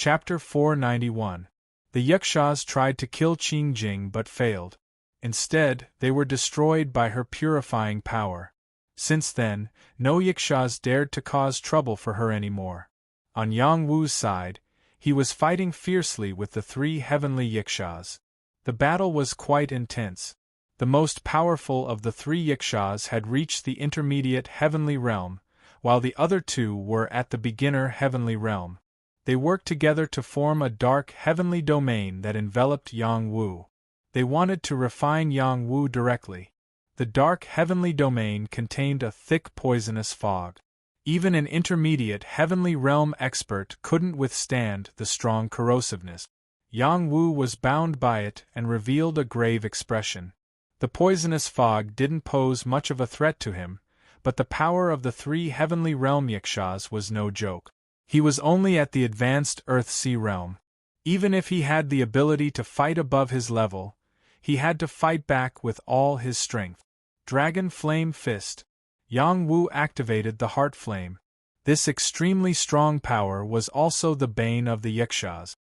Chapter 491. The Yakshas tried to kill Qing Jing but failed. Instead, they were destroyed by her purifying power. Since then, no Yakshas dared to cause trouble for her anymore. On Yang Wu's side, he was fighting fiercely with the 3 heavenly Yakshas. The battle was quite intense. The most powerful of the 3 Yakshas had reached the intermediate heavenly realm, while the other 2 were at the beginner heavenly realm. They worked together to form a dark heavenly domain that enveloped Yang Wu. They wanted to refine Yang Wu directly. The dark heavenly domain contained a thick poisonous fog. Even an intermediate heavenly realm expert couldn't withstand the strong corrosiveness. Yang Wu was bound by it and revealed a grave expression. The poisonous fog didn't pose much of a threat to him, but the power of the 3 heavenly realm Yakshas was no joke. He was only at the advanced Earth-Sea realm. Even if he had the ability to fight above his level, he had to fight back with all his strength. Dragon Flame Fist. Yang Wu activated the Heart Flame. This extremely strong power was also the bane of the Yakshas.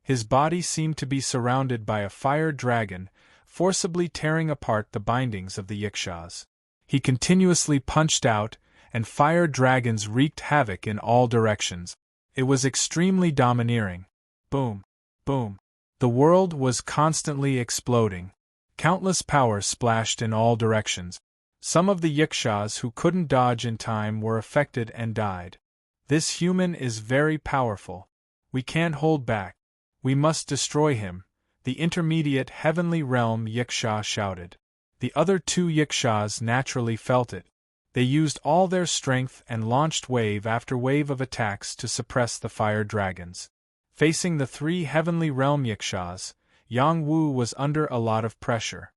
His body seemed to be surrounded by a fire dragon, forcibly tearing apart the bindings of the Yakshas. He continuously punched out, and fire dragons wreaked havoc in all directions. It was extremely domineering. Boom! Boom! The world was constantly exploding. Countless powers splashed in all directions. Some of the Yakshas who couldn't dodge in time were affected and died. This human is very powerful. We can't hold back. We must destroy him, the intermediate heavenly realm Yaksha shouted. The other 2 Yakshas naturally felt it. They used all their strength and launched wave after wave of attacks to suppress the fire dragons. Facing the 3 heavenly realm Yakshas, Yang Wu was under a lot of pressure.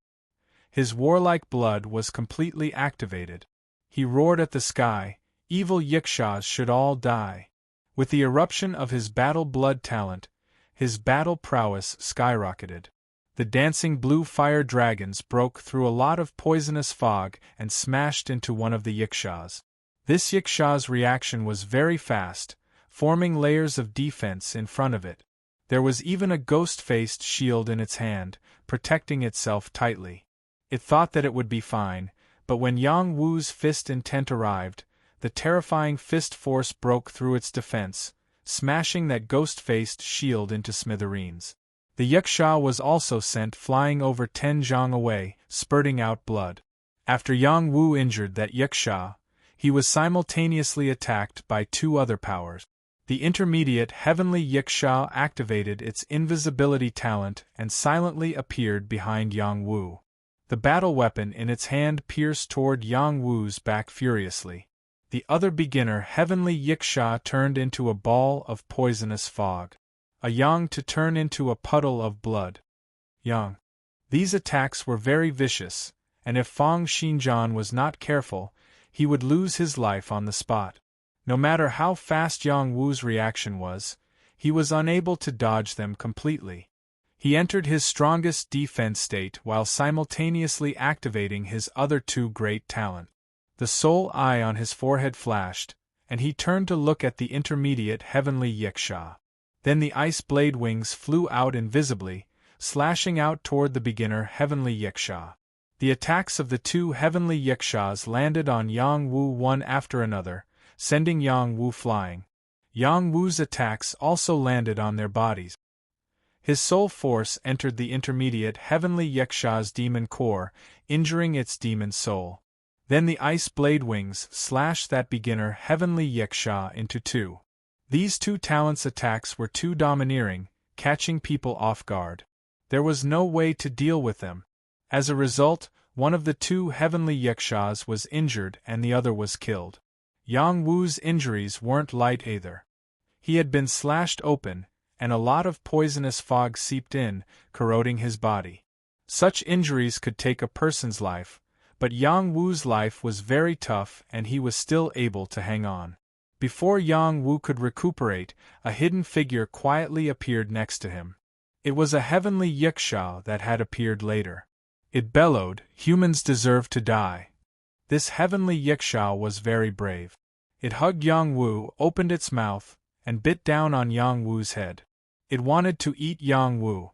His warlike blood was completely activated. He roared at the sky, "Evil Yakshas should all die." With the eruption of his battle blood talent, his battle prowess skyrocketed. The dancing blue fire dragons broke through a lot of poisonous fog and smashed into one of the Yakshas. This Yaksha's reaction was very fast, forming layers of defense in front of it. There was even a ghost-faced shield in its hand, protecting itself tightly. It thought that it would be fine, but when Yang Wu's fist intent arrived, the terrifying fist force broke through its defense, smashing that ghost-faced shield into smithereens. The Yaksha was also sent flying over 10 zhang away, spurting out blood. After Yang Wu injured that Yaksha, he was simultaneously attacked by 2 other powers. The intermediate heavenly Yaksha activated its invisibility talent and silently appeared behind Yang Wu. The battle weapon in its hand pierced toward Yang Wu's back furiously. The other beginner heavenly Yaksha turned into a ball of poisonous fog. A Yang to turn into a puddle of blood. Yang. These attacks were very vicious, and if Fang Xinjian was not careful, he would lose his life on the spot. No matter how fast Yang Wu's reaction was, he was unable to dodge them completely. He entered his strongest defense state while simultaneously activating his other 2 great talent. The soul eye on his forehead flashed, and he turned to look at the intermediate heavenly Yaksha. Then the ice blade wings flew out invisibly, slashing out toward the beginner heavenly Yaksha. The attacks of the 2 heavenly Yakshas landed on Yang Wu one after another, sending Yang Wu flying. Yang Wu's attacks also landed on their bodies. His soul force entered the intermediate heavenly Yaksha's demon core, injuring its demon soul. Then the ice blade wings slashed that beginner heavenly Yaksha into 2. These 2 talents' attacks were too domineering, catching people off guard. There was no way to deal with them. As a result, one of the 2 heavenly Yakshas was injured and the other was killed. Yang Wu's injuries weren't light either. He had been slashed open, and a lot of poisonous fog seeped in, corroding his body. Such injuries could take a person's life, but Yang Wu's life was very tough and he was still able to hang on. Before Yang Wu could recuperate, a hidden figure quietly appeared next to him. It was a heavenly Yaksha that had appeared later. It bellowed, "Humans deserve to die." This heavenly Yaksha was very brave. It hugged Yang Wu, opened its mouth, and bit down on Yang Wu's head. It wanted to eat Yang Wu.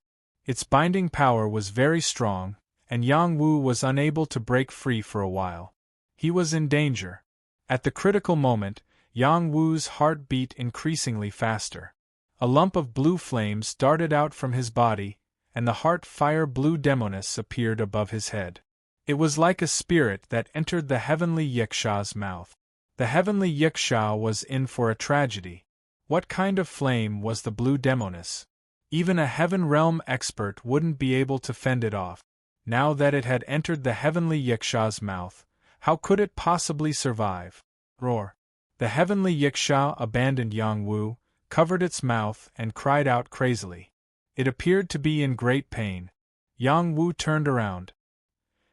Its binding power was very strong, and Yang Wu was unable to break free for a while. He was in danger. At the critical moment, Yang Wu's heart beat increasingly faster. A lump of blue flames darted out from his body, and the heart-fire blue demoness appeared above his head. It was like a spirit that entered the heavenly Yiksha's mouth. The heavenly Yiksha was in for a tragedy. What kind of flame was the blue demoness? Even a heaven realm expert wouldn't be able to fend it off. Now that it had entered the heavenly Yiksha's mouth, how could it possibly survive? Roar! The heavenly Yiksha abandoned Yang Wu, covered its mouth, and cried out crazily. It appeared to be in great pain. Yang Wu turned around.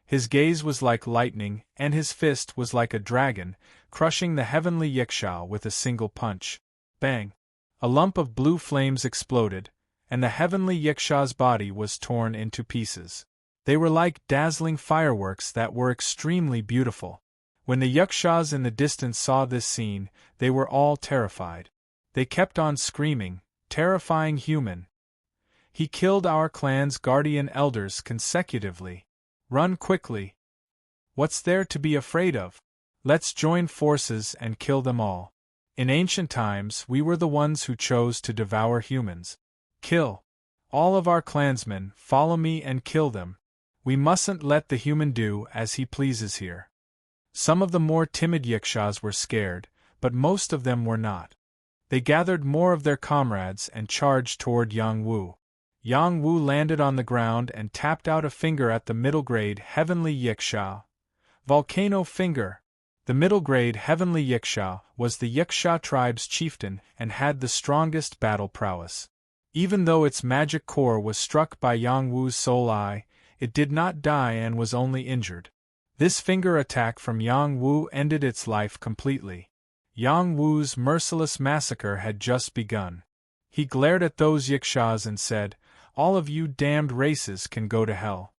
His gaze was like lightning, and his fist was like a dragon, crushing the heavenly Yiksha with a single punch. Bang! A lump of blue flames exploded, and the heavenly Yiksha's body was torn into pieces. They were like dazzling fireworks that were extremely beautiful. When the Yakshas in the distance saw this scene, they were all terrified. They kept on screaming, "Terrifying human! He killed our clan's guardian elders consecutively. Run quickly! What's there to be afraid of? Let's join forces and kill them all. In ancient times we were the ones who chose to devour humans. Kill! All of our clansmen, follow me and kill them. We mustn't let the human do as he pleases here." Some of the more timid Yakshas were scared, but most of them were not. They gathered more of their comrades and charged toward Yang Wu. Yang Wu landed on the ground and tapped out a finger at the middle-grade heavenly Yiksha. Volcano Finger! The middle-grade heavenly Yiksha was the Yiksha tribe's chieftain and had the strongest battle prowess. Even though its magic core was struck by Yang Wu's soul eye, it did not die and was only injured. This finger attack from Yang Wu ended its life completely. Yang Wu's merciless massacre had just begun. He glared at those Yikshas and said, "All of you damned races can go to hell."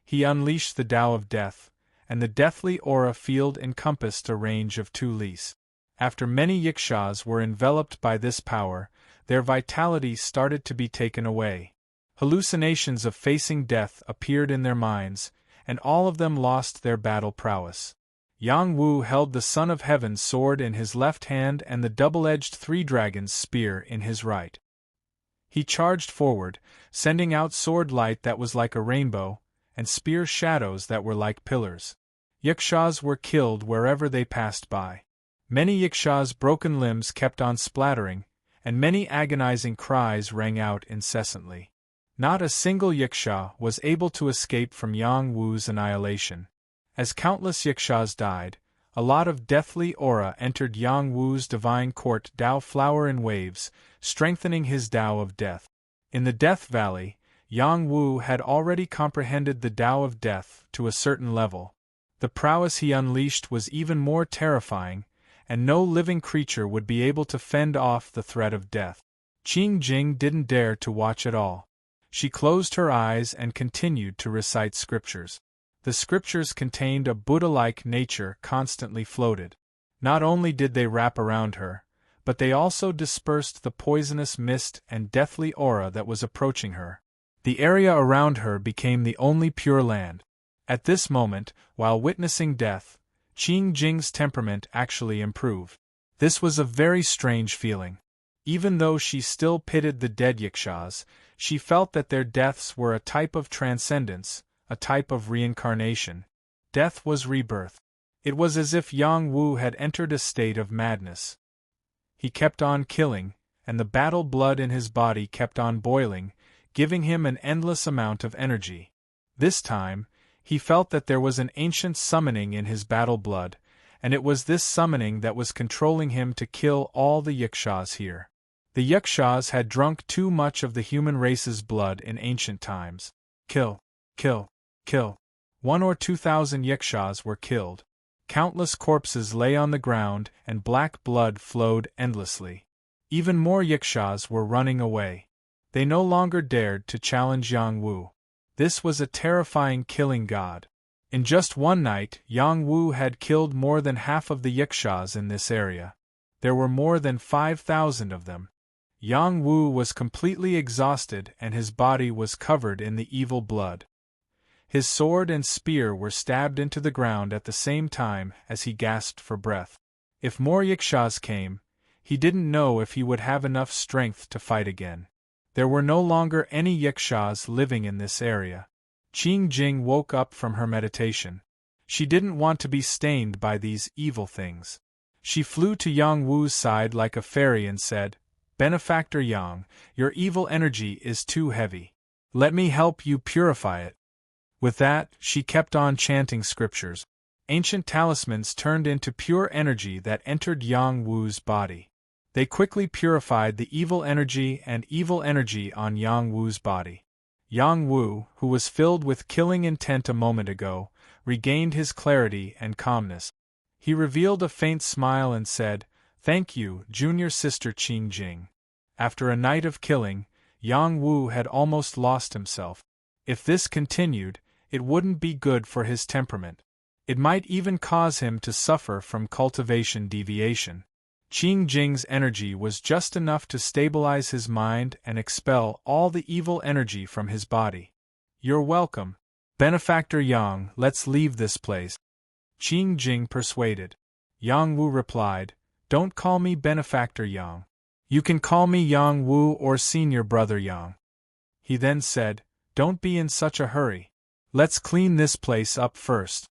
He unleashed the Tao of Death, and the deathly aura field encompassed a range of 2 lis. After many Yikshas were enveloped by this power, their vitality started to be taken away. Hallucinations of facing death appeared in their minds, and all of them lost their battle prowess. Yang Wu held the Son of Heaven's sword in his left hand and the double-edged 3-dragon's spear in his right. He charged forward, sending out sword light that was like a rainbow, and spear shadows that were like pillars. Yakshas were killed wherever they passed by. Many Yakshas' broken limbs kept on splattering, and many agonizing cries rang out incessantly. Not a single Yiksha was able to escape from Yang Wu's annihilation. As countless Yikshas died, a lot of deathly aura entered Yang Wu's divine court Tao flower in waves, strengthening his Tao of Death. In the Death Valley, Yang Wu had already comprehended the Tao of Death to a certain level. The prowess he unleashed was even more terrifying, and no living creature would be able to fend off the threat of death. Qing Jing didn't dare to watch at all. She closed her eyes and continued to recite scriptures. The scriptures contained a Buddha-like nature constantly floated. Not only did they wrap around her, but they also dispersed the poisonous mist and deathly aura that was approaching her. The area around her became the only pure land. At this moment, while witnessing death, Qing Jing's temperament actually improved. This was a very strange feeling. Even though she still pitied the dead Yikshas, she felt that their deaths were a type of transcendence, a type of reincarnation. Death was rebirth. It was as if Yang Wu had entered a state of madness. He kept on killing, and the battle blood in his body kept on boiling, giving him an endless amount of energy. This time, he felt that there was an ancient summoning in his battle blood, and it was this summoning that was controlling him to kill all the Yikshas here. The Yakshas had drunk too much of the human race's blood in ancient times. Kill, kill, kill. 1,000 or 2,000 Yakshas were killed. Countless corpses lay on the ground and black blood flowed endlessly. Even more Yakshas were running away. They no longer dared to challenge Yang Wu. This was a terrifying killing god. In just one night, Yang Wu had killed more than half of the Yakshas in this area. There were more than 5,000 of them. Yang Wu was completely exhausted and his body was covered in the evil blood. His sword and spear were stabbed into the ground at the same time as he gasped for breath. If more Yakshas came, he didn't know if he would have enough strength to fight again. There were no longer any Yakshas living in this area. Qing Jing woke up from her meditation. She didn't want to be stained by these evil things. She flew to Yang Wu's side like a fairy and said, "Benefactor Yang, your evil energy is too heavy. Let me help you purify it." With that, she kept on chanting scriptures. Ancient talismans turned into pure energy that entered Yang Wu's body. They quickly purified the evil energy on Yang Wu's body. Yang Wu, who was filled with killing intent a moment ago, regained his clarity and calmness. He revealed a faint smile and said, "Thank you, junior sister Qing Jing." After a night of killing, Yang Wu had almost lost himself. If this continued, it wouldn't be good for his temperament. It might even cause him to suffer from cultivation deviation. Qing Jing's energy was just enough to stabilize his mind and expel all the evil energy from his body. "You're welcome. Benefactor Yang, let's leave this place," Qing Jing persuaded. Yang Wu replied, "Don't call me Benefactor Yang. You can call me Yang Wu or Senior Brother Yang." He then said, "Don't be in such a hurry. Let's clean this place up first."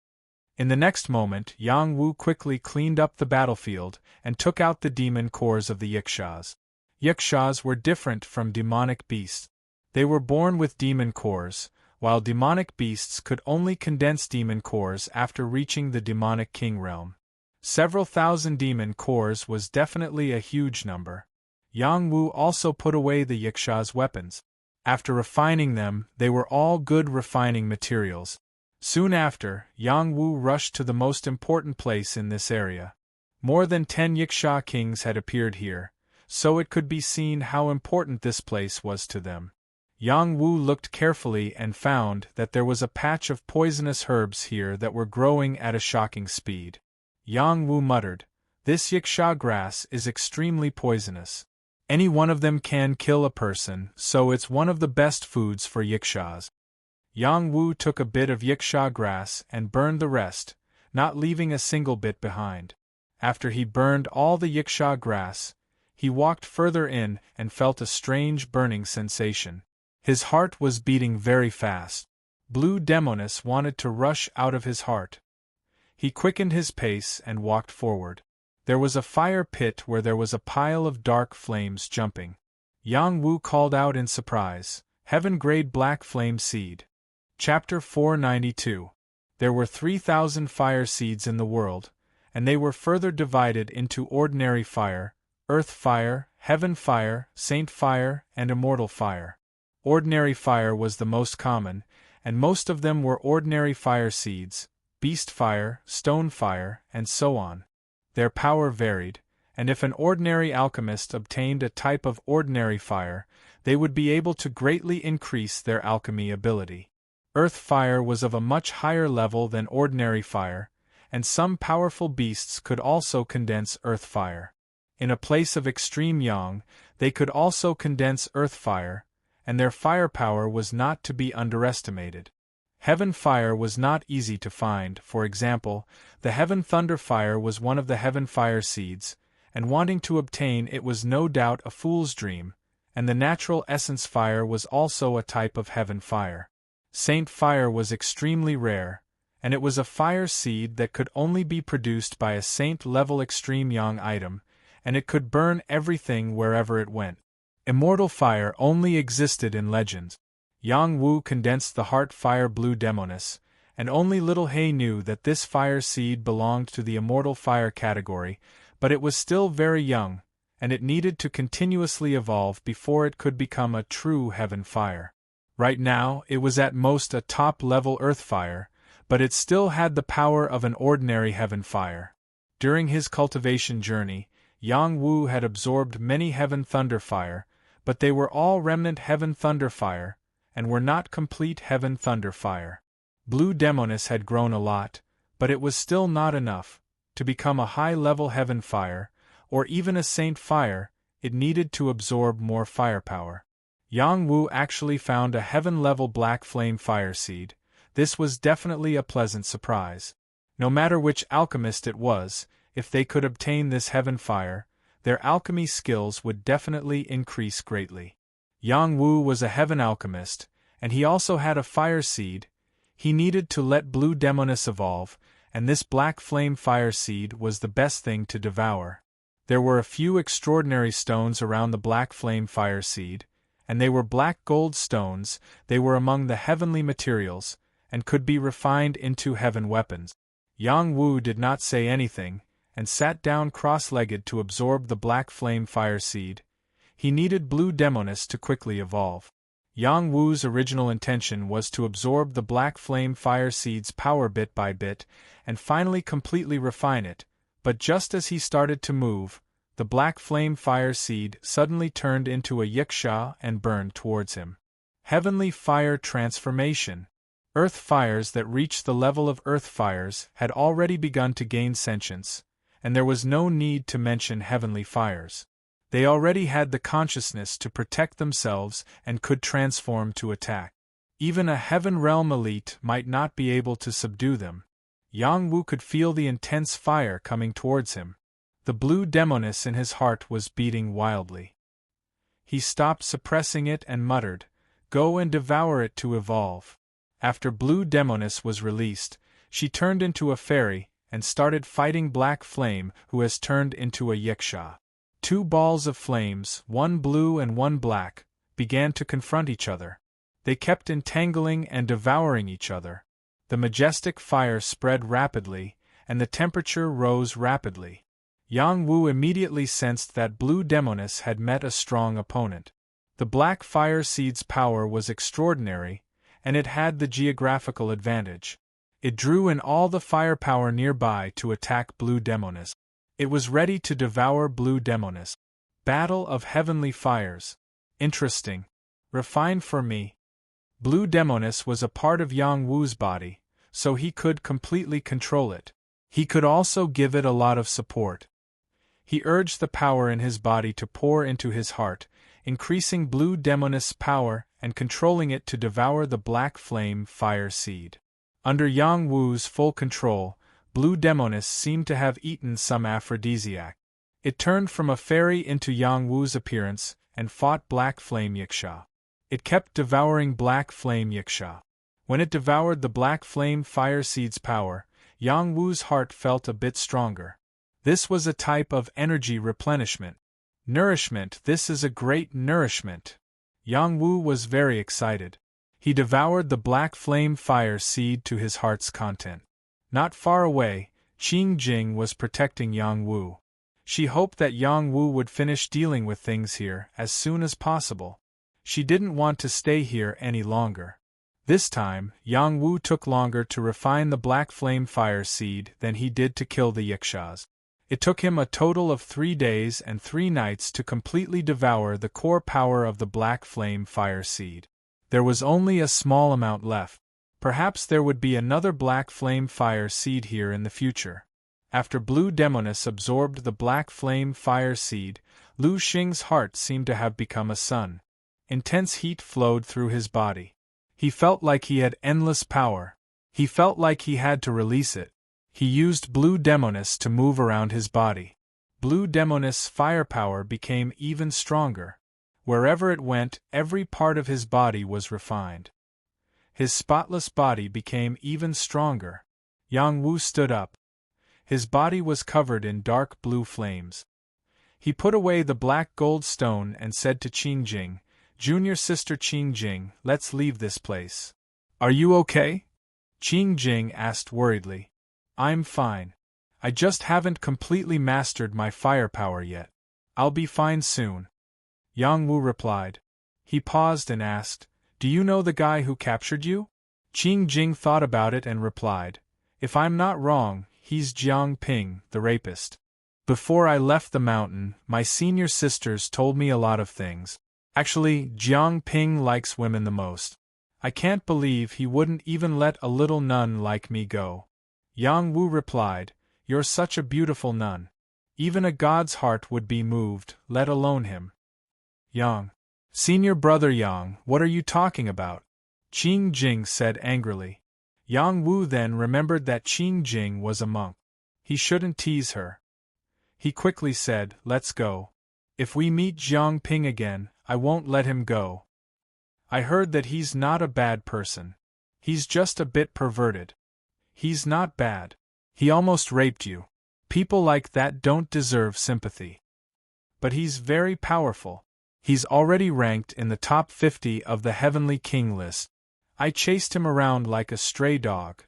In the next moment, Yang Wu quickly cleaned up the battlefield and took out the demon cores of the Yakshas. Yakshas were different from demonic beasts. They were born with demon cores, while demonic beasts could only condense demon cores after reaching the demonic king realm. Several thousand demon cores was definitely a huge number. Yang Wu also put away the Yakshas' weapons. After refining them, they were all good refining materials. Soon after, Yang Wu rushed to the most important place in this area. More than 10 Yaksha kings had appeared here, so it could be seen how important this place was to them. Yang Wu looked carefully and found that there was a patch of poisonous herbs here that were growing at a shocking speed. Yang Wu muttered, "This Yaksha grass is extremely poisonous. Any one of them can kill a person, so it's one of the best foods for Yakshas." Yang Wu took a bit of Yaksha grass and burned the rest, not leaving a single bit behind. After he burned all the Yaksha grass, he walked further in and felt a strange burning sensation. His heart was beating very fast. Blue demoness wanted to rush out of his heart. He quickened his pace and walked forward. There was a fire pit where there was a pile of dark flames jumping. Yang Wu called out in surprise, "Heaven-grade black flame seed." Chapter 492. There were 3,000 fire seeds in the world, and they were further divided into ordinary fire, earth fire, heaven fire, saint fire, and immortal fire. Ordinary fire was the most common, and most of them were ordinary fire seeds, beast fire, stone fire, and so on. Their power varied, and if an ordinary alchemist obtained a type of ordinary fire, they would be able to greatly increase their alchemy ability. Earth fire was of a much higher level than ordinary fire, and some powerful beasts could also condense earth fire. In a place of extreme yang, they could also condense earth fire, and their firepower was not to be underestimated. Heaven fire was not easy to find. For example, the heaven thunder fire was one of the heaven fire seeds, and wanting to obtain it was no doubt a fool's dream, and the natural essence fire was also a type of heaven fire. Saint fire was extremely rare, and it was a fire seed that could only be produced by a saint-level extreme yang item, and it could burn everything wherever it went. Immortal fire only existed in legends. Yang Wu condensed the heart fire blue demoness, and only little He knew that this fire seed belonged to the immortal fire category, but it was still very young, and it needed to continuously evolve before it could become a true heaven fire. Right now, it was at most a top-level earth fire, but it still had the power of an ordinary heaven fire. During his cultivation journey, Yang Wu had absorbed many heaven thunder fire, but they were all remnant heaven thunder fire, and were not complete heaven thunder fire. Blue demoness had grown a lot, but it was still not enough to become a high-level heaven fire, or even a saint fire, it needed to absorb more firepower. Yang Wu actually found a heaven-level black flame fire seed. This was definitely a pleasant surprise. No matter which alchemist it was, if they could obtain this heaven fire, their alchemy skills would definitely increase greatly. Yang Wu was a heaven alchemist, and he also had a fire seed. He needed to let blue demoness evolve, and this black flame fire seed was the best thing to devour. There were a few extraordinary stones around the black flame fire seed, and they were black gold stones. They were among the heavenly materials, and could be refined into heaven weapons. Yang Wu did not say anything, and sat down cross-legged to absorb the black flame fire seed. He needed blue demoness to quickly evolve. Yang Wu's original intention was to absorb the black flame fire seed's power bit by bit, and finally completely refine it, but just as he started to move, the black flame fire seed suddenly turned into a yiksha and burned towards him. Heavenly fire transformation. Earth fires that reached the level of earth fires had already begun to gain sentience, and there was no need to mention heavenly fires. They already had the consciousness to protect themselves and could transform to attack. Even a heaven realm elite might not be able to subdue them. Yang Wu could feel the intense fire coming towards him. The blue demoness in his heart was beating wildly. He stopped suppressing it and muttered, "Go and devour it to evolve." After blue demoness was released, she turned into a fairy and started fighting Black Flame, who has turned into a yiksha. Two balls of flames, one blue and one black, began to confront each other. They kept entangling and devouring each other. The majestic fire spread rapidly, and the temperature rose rapidly. Yang Wu immediately sensed that blue demoness had met a strong opponent. The black fire seed's power was extraordinary, and it had the geographical advantage. It drew in all the firepower nearby to attack blue demoness. It was ready to devour blue demoness. Battle of heavenly fires. Interesting. Refined for me. Blue demoness was a part of Yang Wu's body, so he could completely control it. He could also give it a lot of support. He urged the power in his body to pour into his heart, increasing blue demoness' power and controlling it to devour the black flame fire seed. Under Yang Wu's full control, blue demoness seemed to have eaten some aphrodisiac. It turned from a fairy into Yang Wu's appearance and fought black flame yiksha. It kept devouring black flame yiksha. When it devoured the black flame fire seed's power, Yang Wu's heart felt a bit stronger. This was a type of energy replenishment. Nourishment. This is a great nourishment. Yang Wu was very excited. He devoured the black flame fire seed to his heart's content. Not far away, Qing Jing was protecting Yang Wu. She hoped that Yang Wu would finish dealing with things here as soon as possible. She didn't want to stay here any longer. This time, Yang Wu took longer to refine the black flame fire seed than he did to kill the yikshas. It took him a total of 3 days and 3 nights to completely devour the core power of the black flame fire seed. There was only a small amount left. Perhaps there would be another black flame fire seed here in the future. After blue demoness absorbed the black flame fire seed, Lu Xing's heart seemed to have become a sun. Intense heat flowed through his body. He felt like he had endless power. He felt like he had to release it. He used blue demoness to move around his body. Blue demoness' firepower became even stronger. Wherever it went, every part of his body was refined. His spotless body became even stronger. Yang Wu stood up. His body was covered in dark blue flames. He put away the black gold stone and said to Qing Jing, "Junior sister Qing Jing, let's leave this place." "Are you okay?" Qing Jing asked worriedly. "I'm fine. I just haven't completely mastered my firepower yet. I'll be fine soon." Yang Wu replied. He paused and asked, "Do you know the guy who captured you?" Qing Jing thought about it and replied, "If I'm not wrong, he's Jiang Ping, the rapist. Before I left the mountain, my senior sisters told me a lot of things. Actually, Jiang Ping likes women the most. I can't believe he wouldn't even let a little nun like me go." Yang Wu replied, "You're such a beautiful nun. Even a god's heart would be moved, let alone him. Yang. Senior brother Yang, what are you talking about? Qing Jing said angrily. Yang Wu then remembered that Qing Jing was a monk. He shouldn't tease her. He quickly said, let's go. If we meet Jiang Ping again, I won't let him go. I heard that he's not a bad person. He's just a bit perverted. He's not bad. He almost raped you. People like that don't deserve sympathy. But he's very powerful. He's already ranked in the top 50 of the Heavenly King list. I chased him around like a stray dog.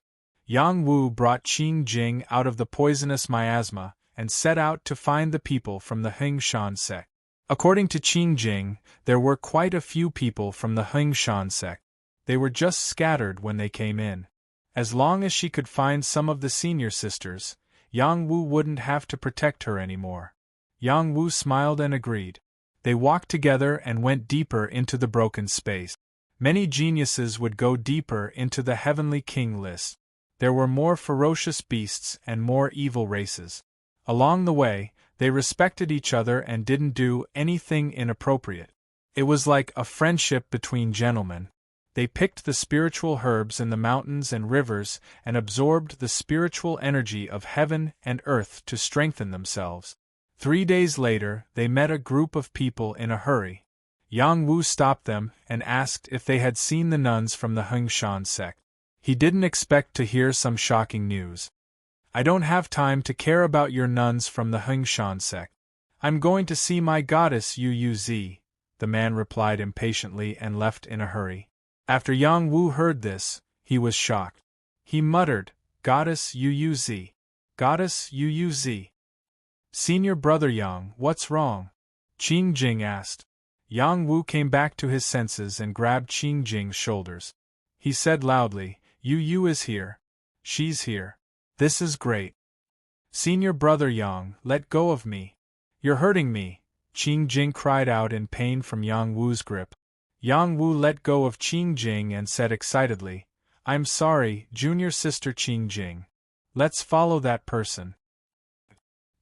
Yang Wu brought Qing Jing out of the poisonous miasma and set out to find the people from the Hengshan sect. According to Qing Jing, there were quite a few people from the Hengshan sect. They were just scattered when they came in. As long as she could find some of the senior sisters, Yang Wu wouldn't have to protect her anymore. Yang Wu smiled and agreed. They walked together and went deeper into the broken space. Many geniuses would go deeper into the Heavenly King list. There were more ferocious beasts and more evil races. Along the way, they respected each other and didn't do anything inappropriate. It was like a friendship between gentlemen. They picked the spiritual herbs in the mountains and rivers and absorbed the spiritual energy of heaven and earth to strengthen themselves. 3 days later, they met a group of people in a hurry. Yang Wu stopped them and asked if they had seen the nuns from the Hengshan sect. He didn't expect to hear some shocking news. I don't have time to care about your nuns from the Hengshan sect. I'm going to see my goddess Yu, the man replied impatiently and left in a hurry. After Yang Wu heard this, he was shocked. He muttered, Goddess Yu. Goddess Yu. Senior brother Yang, what's wrong? Qing Jing asked. Yang Wu came back to his senses and grabbed Qing Jing's shoulders. He said loudly, Yu is here. She's here. This is great. Senior brother Yang, let go of me. You're hurting me, Qing Jing cried out in pain from Yang Wu's grip. Yang Wu let go of Qing Jing and said excitedly, I'm sorry, junior sister Qing Jing. Let's follow that person.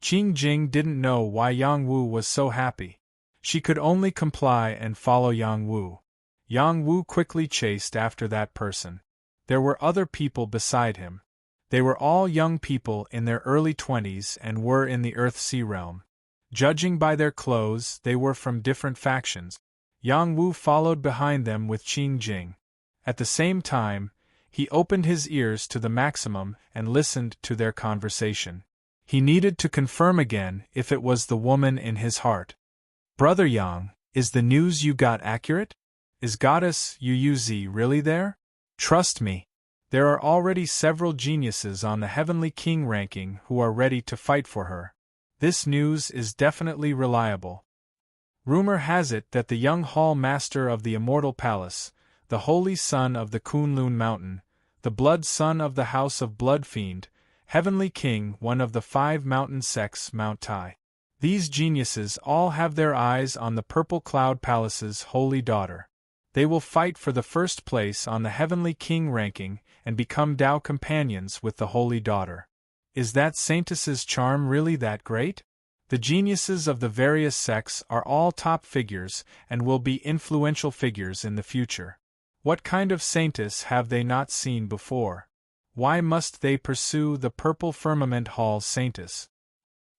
Qing Jing didn't know why Yang Wu was so happy. She could only comply and follow Yang Wu. Yang Wu quickly chased after that person. There were other people beside him. They were all young people in their early 20s and were in the Earth-Sea realm. Judging by their clothes, they were from different factions. Yang Wu followed behind them with Qing Jing. At the same time, he opened his ears to the maximum and listened to their conversation. He needed to confirm again if it was the woman in his heart. Brother Yang, is the news you got accurate? Is Goddess Yu really there? Trust me. There are already several geniuses on the Heavenly King ranking who are ready to fight for her. This news is definitely reliable. Rumor has it that the young hall master of the Immortal Palace, the holy son of the Kunlun Mountain, the blood son of the House of Blood Fiend, Heavenly King, one of the 5 mountain sects, Mount Tai. These geniuses all have their eyes on the Purple Cloud Palace's holy daughter. They will fight for the first place on the Heavenly King ranking and become Tao companions with the holy daughter. Is that saintess's charm really that great? The geniuses of the various sects are all top figures and will be influential figures in the future. What kind of saintess have they not seen before? Why must they pursue the Purple Firmament Hall's saintess?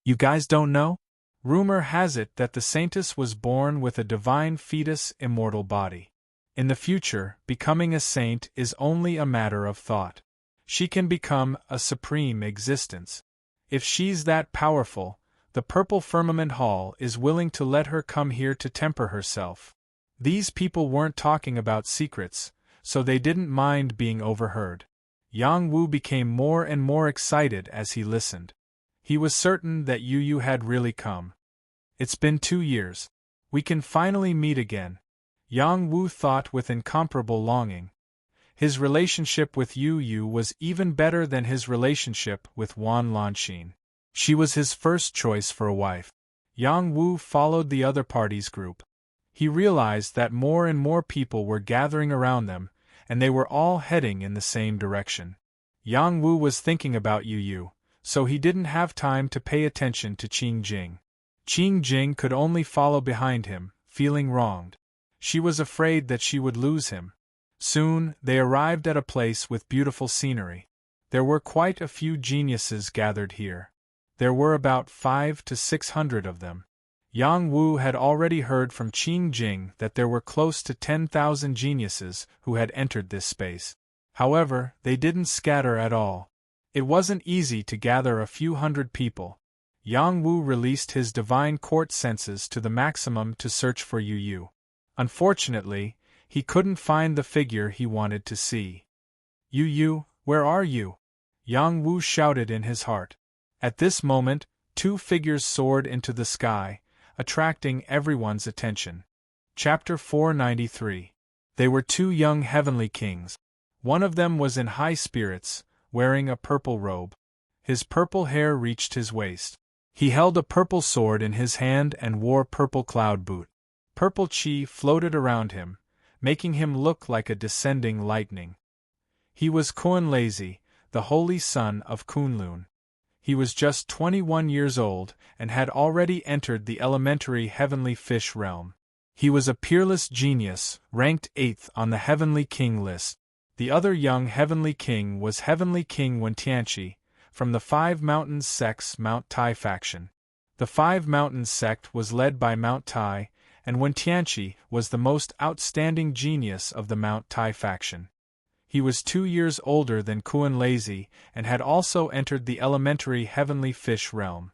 You guys don't know? Rumor has it that the saintess was born with a divine fetus immortal body. In the future, becoming a saint is only a matter of thought. She can become a supreme existence. If she's that powerful, the Purple Firmament Hall is willing to let her come here to temper herself. These people weren't talking about secrets, so they didn't mind being overheard. Yang Wu became more and more excited as he listened. He was certain that Yu had really come. It's been 2 years. We can finally meet again. Yang Wu thought with incomparable longing. His relationship with Yu was even better than his relationship with Wan Lanxin. She was his first choice for a wife. Yang Wu followed the other party's group. He realized that more and more people were gathering around them, and they were all heading in the same direction. Yang Wu was thinking about Yu, so he didn't have time to pay attention to Qing Jing. Qing Jing could only follow behind him, feeling wronged. She was afraid that she would lose him. Soon, they arrived at a place with beautiful scenery. There were quite a few geniuses gathered here. There were about 500 to 600 of them. Yang Wu had already heard from Qing Jing that there were close to 10,000 geniuses who had entered this space. However, they didn't scatter at all. It wasn't easy to gather a few hundred people. Yang Wu released his divine court senses to the maximum to search for Yu Yu. Unfortunately, he couldn't find the figure he wanted to see. Yu Yu, where are you? Yang Wu shouted in his heart. At this moment, 2 figures soared into the sky, attracting everyone's attention. Chapter 493. They were 2 young heavenly kings. One of them was in high spirits, wearing a purple robe. His purple hair reached his waist. He held a purple sword in his hand and wore purple cloud boot. Purple chi floated around him, making him look like a descending lightning. He was Kunlezi, the holy son of Kunlun. He was just 21 years old and had already entered the elementary heavenly fish realm. He was a peerless genius, ranked 8th on the heavenly king list. The other young heavenly king was heavenly king Wentianchi, from the 5 Mountains sect's Mount Tai faction. The 5 Mountains sect was led by Mount Tai, and Wentianchi was the most outstanding genius of the Mount Tai faction. He was 2 years older than Kunlezi and had also entered the elementary heavenly fish realm.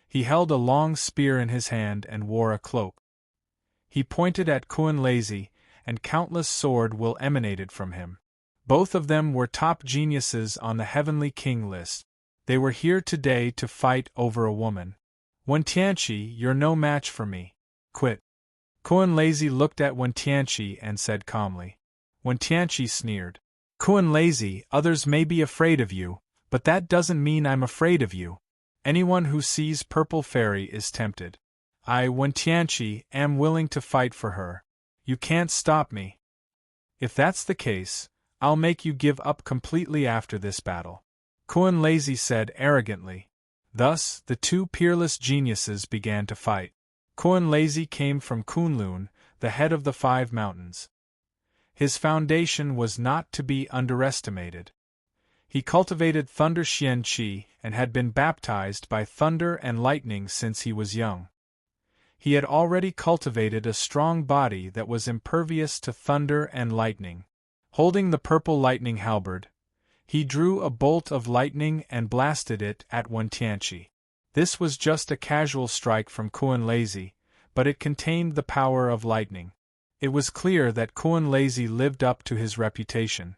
He held a long spear in his hand and wore a cloak. He pointed at Kunlezi, and countless sword will emanated from him. Both of them were top geniuses on the heavenly king list. They were here today to fight over a woman. Wentianchi, you're no match for me. Quit. Kunlezi looked at Wentianchi and said calmly. Wentianchi sneered. Kunlezi, others may be afraid of you, but that doesn't mean I'm afraid of you. Anyone who sees Purple Fairy is tempted. I, Wentianchi, am willing to fight for her. You can't stop me. If that's the case, I'll make you give up completely after this battle. Kunlezi said arrogantly. Thus, the 2 peerless geniuses began to fight. Kunlezi came from Kunlun, the head of the 5 mountains. His foundation was not to be underestimated. He cultivated Thunder Xian Qi and had been baptized by thunder and lightning since he was young. He had already cultivated a strong body that was impervious to thunder and lightning. Holding the purple lightning halberd, he drew a bolt of lightning and blasted it at Wentianchi. This was just a casual strike from Kunlezi, but it contained the power of lightning. It was clear that Kunlezi lived up to his reputation.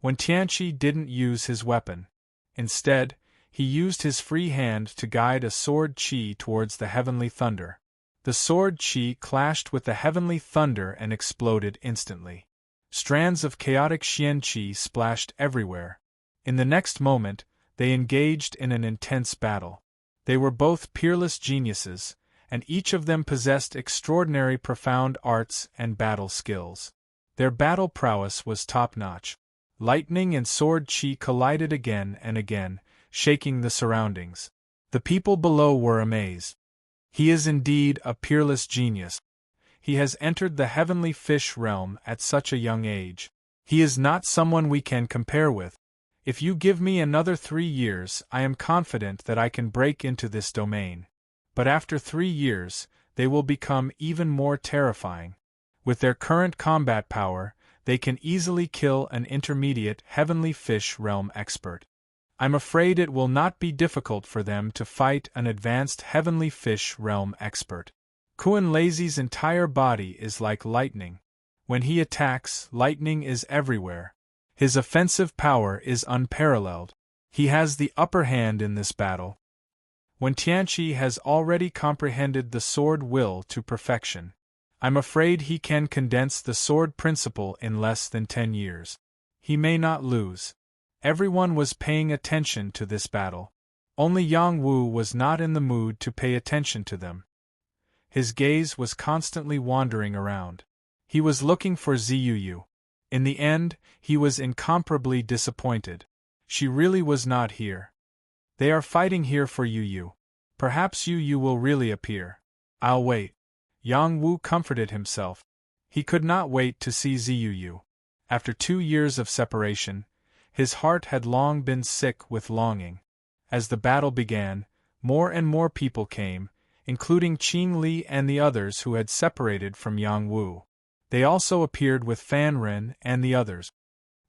Wentianchi didn't use his weapon. Instead, he used his free hand to guide a sword chi towards the heavenly thunder. The sword chi clashed with the heavenly thunder and exploded instantly. Strands of chaotic xian chi splashed everywhere. In the next moment, they engaged in an intense battle. They were both peerless geniuses, and each of them possessed extraordinary profound arts and battle skills. Their battle prowess was top-notch. Lightning and sword chi collided again and again, shaking the surroundings. The people below were amazed. He is indeed a peerless genius. He has entered the heavenly fish realm at such a young age. He is not someone we can compare with. If you give me another 3 years, I am confident that I can break into this domain. But after 3 years, they will become even more terrifying. With their current combat power, they can easily kill an intermediate heavenly fish realm expert. I'm afraid it will not be difficult for them to fight an advanced heavenly fish realm expert. Kunlezi's entire body is like lightning. When he attacks, lightning is everywhere. His offensive power is unparalleled. He has the upper hand in this battle. Wentianchi has already comprehended the sword will to perfection. I'm afraid he can condense the sword principle in less than 10 years. He may not lose. Everyone was paying attention to this battle. Only Yang Wu was not in the mood to pay attention to them. His gaze was constantly wandering around. He was looking for Ziyuyu. In the end, he was incomparably disappointed. She really was not here. They are fighting here for Yu. Perhaps Yu will really appear. I'll wait. Yang Wu comforted himself. He could not wait to see Ziyu. After 2 years of separation, his heart had long been sick with longing. As the battle began, more and more people came, including Qing Li and the others who had separated from Yang Wu. They also appeared with Fan Ren and the others.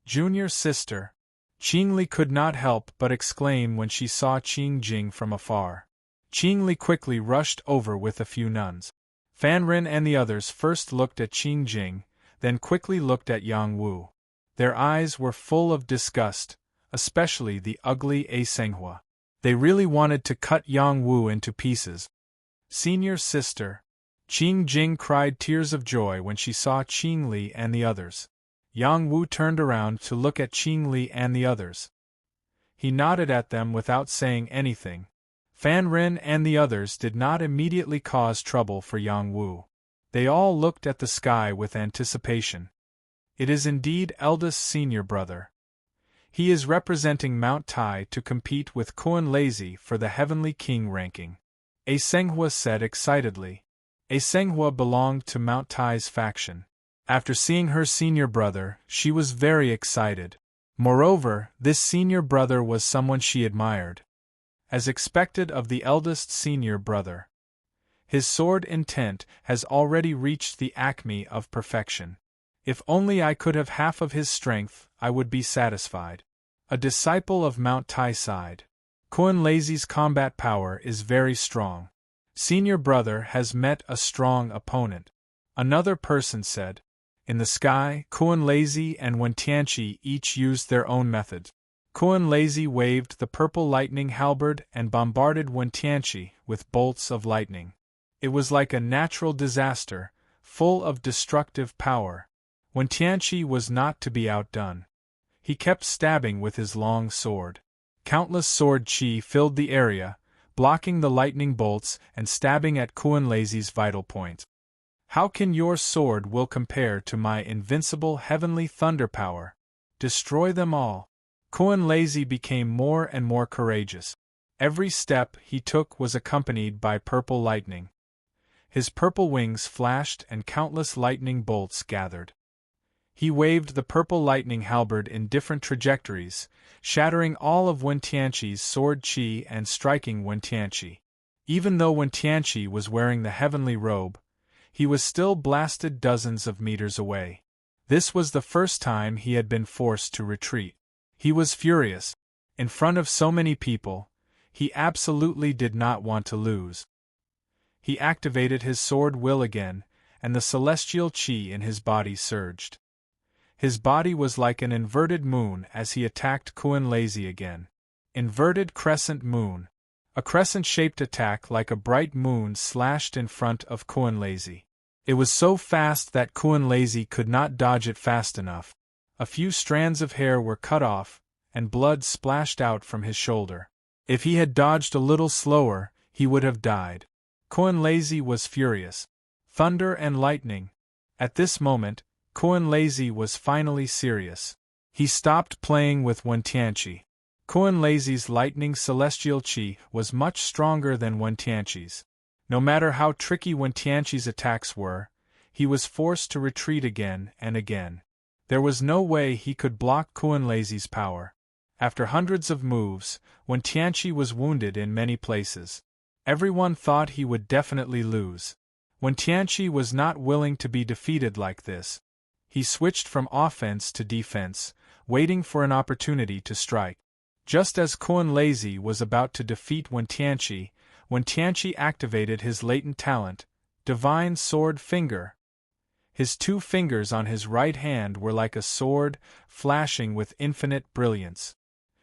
Junior sister. Qing Li could not help but exclaim when she saw Qing Jing from afar. Qing Li quickly rushed over with a few nuns. Fan Ren and the others first looked at Qing Jing, then quickly looked at Yang Wu. Their eyes were full of disgust, especially the ugly A Senghua. They really wanted to cut Yang Wu into pieces. Senior sister. Qing Jing cried tears of joy when she saw Qing Li and the others. Yang Wu turned around to look at Qing Li and the others. He nodded at them without saying anything. Fan Ren and the others did not immediately cause trouble for Yang Wu. They all looked at the sky with anticipation. It is indeed eldest senior brother. He is representing Mount Tai to compete with Kuan Lazy for the Heavenly King ranking. A Senghua said excitedly. A Senghua belonged to Mount Tai's faction. After seeing her senior brother, she was very excited. Moreover, this senior brother was someone she admired. As expected of the eldest senior brother. His sword intent has already reached the acme of perfection. If only I could have half of his strength, I would be satisfied. A disciple of Mount Tai sighed. Kuan Lazy's combat power is very strong. Senior brother has met a strong opponent. Another person said. In the sky, Kuan Lazy and Wen Tianqi each used their own methods. Kuan Lazy waved the purple lightning halberd and bombarded Wen Tianqi with bolts of lightning. It was like a natural disaster, full of destructive power. Wen Tianqi was not to be outdone. He kept stabbing with his long sword. Countless sword chi filled the area, blocking the lightning bolts and stabbing at Kuan Lazy's vital points. How can your sword will compare to my invincible heavenly thunder power? Destroy them all. Kuan Lazy became more and more courageous. Every step he took was accompanied by purple lightning. His purple wings flashed and countless lightning bolts gathered. He waved the purple lightning halberd in different trajectories, shattering all of Wen Tianqi's sword chi and striking Wen Tianqi. Even though Wen Tianqi was wearing the heavenly robe, he was still blasted dozens of meters away. This was the first time he had been forced to retreat. He was furious. In front of so many people, he absolutely did not want to lose. He activated his sword will again, and the celestial chi in his body surged. His body was like an inverted moon as he attacked Kuan Lazy again. Inverted crescent moon. A crescent-shaped attack like a bright moon slashed in front of Kuan Lazy. It was so fast that Kuan Lazy could not dodge it fast enough. A few strands of hair were cut off, and blood splashed out from his shoulder. If he had dodged a little slower, he would have died. Kuan Lazy was furious. Thunder and lightning. At this moment, Kuan Lazy was finally serious. He stopped playing with Wen Tianqi. Kuan Lazy's lightning celestial chi was much stronger than Wen Tianqi's. No matter how tricky Wen Tianqi's attacks were, he was forced to retreat again and again. There was no way he could block Kuan Lazy's power. After hundreds of moves, Wen Tianqi was wounded in many places. Everyone thought he would definitely lose. Wen Tianqi was not willing to be defeated like this. He switched from offense to defense, waiting for an opportunity to strike. Just as Kuan Lazy was about to defeat Wen Tianqi activated his latent talent, Divine Sword Finger. His 2 fingers on his right hand were like a sword, flashing with infinite brilliance.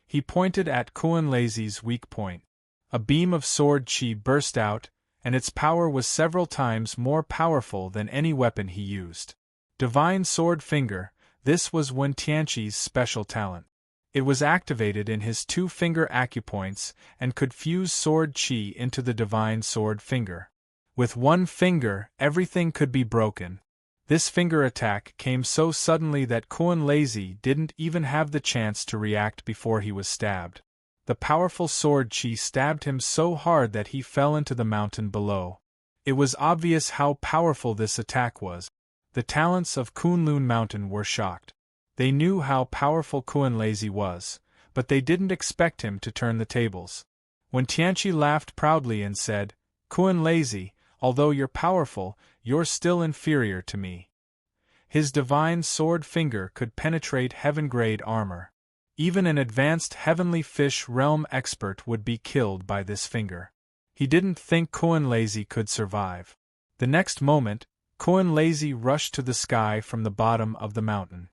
He pointed at Kuan Lazy's weak point. A beam of sword chi burst out, and its power was several times more powerful than any weapon he used. Divine Sword Finger, this was Wen Tianqi's special talent. It was activated in his 2-finger acupoints and could fuse sword chi into the Divine Sword Finger. With 1 finger, everything could be broken. This finger attack came so suddenly that Kuan Lazy didn't even have the chance to react before he was stabbed. The powerful sword chi stabbed him so hard that he fell into the mountain below. It was obvious how powerful this attack was. The talents of Kunlun Mountain were shocked. They knew how powerful Kunlezi was, but they didn't expect him to turn the tables. When Tianqi laughed proudly and said, "Kunlezi, although you're powerful, you're still inferior to me." His divine sword finger could penetrate heaven-grade armor. Even an advanced heavenly fish realm expert would be killed by this finger. He didn't think Kunlezi could survive. The next moment, Kunlezi rushed to the sky from the bottom of the mountain.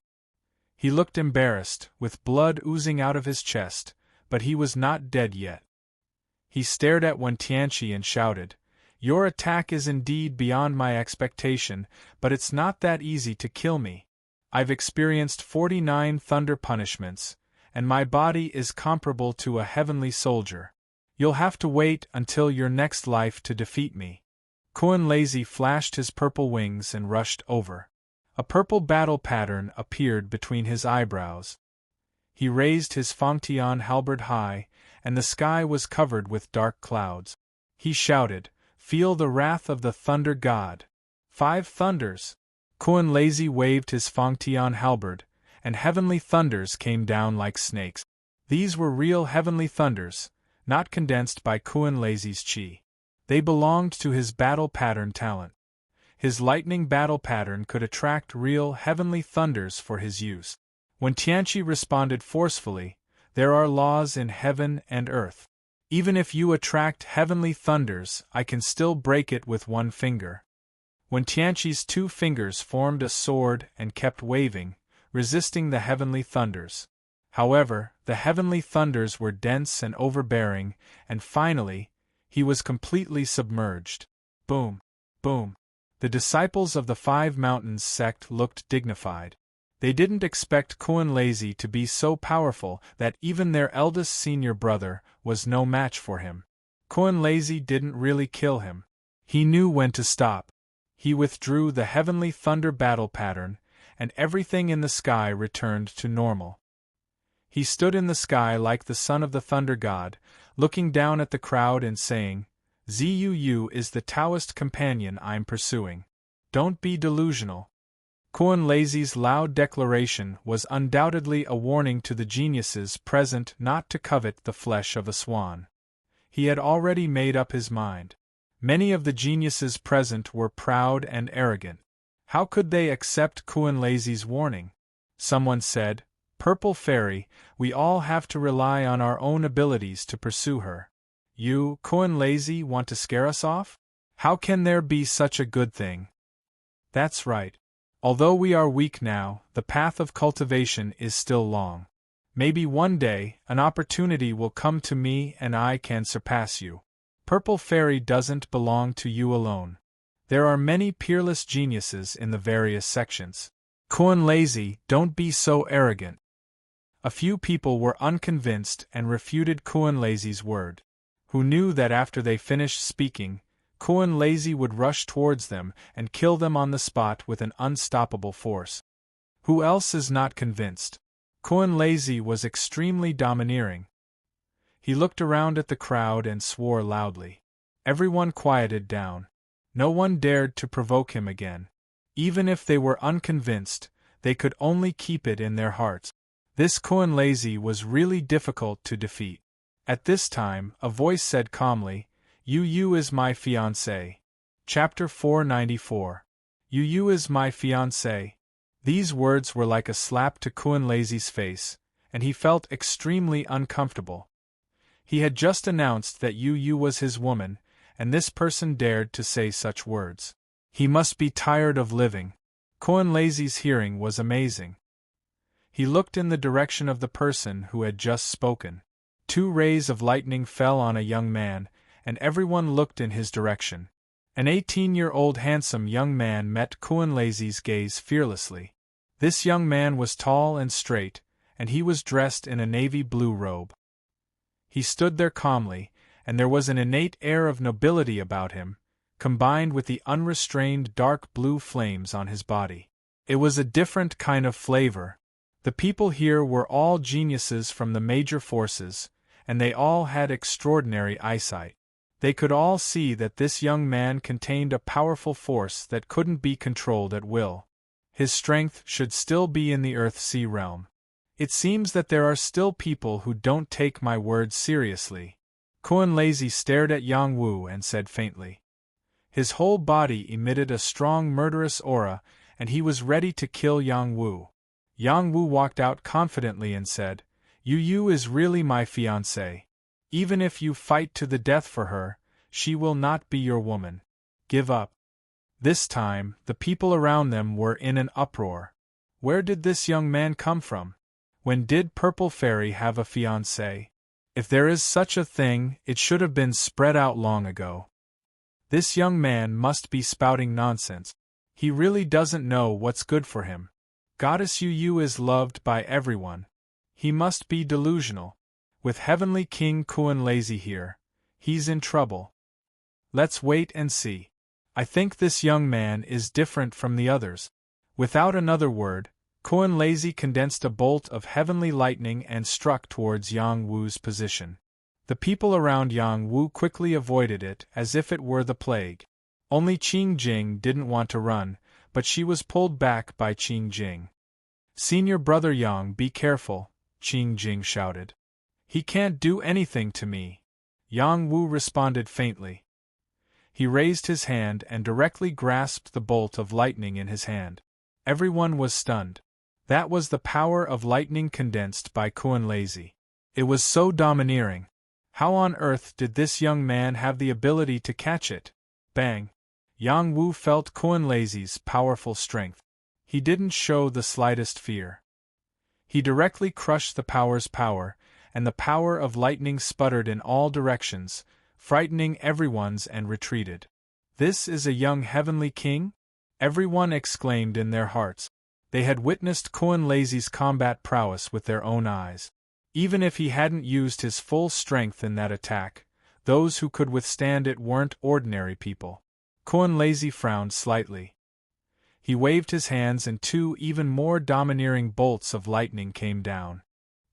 He looked embarrassed, with blood oozing out of his chest, but he was not dead yet. He stared at Wen Tianqi and shouted, "Your attack is indeed beyond my expectation, but it's not that easy to kill me. I've experienced 49 thunder punishments, and my body is comparable to a heavenly soldier. You'll have to wait until your next life to defeat me." Kunlezi flashed his purple wings and rushed over. A purple battle pattern appeared between his eyebrows. He raised his Fangtian halberd high, and the sky was covered with dark clouds. He shouted, "Feel the wrath of the Thunder God! 5 thunders!" Kunlezi waved his Fangtian halberd, and heavenly thunders came down like snakes. These were real heavenly thunders, not condensed by Kunlezi's chi. They belonged to his battle pattern talent. His lightning battle pattern could attract real heavenly thunders for his use. When Tianqi responded forcefully, "There are laws in heaven and earth. Even if you attract heavenly thunders, I can still break it with one finger." When Tianqi's 2 fingers formed a sword and kept waving, resisting the heavenly thunders. However, the heavenly thunders were dense and overbearing, and finally, he was completely submerged. Boom! Boom! The disciples of the 5 Mountains sect looked dignified. They didn't expect Kunlezi to be so powerful that even their eldest senior brother was no match for him. Kunlezi didn't really kill him. He knew when to stop. He withdrew the heavenly thunder battle pattern, and everything in the sky returned to normal. He stood in the sky like the son of the thunder god, looking down at the crowd and saying, "Zuu is the Taoist companion I'm pursuing. Don't be delusional." Kunlezi's loud declaration was undoubtedly a warning to the geniuses present not to covet the flesh of a swan. He had already made up his mind. Many of the geniuses present were proud and arrogant. How could they accept Kunlezi's warning? Someone said, "Purple Fairy, we all have to rely on our own abilities to pursue her. You, Kunlezi, want to scare us off? How can there be such a good thing?" That's right. Although we are weak now, the path of cultivation is still long. Maybe one day, an opportunity will come to me and I can surpass you. Purple Fairy doesn't belong to you alone. There are many peerless geniuses in the various sections. Kunlezi, don't be so arrogant. A few people were unconvinced and refuted Kunlezi's word. Who knew that after they finished speaking, Kunlezi would rush towards them and kill them on the spot with an unstoppable force. Who else is not convinced? Kunlezi was extremely domineering. He looked around at the crowd and swore loudly. Everyone quieted down. No one dared to provoke him again. Even if they were unconvinced, they could only keep it in their hearts. This Kunlezi was really difficult to defeat. At this time, a voice said calmly, "Yu is my fiancé." Chapter 494. Yu is my fiancé. These words were like a slap to Kunlezi's face, and he felt extremely uncomfortable. He had just announced that Yu was his woman, and this person dared to say such words. He must be tired of living. Kunlezi's hearing was amazing. He looked in the direction of the person who had just spoken. 2 rays of lightning fell on a young man, and everyone looked in his direction. An 18-year-old handsome young man met Kunlezi's gaze fearlessly. This young man was tall and straight, and he was dressed in a navy blue robe. He stood there calmly, and there was an innate air of nobility about him, combined with the unrestrained dark blue flames on his body. It was a different kind of flavor. The people here were all geniuses from the major forces, and they all had extraordinary eyesight. They could all see that this young man contained a powerful force that couldn't be controlled at will. His strength should still be in the Earth-Sea realm. It seems that there are still people who don't take my words seriously. Kuan Lazy stared at Yang Wu and said faintly. His whole body emitted a strong murderous aura, and he was ready to kill Yang Wu. Yang Wu walked out confidently and said, Yu is really my fiancée. Even if you fight to the death for her, she will not be your woman. Give up. This time, the people around them were in an uproar. Where did this young man come from? When did Purple Fairy have a fiancé? If there is such a thing, it should have been spread out long ago. This young man must be spouting nonsense. He really doesn't know what's good for him. Goddess Yu is loved by everyone. He must be delusional. With Heavenly King Kuan Lazy here, he's in trouble. Let's wait and see. I think this young man is different from the others. Without another word, Kuan Lazy condensed a bolt of heavenly lightning and struck towards Yang Wu's position. The people around Yang Wu quickly avoided it as if it were the plague. Only Qing Jing didn't want to run, but she was pulled back by Qing Jing. Senior brother Yang, be careful, Qing Jing shouted. He can't do anything to me. Yang Wu responded faintly. He raised his hand and directly grasped the bolt of lightning in his hand. Everyone was stunned. That was the power of lightning condensed by Kuan Lazy. It was so domineering. How on earth did this young man have the ability to catch it? Bang! Yang Wu felt Kuan Lazy's powerful strength. He didn't show the slightest fear. He directly crushed the power's power, and the power of lightning sputtered in all directions, frightening everyone's and retreated. This is a young heavenly king? Everyone exclaimed in their hearts. They had witnessed Kuan Lazy's combat prowess with their own eyes. Even if he hadn't used his full strength in that attack, those who could withstand it weren't ordinary people. Kuan Lazy frowned slightly. He waved his hands and two even more domineering bolts of lightning came down.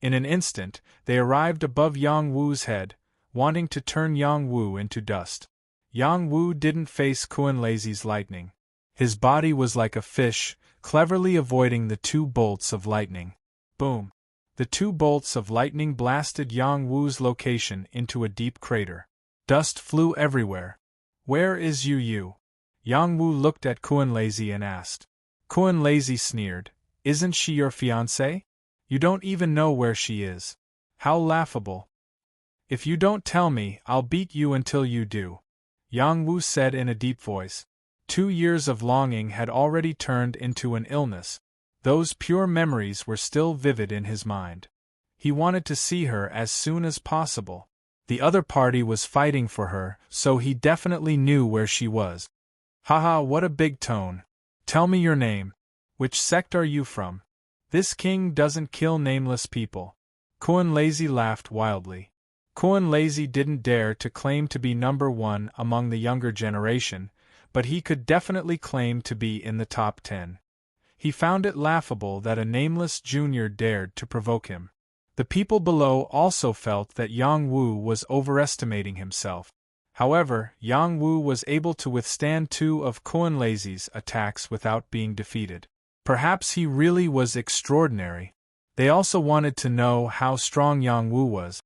In an instant, they arrived above Yang Wu's head, wanting to turn Yang Wu into dust. Yang Wu didn't face Kuan Lazy's lightning. His body was like a fish, cleverly avoiding the two bolts of lightning. Boom! The two bolts of lightning blasted Yang Wu's location into a deep crater. Dust flew everywhere. Where is Yu? Yang Wu looked at Kuan Lazy and asked. Kuan Lazy sneered. Isn't she your fiancée? You don't even know where she is. How laughable. If you don't tell me, I'll beat you until you do, Yang Wu said in a deep voice. 2 years of longing had already turned into an illness. Those pure memories were still vivid in his mind. He wanted to see her as soon as possible. The other party was fighting for her, so he definitely knew where she was. Haha, what a big tone. Tell me your name. Which sect are you from? This king doesn't kill nameless people. Kuan Lazy laughed wildly. Kuan Lazy didn't dare to claim to be number one among the younger generation, but he could definitely claim to be in the top 10. He found it laughable that a nameless junior dared to provoke him. The people below also felt that Yang Wu was overestimating himself. However, Yang Wu was able to withstand 2 of Kuan Lazy's attacks without being defeated. Perhaps he really was extraordinary. They also wanted to know how strong Yang Wu was.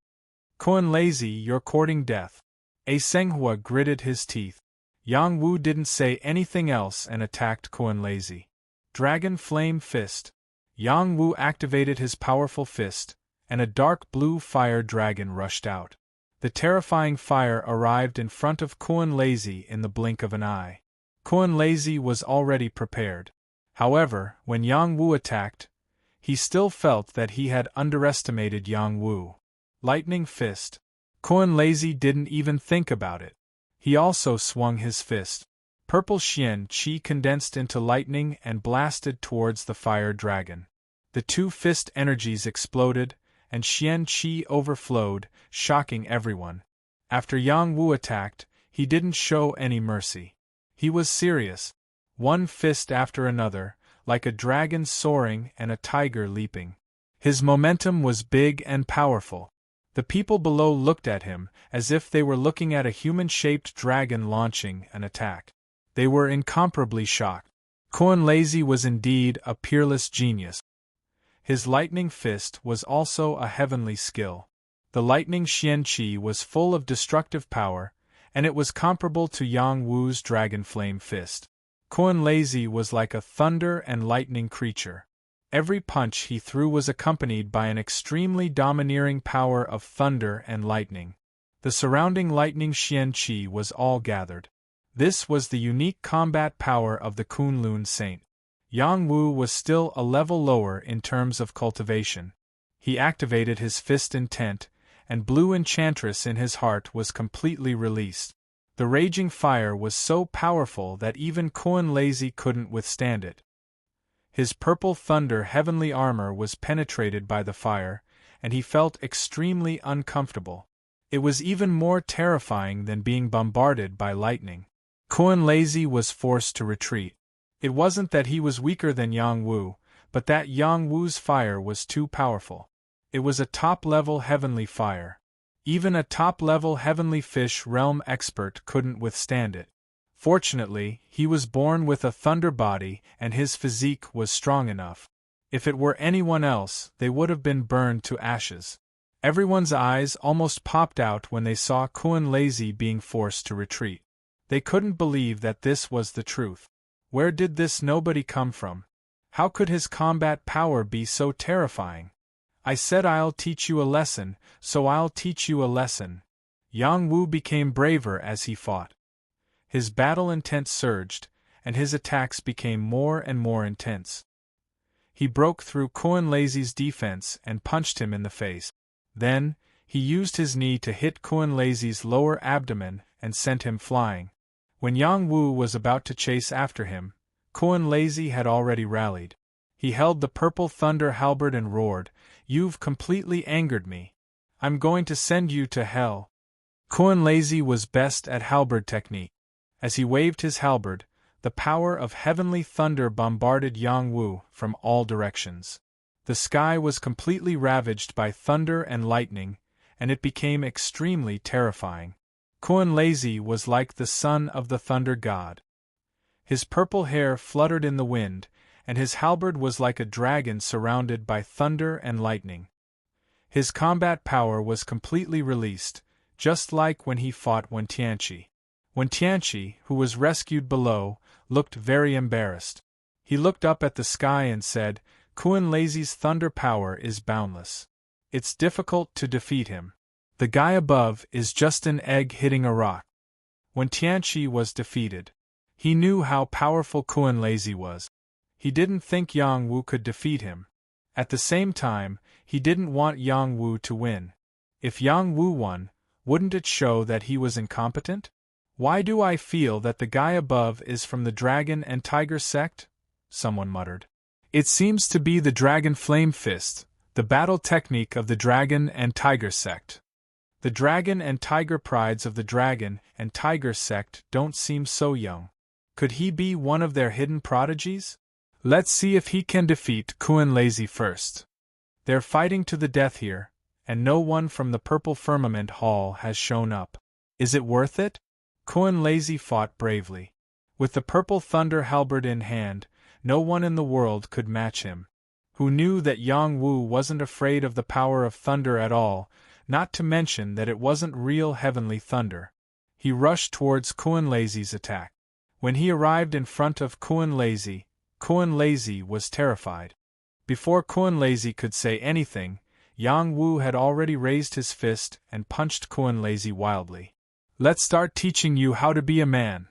Kuan Lazy, you're courting death. A Senghua gritted his teeth. Yang Wu didn't say anything else and attacked Kuan Lazy. Dragon Flame Fist. Yang Wu activated his powerful fist, and a dark blue fire dragon rushed out. The terrifying fire arrived in front of Kuan Lazy in the blink of an eye. Kuan Lazy was already prepared. However, when Yang Wu attacked, he still felt that he had underestimated Yang Wu. Lightning Fist. Kuan Lazy didn't even think about it. He also swung his fist. Purple Xian Qi condensed into lightning and blasted towards the fire dragon. The 2 fist energies exploded, and Xian Qi overflowed, shocking everyone. After Yang Wu attacked, he didn't show any mercy. He was serious. One fist after another, like a dragon soaring and a tiger leaping. His momentum was big and powerful. The people below looked at him, as if they were looking at a human-shaped dragon launching an attack. They were incomparably shocked. Kuan-Lazy was indeed a peerless genius. His lightning fist was also a heavenly skill. The lightning Xian-Qi was full of destructive power, and it was comparable to Yang Wu's dragon flame fist. Kuan-Lazy was like a thunder and lightning creature. Every punch he threw was accompanied by an extremely domineering power of thunder and lightning. The surrounding lightning Xian-Qi was all gathered. This was the unique combat power of the Kunlun Saint. Yang Wu was still a level lower in terms of cultivation. He activated his fist intent, and blue enchantress in his heart was completely released. The raging fire was so powerful that even Kuan-Lazy couldn't withstand it. His purple thunder heavenly armor was penetrated by the fire, and he felt extremely uncomfortable. It was even more terrifying than being bombarded by lightning. Kuan-Lazy was forced to retreat. It wasn't that he was weaker than Yang Wu, but that Yang Wu's fire was too powerful. It was a top-level heavenly fire. Even a top-level heavenly fish realm expert couldn't withstand it. Fortunately, he was born with a thunder body and his physique was strong enough. If it were anyone else, they would have been burned to ashes. Everyone's eyes almost popped out when they saw Kuan-Lazy being forced to retreat. They couldn't believe that this was the truth. Where did this nobody come from? How could his combat power be so terrifying? I said I'll teach you a lesson, so I'll teach you a lesson. Yang Wu became braver as he fought. His battle intent surged, and his attacks became more and more intense. He broke through Kuan-Lazy's defense and punched him in the face. Then, he used his knee to hit Kuan-Lazy's lower abdomen and sent him flying. When Yang Wu was about to chase after him, Kuan-Lazy had already rallied. He held the purple thunder halberd and roared, "You've completely angered me. I'm going to send you to hell." Kuan-Lazy was best at halberd technique. As he waved his halberd, the power of heavenly thunder bombarded Yang Wu from all directions. The sky was completely ravaged by thunder and lightning, and it became extremely terrifying. Kuan-Lazy was like the son of the thunder god. His purple hair fluttered in the wind, and his halberd was like a dragon surrounded by thunder and lightning. His combat power was completely released, just like when he fought Wen-Tianqi. Wen-Tianqi, who was rescued below, looked very embarrassed. He looked up at the sky and said, "Kuan-Lazy's thunder power is boundless. It's difficult to defeat him. The guy above is just an egg hitting a rock." Wen-Tianqi was defeated. He knew how powerful Kuan-Lazy was. He didn't think Yang Wu could defeat him. At the same time, he didn't want Yang Wu to win. If Yang Wu won, wouldn't it show that he was incompetent? "Why do I feel that the guy above is from the Dragon and Tiger sect?" someone muttered. "It seems to be the Dragon Flame Fist, the battle technique of the Dragon and Tiger sect. The Dragon and Tiger prides of the Dragon and Tiger sect don't seem so young. Could he be one of their hidden prodigies? Let's see if he can defeat Kuan-Lazy first. They're fighting to the death here, and no one from the Purple Firmament Hall has shown up. Is it worth it?" Kuan-Lazy fought bravely. With the purple thunder halberd in hand, no one in the world could match him. Who knew that Yang Wu wasn't afraid of the power of thunder at all, not to mention that it wasn't real heavenly thunder. He rushed towards Kuan-Lazy's attack. When he arrived in front of Kuan-Lazy was terrified. Before Kuan-Lazy could say anything, Yang Wu had already raised his fist and punched Kuan-Lazy wildly. "Let's start teaching you how to be a man,"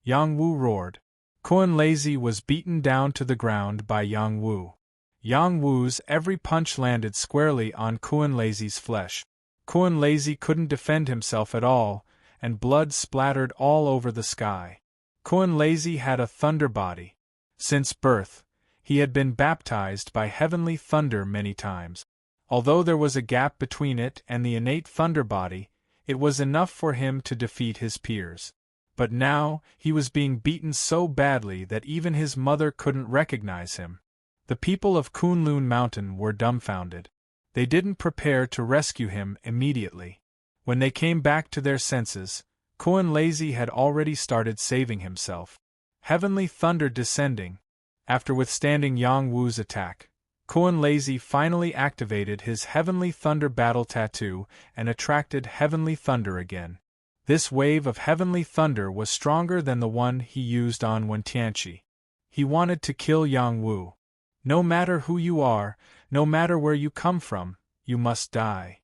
Yang Wu roared. Kuan-Lazy was beaten down to the ground by Yang Wu. Yang Wu's every punch landed squarely on Kuan-Lazy's flesh. Kuan-Lazy couldn't defend himself at all, and blood splattered all over the sky. Kuan-Lazy had a thunder body. Since birth, he had been baptized by heavenly thunder many times. Although there was a gap between it and the innate thunder body, it was enough for him to defeat his peers. But now, he was being beaten so badly that even his mother couldn't recognize him. The people of Kunlun Mountain were dumbfounded. They didn't prepare to rescue him immediately. When they came back to their senses, Lazy had already started saving himself. Heavenly thunder descending. After withstanding Yang Wu's attack, Lazy finally activated his Heavenly Thunder battle tattoo and attracted Heavenly Thunder again. This wave of Heavenly Thunder was stronger than the one he used on Wentianchi. He wanted to kill Yang Wu. No matter who you are, no matter where you come from, you must die.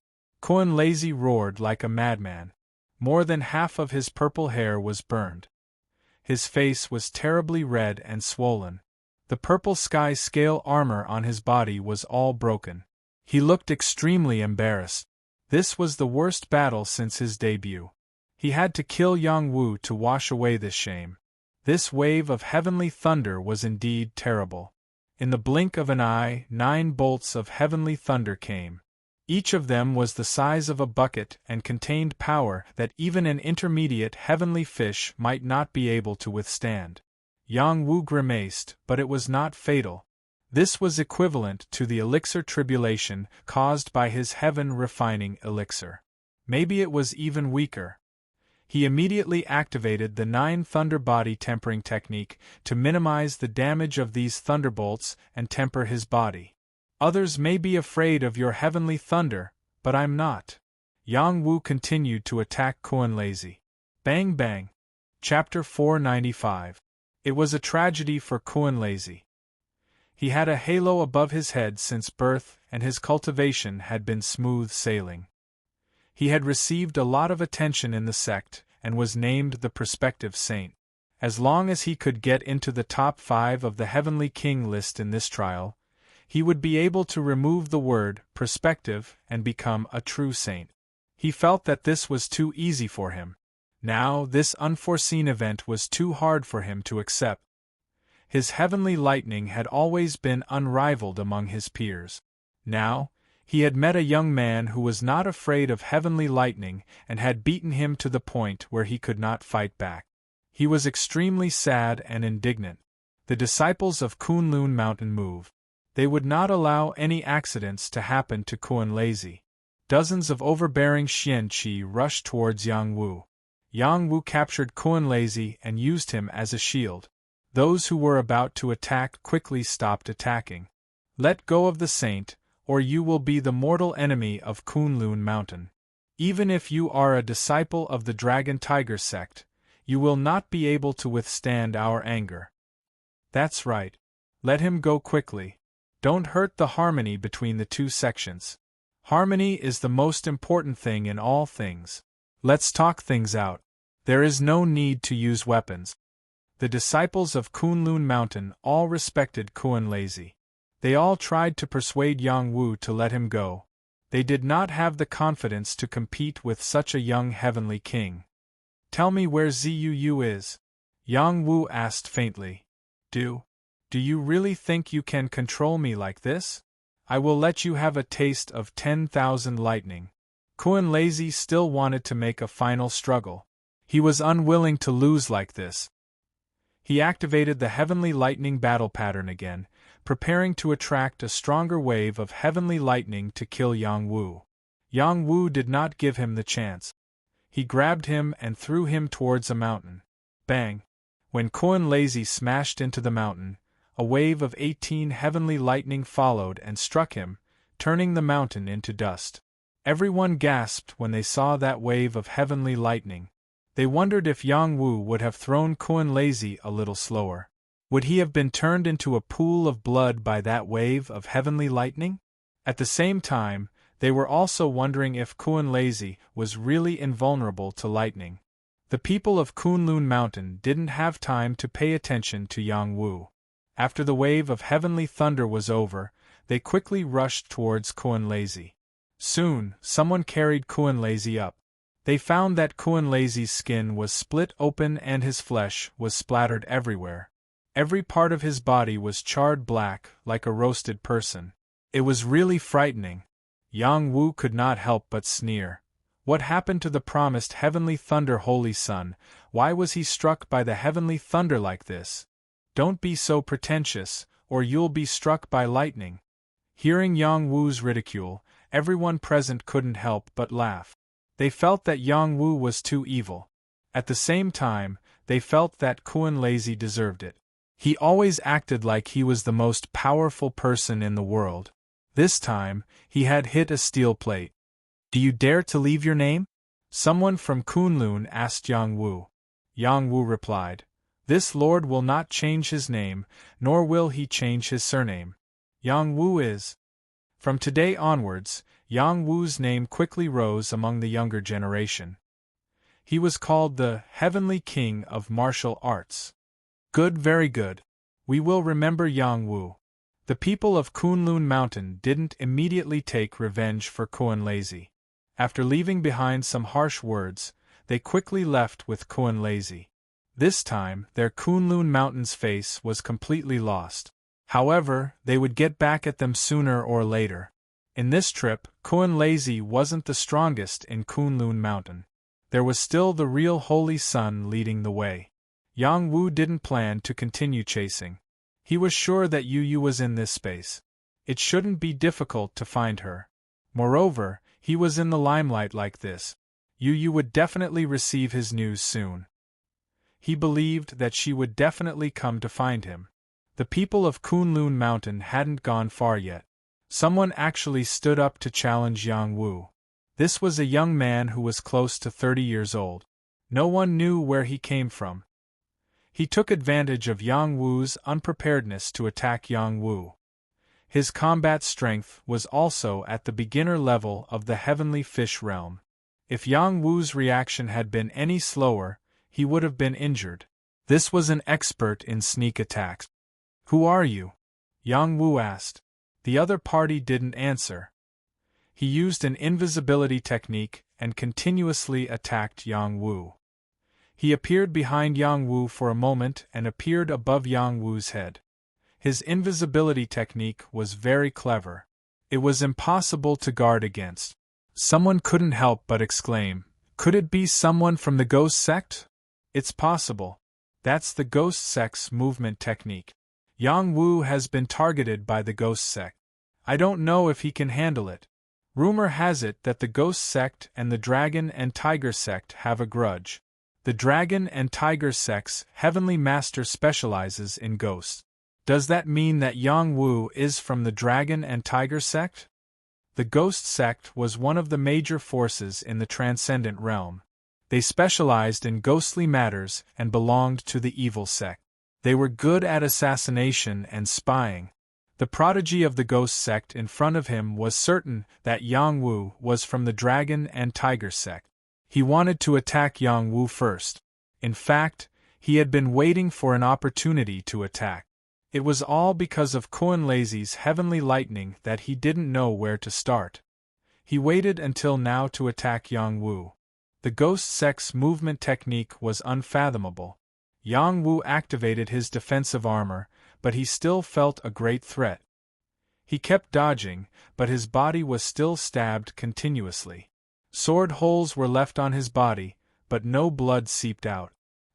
Lazy roared like a madman. More than half of his purple hair was burned. His face was terribly red and swollen. The purple sky scale armor on his body was all broken. He looked extremely embarrassed. This was the worst battle since his debut. He had to kill Yang Wu to wash away this shame. This wave of heavenly thunder was indeed terrible. In the blink of an eye, 9 bolts of heavenly thunder came. Each of them was the size of a bucket and contained power that even an intermediate heavenly fish might not be able to withstand. Yang Wu grimaced, but it was not fatal. This was equivalent to the elixir tribulation caused by his heaven-refining elixir. Maybe it was even weaker. He immediately activated the 9 thunder body tempering technique to minimize the damage of these thunderbolts and temper his body. Others may be afraid of your heavenly thunder, but I'm not. Yang Wu continued to attack Lazy. Bang bang. Chapter 495. It was a tragedy for Lazy. He had a halo above his head since birth, and his cultivation had been smooth sailing. He had received a lot of attention in the sect, and was named the prospective saint. As long as he could get into the top 5 of the Heavenly King list in this trial, he would be able to remove the word prospective and become a true saint. He felt that this was too easy for him. Now, this unforeseen event was too hard for him to accept. His heavenly lightning had always been unrivaled among his peers. Now, he had met a young man who was not afraid of heavenly lightning and had beaten him to the point where he could not fight back. He was extremely sad and indignant. The disciples of Kunlun Mountain moved. They would not allow any accidents to happen to Lazy. Dozens of overbearing Xianqi rushed towards Yang Wu. Yang Wu captured Lazy and used him as a shield. Those who were about to attack quickly stopped attacking. Let go of the saint, or you will be the mortal enemy of Kunlun Mountain. Even if you are a disciple of the Dragon Tiger sect, you will not be able to withstand our anger. That's right. Let him go quickly. Don't hurt the harmony between the two sections. Harmony is the most important thing in all things. Let's talk things out. There is no need to use weapons. The disciples of Kunlun Mountain all respected Lazy. They all tried to persuade Yang Wu to let him go. They did not have the confidence to compete with such a young heavenly king. Tell me where Zuu is? Yang Wu asked faintly. Do you really think you can control me like this? I will let you have a taste of 10,000 lightning. Lazy still wanted to make a final struggle. He was unwilling to lose like this. He activated the heavenly lightning battle pattern again, preparing to attract a stronger wave of heavenly lightning to kill Yang Wu. Yang Wu did not give him the chance. He grabbed him and threw him towards a mountain. Bang! When Lazy smashed into the mountain, a wave of 18 heavenly lightning followed and struck him, turning the mountain into dust. Everyone gasped when they saw that wave of heavenly lightning. They wondered if Yang Wu would have thrown Lazy a little slower. Would he have been turned into a pool of blood by that wave of heavenly lightning? At the same time, they were also wondering if Lazy was really invulnerable to lightning. The people of Kunlun Mountain didn't have time to pay attention to Yang Wu. After the wave of heavenly thunder was over, they quickly rushed towards Lazy. Soon, someone carried Lazy up. They found that Lazy's skin was split open and his flesh was splattered everywhere. Every part of his body was charred black, like a roasted person. It was really frightening. Yang Wu could not help but sneer. What happened to the promised heavenly thunder holy son? Why was he struck by the heavenly thunder like this? Don't be so pretentious, or you'll be struck by lightning. Hearing Yang Wu's ridicule, everyone present couldn't help but laugh. They felt that Yang Wu was too evil. At the same time, they felt that Kun Lazy deserved it. He always acted like he was the most powerful person in the world. This time, he had hit a steel plate. "Do you dare to leave your name?" someone from Kunlun asked Yang Wu. Yang Wu replied, "This lord will not change his name, nor will he change his surname. Yang Wu is." From today onwards, Yang Wu's name quickly rose among the younger generation. He was called the Heavenly King of Martial Arts. Good, very good. We will remember Yang Wu. The people of Kunlun Mountain didn't immediately take revenge for Kun Lazy. After leaving behind some harsh words, they quickly left with Kun Lazy. This time, their Kunlun Mountain's face was completely lost. However, they would get back at them sooner or later. In this trip, Kun Lazy wasn't the strongest in Kunlun Mountain. There was still the real Holy Sun leading the way. Yang Wu didn't plan to continue chasing. He was sure that Yu was in this space. It shouldn't be difficult to find her. Moreover, he was in the limelight like this. Yu would definitely receive his news soon. He believed that she would definitely come to find him. The people of Kunlun Mountain hadn't gone far yet. Someone actually stood up to challenge Yang Wu. This was a young man who was close to 30 years old. No one knew where he came from. He took advantage of Yang Wu's unpreparedness to attack Yang Wu. His combat strength was also at the beginner level of the Heavenly Fish realm. If Yang Wu's reaction had been any slower, he would have been injured. This was an expert in sneak attacks. "Who are you?" Yang Wu asked. The other party didn't answer. He used an invisibility technique and continuously attacked Yang Wu. He appeared behind Yang Wu for a moment and appeared above Yang Wu's head. His invisibility technique was very clever. It was impossible to guard against. Someone couldn't help but exclaim, "Could it be someone from the Ghost Sect?" "It's possible. That's the Ghost Sect's movement technique. Yang Wu has been targeted by the Ghost Sect. I don't know if he can handle it. Rumor has it that the Ghost Sect and the Dragon and Tiger Sect have a grudge. The Dragon and Tiger Sect's Heavenly Master specializes in ghosts. Does that mean that Yang Wu is from the Dragon and Tiger Sect?" The Ghost Sect was one of the major forces in the Transcendent Realm. They specialized in ghostly matters and belonged to the Evil Sect. They were good at assassination and spying. The prodigy of the Ghost Sect in front of him was certain that Yang Wu was from the Dragon and Tiger Sect. He wanted to attack Yang Wu first. In fact, he had been waiting for an opportunity to attack. It was all because of Kun Lazy's heavenly lightning that he didn't know where to start. He waited until now to attack Yang Wu. The Ghost Sect's movement technique was unfathomable. Yang Wu activated his defensive armor, but he still felt a great threat. He kept dodging, but his body was still stabbed continuously. Sword holes were left on his body, but no blood seeped out.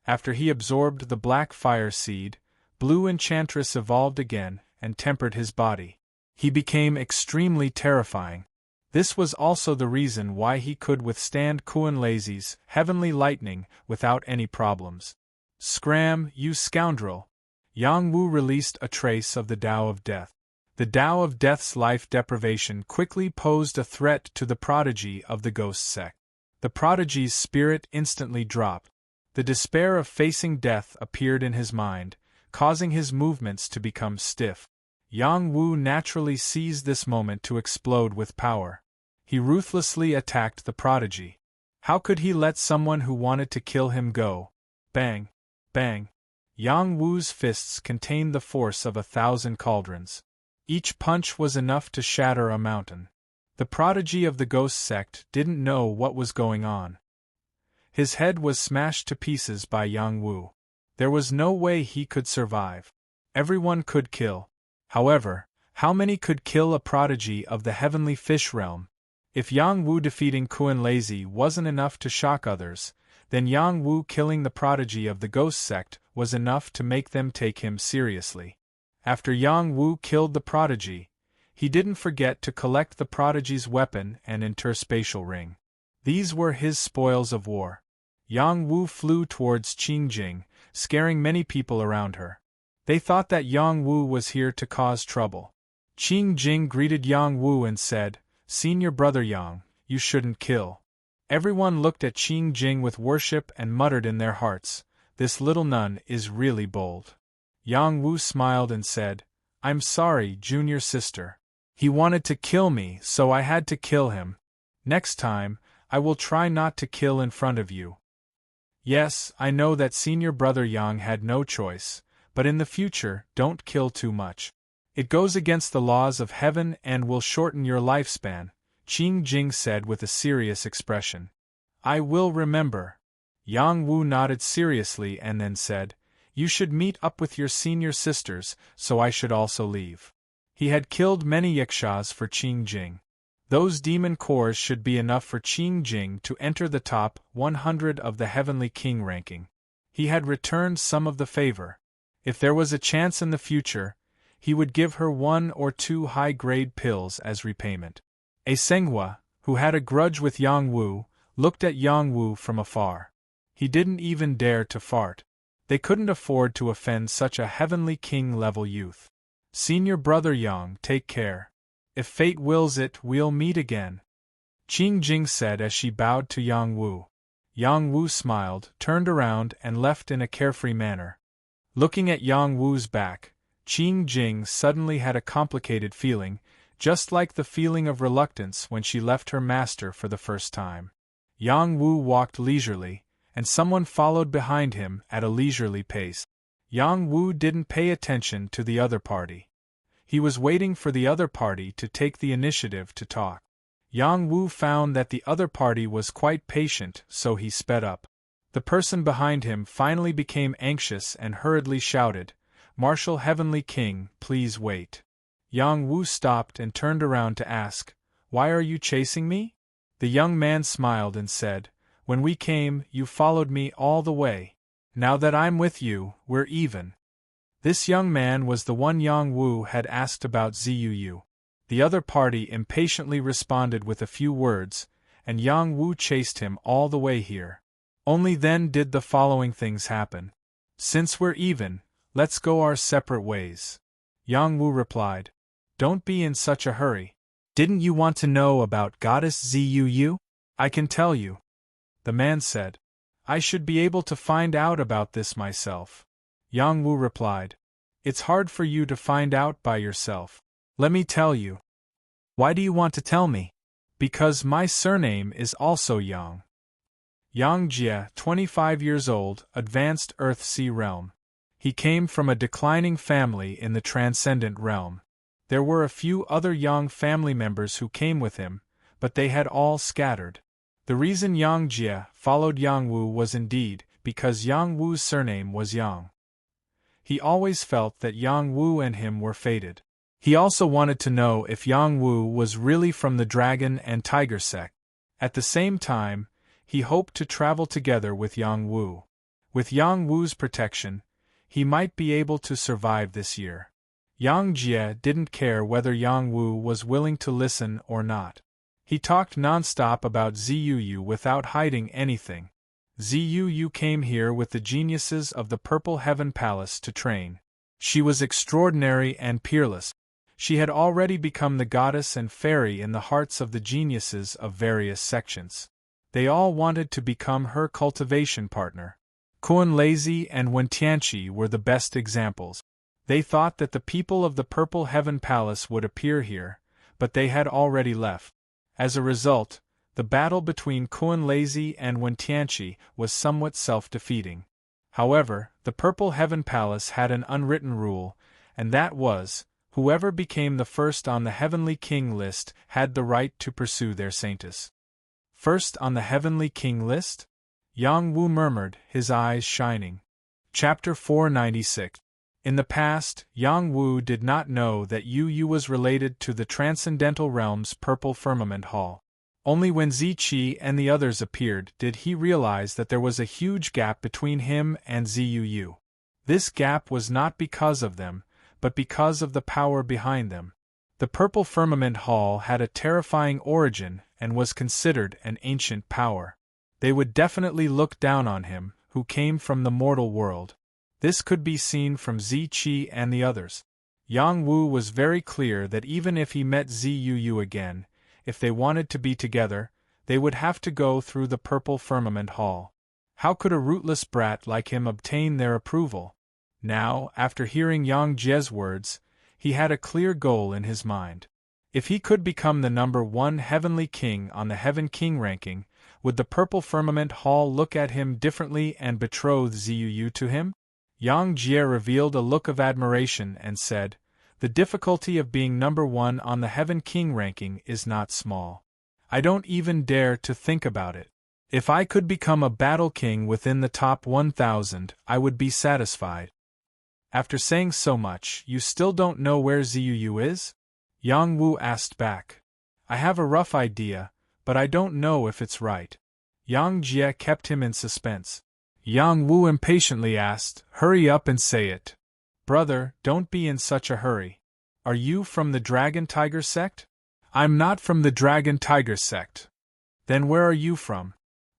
After he absorbed the black fire seed, Blue Enchantress evolved again and tempered his body. He became extremely terrifying. This was also the reason why he could withstand Kun Lazy's heavenly lightning without any problems. "Scram, you scoundrel!" Yang Wu released a trace of the Tao of Death. The Tao of Death's life deprivation quickly posed a threat to the prodigy of the Ghost Sect. The prodigy's spirit instantly dropped. The despair of facing death appeared in his mind, causing his movements to become stiff. Yang Wu naturally seized this moment to explode with power. He ruthlessly attacked the prodigy. How could he let someone who wanted to kill him go? Bang! Bang! Yang Wu's fists contained the force of 1,000 cauldrons. Each punch was enough to shatter a mountain. The prodigy of the Ghost Sect didn't know what was going on. His head was smashed to pieces by Yang Wu. There was no way he could survive. Everyone could kill. However, how many could kill a prodigy of the Heavenly Fish realm? If Yang Wu defeating Kun Lazy wasn't enough to shock others, then Yang Wu killing the prodigy of the Ghost Sect was enough to make them take him seriously. After Yang Wu killed the prodigy, he didn't forget to collect the prodigy's weapon and interspatial ring. These were his spoils of war. Yang Wu flew towards Qing Jing, scaring many people around her. They thought that Yang Wu was here to cause trouble. Qing Jing greeted Yang Wu and said, "Senior brother Yang, you shouldn't kill." Everyone looked at Qing Jing with worship and muttered in their hearts, "This little nun is really bold." Yang Wu smiled and said, "I'm sorry, junior sister. He wanted to kill me, so I had to kill him. Next time, I will try not to kill in front of you." Yes, I know that senior brother Yang had no choice, but in the future, don't kill too much. It goes against the laws of heaven and will shorten your lifespan, Qing Jing said with a serious expression. "I will remember." Yang Wu nodded seriously and then said, "You should meet up with your senior sisters, so I should also leave." He had killed many yakshas for Qing Jing. Those demon cores should be enough for Qing Jing to enter the top 100 of the Heavenly King ranking. He had returned some of the favor. If there was a chance in the future, he would give her 1 or 2 high-grade pills as repayment. A Senghua, who had a grudge with Yang Wu, looked at Yang Wu from afar. He didn't even dare to fart. They couldn't afford to offend such a Heavenly King-level youth. "Senior brother Yang, take care. If fate wills it, we'll meet again," Qing Jing said as she bowed to Yang Wu. Yang Wu smiled, turned around and left in a carefree manner. Looking at Yang Wu's back, Qing Jing suddenly had a complicated feeling, just like the feeling of reluctance when she left her master for the first time. Yang Wu walked leisurely, and someone followed behind him at a leisurely pace. Yang Wu didn't pay attention to the other party. He was waiting for the other party to take the initiative to talk. Yang Wu found that the other party was quite patient, so he sped up. The person behind him finally became anxious and hurriedly shouted, "Marshal Heavenly King, please wait." Yang Wu stopped and turned around to ask, "Why are you chasing me?" The young man smiled and said, "When we came, you followed me all the way. Now that I'm with you, we're even." This young man was the one Yang Wu had asked about Zuu. The other party impatiently responded with a few words, and Yang Wu chased him all the way here. Only then did the following things happen. "Since we're even, let's go our separate ways," Yang Wu replied. "Don't be in such a hurry. Didn't you want to know about Goddess Zuu? I can tell you," the man said. "I should be able to find out about this myself," Yang Wu replied. "It's hard for you to find out by yourself. Let me tell you." "Why do you want to tell me?" "Because my surname is also Yang." Yang Jie, 25 years old, advanced Earth-Sea realm. He came from a declining family in the Transcendent realm. There were a few other Yang family members who came with him, but they had all scattered. The reason Yang Jie followed Yang Wu was indeed because Yang Wu's surname was Yang. He always felt that Yang Wu and him were fated. He also wanted to know if Yang Wu was really from the Dragon and Tiger sect. At the same time, he hoped to travel together with Yang Wu. With Yang Wu's protection, he might be able to survive this year. Yang Jie didn't care whether Yang Wu was willing to listen or not. He talked non-stop about Zuu without hiding anything. Zuu came here with the geniuses of the Purple Heaven Palace to train. She was extraordinary and peerless. She had already become the goddess and fairy in the hearts of the geniuses of various sections. They all wanted to become her cultivation partner. Kun Lazy and Wentianchi were the best examples. They thought that the people of the Purple Heaven Palace would appear here, but they had already left. As a result, the battle between Kun Lazy and Wentianchi was somewhat self-defeating. However, the Purple Heaven Palace had an unwritten rule, and that was, whoever became the first on the Heavenly King list had the right to pursue their saintess. First on the Heavenly King list? Yang Wu murmured, his eyes shining. Chapter 496. In the past, Yang Wu did not know that Yu was related to the Transcendental Realm's Purple Firmament Hall. Only when Ziqi and the others appeared did he realize that there was a huge gap between him and Zuu. This gap was not because of them, but because of the power behind them. The purple firmament hall had a terrifying origin and was considered an ancient power. They would definitely look down on him, who came from the mortal world. This could be seen from Ziqi and the others. Yang Wu was very clear that even if he met Zuu again, if they wanted to be together, they would have to go through the purple firmament hall. How could a rootless brat like him obtain their approval? Now, after hearing Yang Jie's words, he had a clear goal in his mind. If he could become the #1 heavenly king on the Heaven King ranking, would the purple firmament hall look at him differently and betroth Zuu to him? Yang Jie revealed a look of admiration and said, "The difficulty of being #1 on the Heaven King ranking is not small. I don't even dare to think about it. If I could become a battle king within the top 1,000, I would be satisfied." After saying so much, you still don't know where Zuu is? Yang Wu asked back. I have a rough idea, but I don't know if it's right. Yang Jie kept him in suspense. Yang Wu impatiently asked, "Hurry up and say it." "Brother, don't be in such a hurry. Are you from the Dragon Tiger sect?" "I'm not from the Dragon Tiger sect." "Then where are you from?"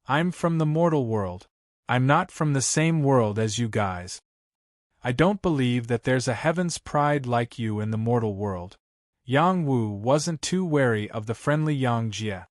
"I'm from the mortal world. I'm not from the same world as you guys. I don't believe that there's a heaven's pride like you in the mortal world." Yang Wu wasn't too wary of the friendly Yang Jie.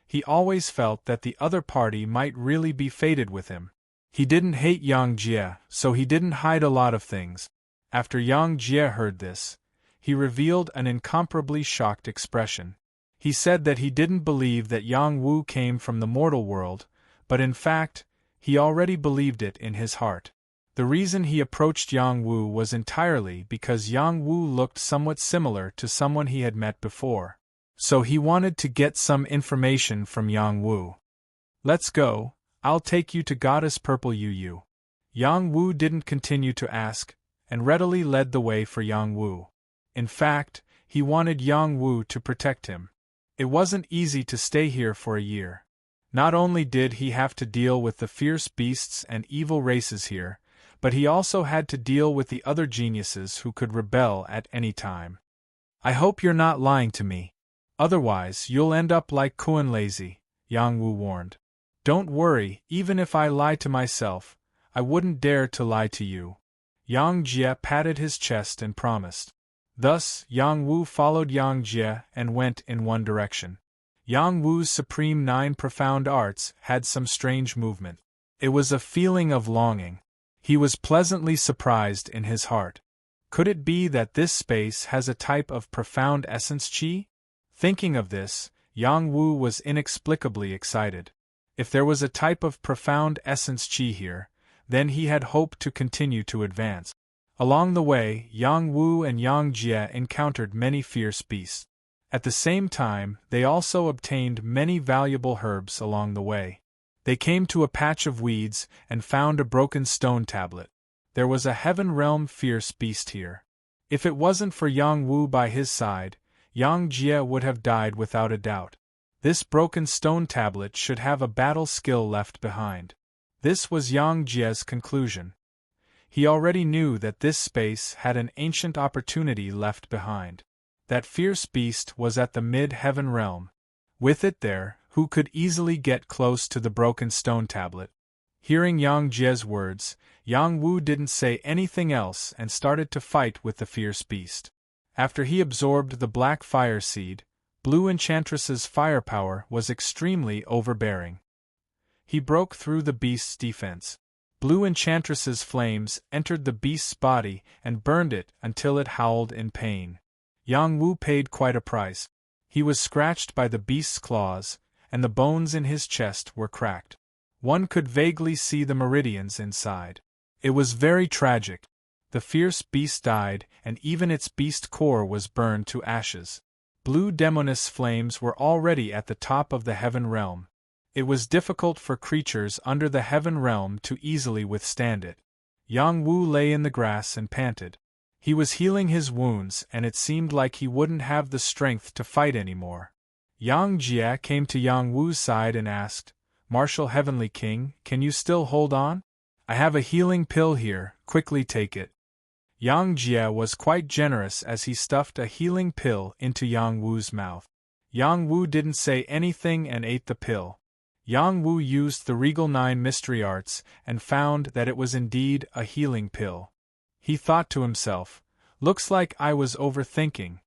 He always felt that the other party might really be fated with him. He didn't hate Yang Jie, so he didn't hide a lot of things. After Yang Jie heard this, he revealed an incomparably shocked expression. He said that he didn't believe that Yang Wu came from the mortal world, but in fact, he already believed it in his heart. The reason he approached Yang Wu was entirely because Yang Wu looked somewhat similar to someone he had met before. So he wanted to get some information from Yang Wu. "Let's go, I'll take you to Goddess Purple Yu." Yang Wu didn't continue to ask, and readily led the way for Yang Wu. In fact, he wanted Yang Wu to protect him. It wasn't easy to stay here for a year. Not only did he have to deal with the fierce beasts and evil races here, but he also had to deal with the other geniuses who could rebel at any time. "I hope you're not lying to me. Otherwise, you'll end up like Kuan Lazy," Yang Wu warned. "Don't worry, even if I lie to myself, I wouldn't dare to lie to you." Yang Jie patted his chest and promised. Thus, Yang Wu followed Yang Jie and went in one direction. Yang Wu's supreme 9 profound arts had some strange movement. It was a feeling of longing. He was pleasantly surprised in his heart. Could it be that this space has a type of profound essence qi? Thinking of this, Yang Wu was inexplicably excited. If there was a type of profound essence qi here, then he had hoped to continue to advance. Along the way, Yang Wu and Yang Jie encountered many fierce beasts. At the same time, they also obtained many valuable herbs along the way. They came to a patch of weeds and found a broken stone tablet. There was a heaven realm fierce beast here. If it wasn't for Yang Wu by his side, Yang Jie would have died without a doubt. This broken stone tablet should have a battle skill left behind. This was Yang Jie's conclusion. He already knew that this space had an ancient opportunity left behind. That fierce beast was at the mid-heaven realm. With it there, who could easily get close to the broken stone tablet? Hearing Yang Jie's words, Yang Wu didn't say anything else and started to fight with the fierce beast. After he absorbed the black fire seed, Blue Enchantress's firepower was extremely overbearing. He broke through the beast's defense. Blue Enchantress's flames entered the beast's body and burned it until it howled in pain. Yang Wu paid quite a price. He was scratched by the beast's claws, and the bones in his chest were cracked. One could vaguely see the meridians inside. It was very tragic. The fierce beast died, and even its beast core was burned to ashes. Blue Demoness flames were already at the top of the heaven realm. It was difficult for creatures under the heaven realm to easily withstand it. Yang Wu lay in the grass and panted. He was healing his wounds, and it seemed like he wouldn't have the strength to fight anymore. Yang Jie came to Yang Wu's side and asked, "Martial Heavenly King, can you still hold on? I have a healing pill here, quickly take it." Yang Jie was quite generous as he stuffed a healing pill into Yang Wu's mouth. Yang Wu didn't say anything and ate the pill. Yang Wu used the Regal 9 mystery arts and found that it was indeed a healing pill. He thought to himself, "Looks like I was overthinking.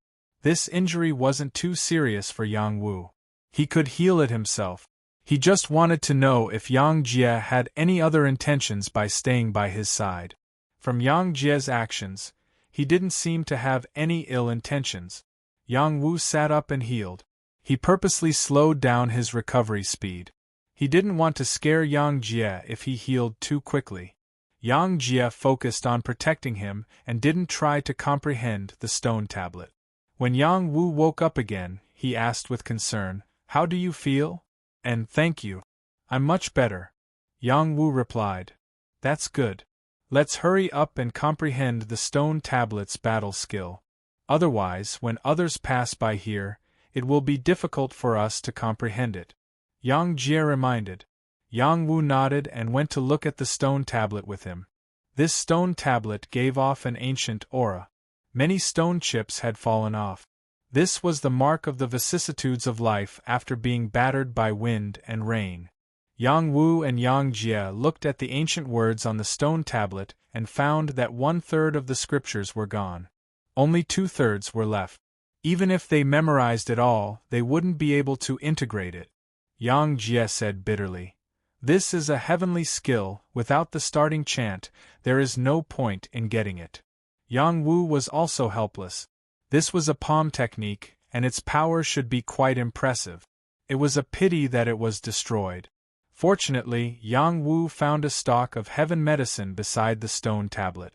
This injury wasn't too serious for Yang Wu. He could heal it himself." He just wanted to know if Yang Jie had any other intentions by staying by his side. From Yang Jie's actions, he didn't seem to have any ill intentions. Yang Wu sat up and healed. He purposely slowed down his recovery speed. He didn't want to scare Yang Jie if he healed too quickly. Yang Jie focused on protecting him and didn't try to comprehend the stone tablet. When Yang Wu woke up again, he asked with concern, "How do you feel?" "And thank you. I'm much better," Yang Wu replied. "That's good. Let's hurry up and comprehend the stone tablet's battle skill. Otherwise, when others pass by here, it will be difficult for us to comprehend it," Yang Jie reminded. Yang Wu nodded and went to look at the stone tablet with him. This stone tablet gave off an ancient aura. Many stone chips had fallen off. This was the mark of the vicissitudes of life after being battered by wind and rain. Yang Wu and Yang Jie looked at the ancient words on the stone tablet and found that 1/3 of the scriptures were gone. Only 2/3 were left. Even if they memorized it all, they wouldn't be able to integrate it. Yang Jie said bitterly, "This is a heavenly skill. Without the starting chant, there is no point in getting it." Yang Wu was also helpless. This was a palm technique, and its power should be quite impressive. It was a pity that it was destroyed. Fortunately, Yang Wu found a stalk of heaven medicine beside the stone tablet.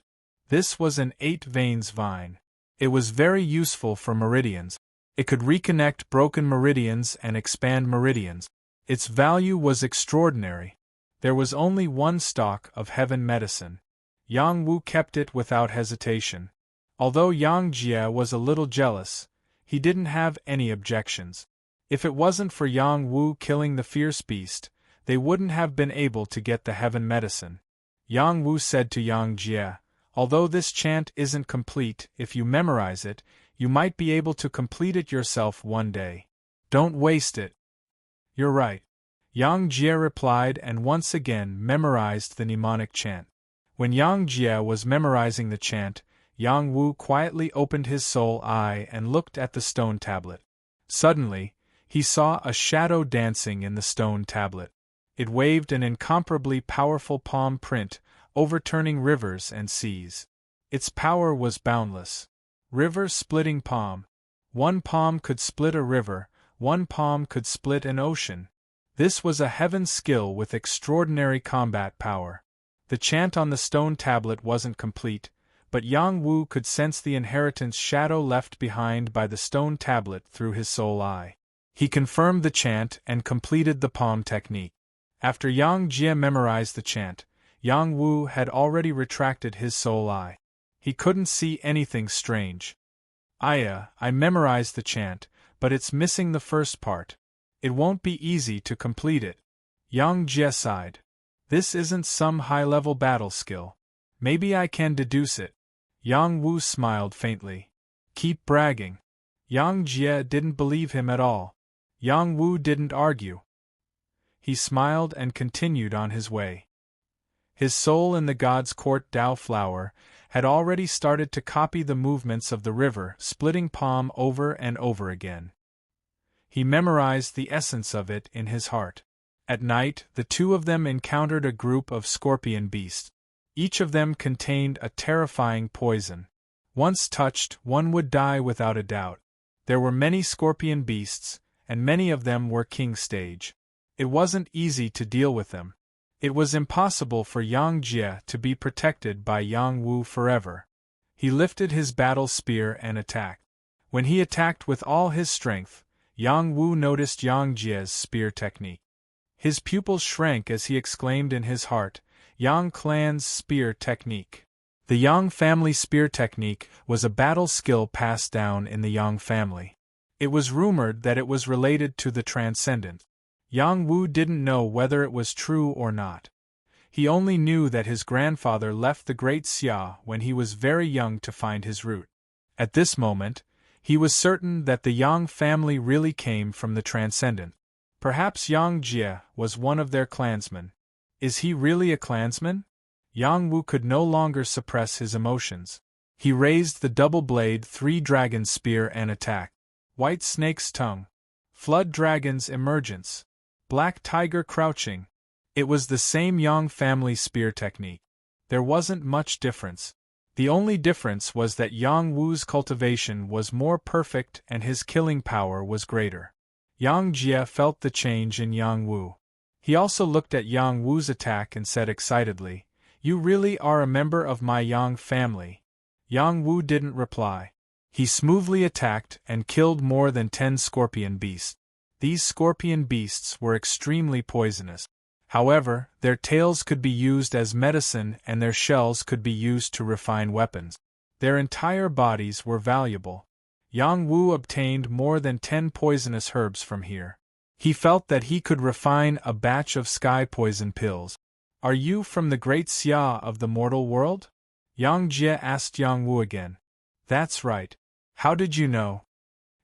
This was an 8-veins vine. It was very useful for meridians. It could reconnect broken meridians and expand meridians. Its value was extraordinary. There was only one stalk of heaven medicine. Yang Wu kept it without hesitation. Although Yang Jie was a little jealous, he didn't have any objections. If it wasn't for Yang Wu killing the fierce beast, they wouldn't have been able to get the heaven medicine. Yang Wu said to Yang Jie, "Although this chant isn't complete, if you memorize it, you might be able to complete it yourself one day. Don't waste it." "You're right," Yang Jie replied and once again memorized the mnemonic chant. When Yang Jie was memorizing the chant, Yang Wu quietly opened his soul eye and looked at the stone tablet. Suddenly, he saw a shadow dancing in the stone tablet. It waved an incomparably powerful palm print, overturning rivers and seas. Its power was boundless. River-splitting palm. One palm could split a river, one palm could split an ocean. This was a heaven skill with extraordinary combat power. The chant on the stone tablet wasn't complete, but Yang Wu could sense the inheritance shadow left behind by the stone tablet through his soul eye. He confirmed the chant and completed the palm technique. After Yang Jie memorized the chant, Yang Wu had already retracted his soul eye. He couldn't see anything strange. I memorized the chant, but it's missing the first part. It won't be easy to complete it." Yang Jie sighed. "This isn't some high-level battle skill. Maybe I can deduce it." Yang Wu smiled faintly. "Keep bragging." Yang Jie didn't believe him at all. Yang Wu didn't argue. He smiled and continued on his way. His soul in the God's Court Dao flower had already started to copy the movements of the river, splitting palm over and over again. He memorized the essence of it in his heart. At night, the two of them encountered a group of scorpion beasts. Each of them contained a terrifying poison. Once touched, one would die without a doubt. There were many scorpion beasts, and many of them were king stage. It wasn't easy to deal with them. It was impossible for Yang Jie to be protected by Yang Wu forever. He lifted his battle spear and attacked. When he attacked with all his strength, Yang Wu noticed Yang Jie's spear technique. His pupils shrank as he exclaimed in his heart, "Yang clan's spear technique." The Yang family spear technique was a battle skill passed down in the Yang family. It was rumored that it was related to the transcendent. Yang Wu didn't know whether it was true or not. He only knew that his grandfather left the Great Xia when he was very young to find his root. At this moment, he was certain that the Yang family really came from the Transcendent. Perhaps Yang Jie was one of their clansmen. Is he really a clansman? Yang Wu could no longer suppress his emotions. He raised the double-blade three-dragon spear and attacked. White snake's tongue. Flood dragon's emergence. Black tiger crouching. It was the same Yang family spear technique. There wasn't much difference. The only difference was that Yang Wu's cultivation was more perfect and his killing power was greater. Yang Jie felt the change in Yang Wu. He also looked at Yang Wu's attack and said excitedly, "You really are a member of my Yang family." Yang Wu didn't reply. He smoothly attacked and killed more than 10 scorpion beasts. These scorpion beasts were extremely poisonous. However, their tails could be used as medicine and their shells could be used to refine weapons. Their entire bodies were valuable. Yang Wu obtained more than 10 poisonous herbs from here. He felt that he could refine a batch of sky poison pills. "Are you from the Great Xia of the mortal world?" Yang Jie asked Yang Wu again. "That's right. How did you know?"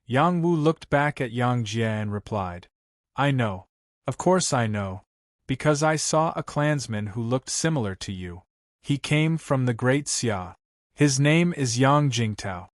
Yang Wu looked back at Yang Jie and replied, "I know. Of course I know. Because I saw a clansman who looked similar to you. He came from the Great Xia. His name is Yang Jingtao."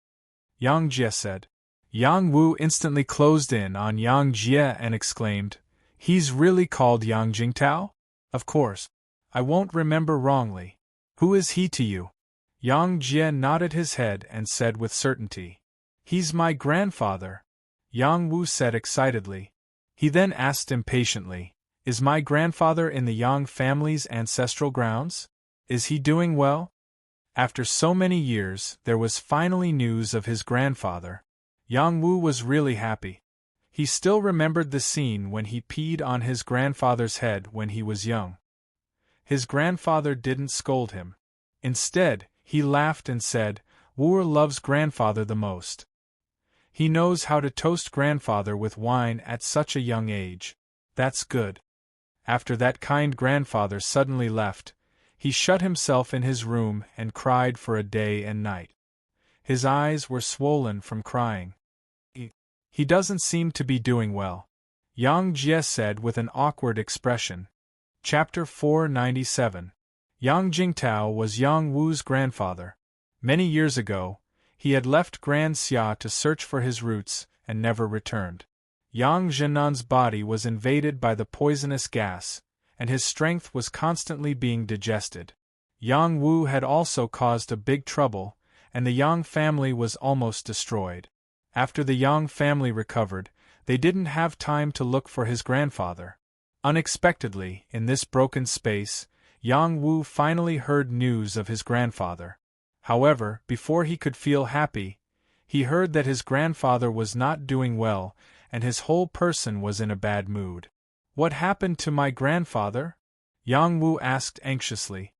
Yang Jie said. Yang Wu instantly closed in on Yang Jie and exclaimed, "He's really called Yang Jingtao? Of course. I won't remember wrongly. Who is he to you?" Yang Jie nodded his head and said with certainty, "He's my grandfather." Yang Wu said excitedly. He then asked impatiently, "Is my grandfather in the Yang family's ancestral grounds? Is he doing well?" After so many years, there was finally news of his grandfather. Yang Wu was really happy. He still remembered the scene when he peed on his grandfather's head when he was young. His grandfather didn't scold him. Instead, he laughed and said, "Wu loves grandfather the most. He knows how to toast grandfather with wine at such a young age. That's good." After that kind grandfather suddenly left, he shut himself in his room and cried for a day and night. His eyes were swollen from crying. He doesn't seem to be doing well," Yang Jie said with an awkward expression. Chapter 497. Yang Jingtao was Yang Wu's grandfather. Many years ago, he had left Grand Xia to search for his roots and never returned. Yang Zhenan's body was invaded by the poisonous gas, and his strength was constantly being digested. Yang Wu had also caused a big trouble, and the Yang family was almost destroyed. After the Yang family recovered, they didn't have time to look for his grandfather. Unexpectedly, in this broken space, Yang Wu finally heard news of his grandfather. However, before he could feel happy, he heard that his grandfather was not doing well, and his whole person was in a bad mood. "What happened to my grandfather?" Yang Wu asked anxiously.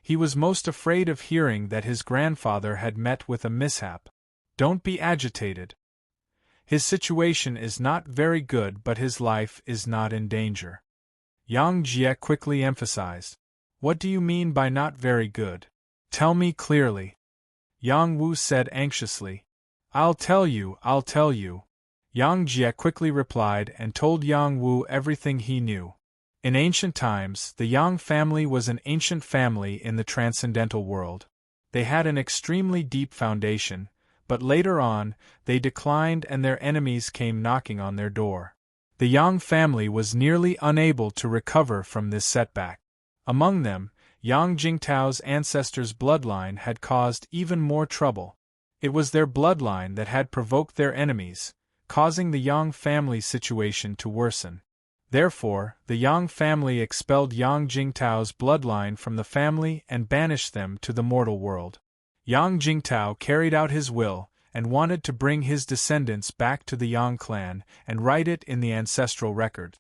He was most afraid of hearing that his grandfather had met with a mishap. "Don't be agitated. His situation is not very good, but his life is not in danger," Yang Jie quickly emphasized. "What do you mean by not very good? Tell me clearly." Yang Wu said anxiously. I'll tell you. Yang Jie quickly replied and told Yang Wu everything he knew. In ancient times, the Yang family was an ancient family in the transcendental world. They had an extremely deep foundation, but later on, they declined and their enemies came knocking on their door. The Yang family was nearly unable to recover from this setback. Among them, Yang Jingtao's ancestors' bloodline had caused even more trouble. It was their bloodline that had provoked their enemies, causing the Yang family's situation to worsen. Therefore, the Yang family expelled Yang Jingtao's bloodline from the family and banished them to the mortal world. Yang Jingtao carried out his will and wanted to bring his descendants back to the Yang clan and write it in the ancestral record.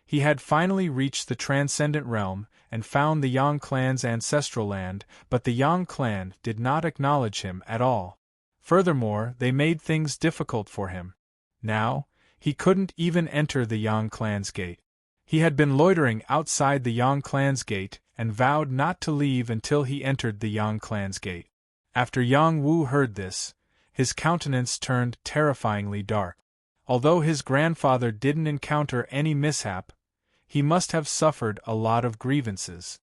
He had finally reached the transcendent realm and found the Yang clan's ancestral land, but the Yang clan did not acknowledge him at all. Furthermore, they made things difficult for him. Now, he couldn't even enter the Yang clan's gate. He had been loitering outside the Yang clan's gate and vowed not to leave until he entered the Yang clan's gate. After Yang Wu heard this, his countenance turned terrifyingly dark. Although his grandfather didn't encounter any mishap, he must have suffered a lot of grievances.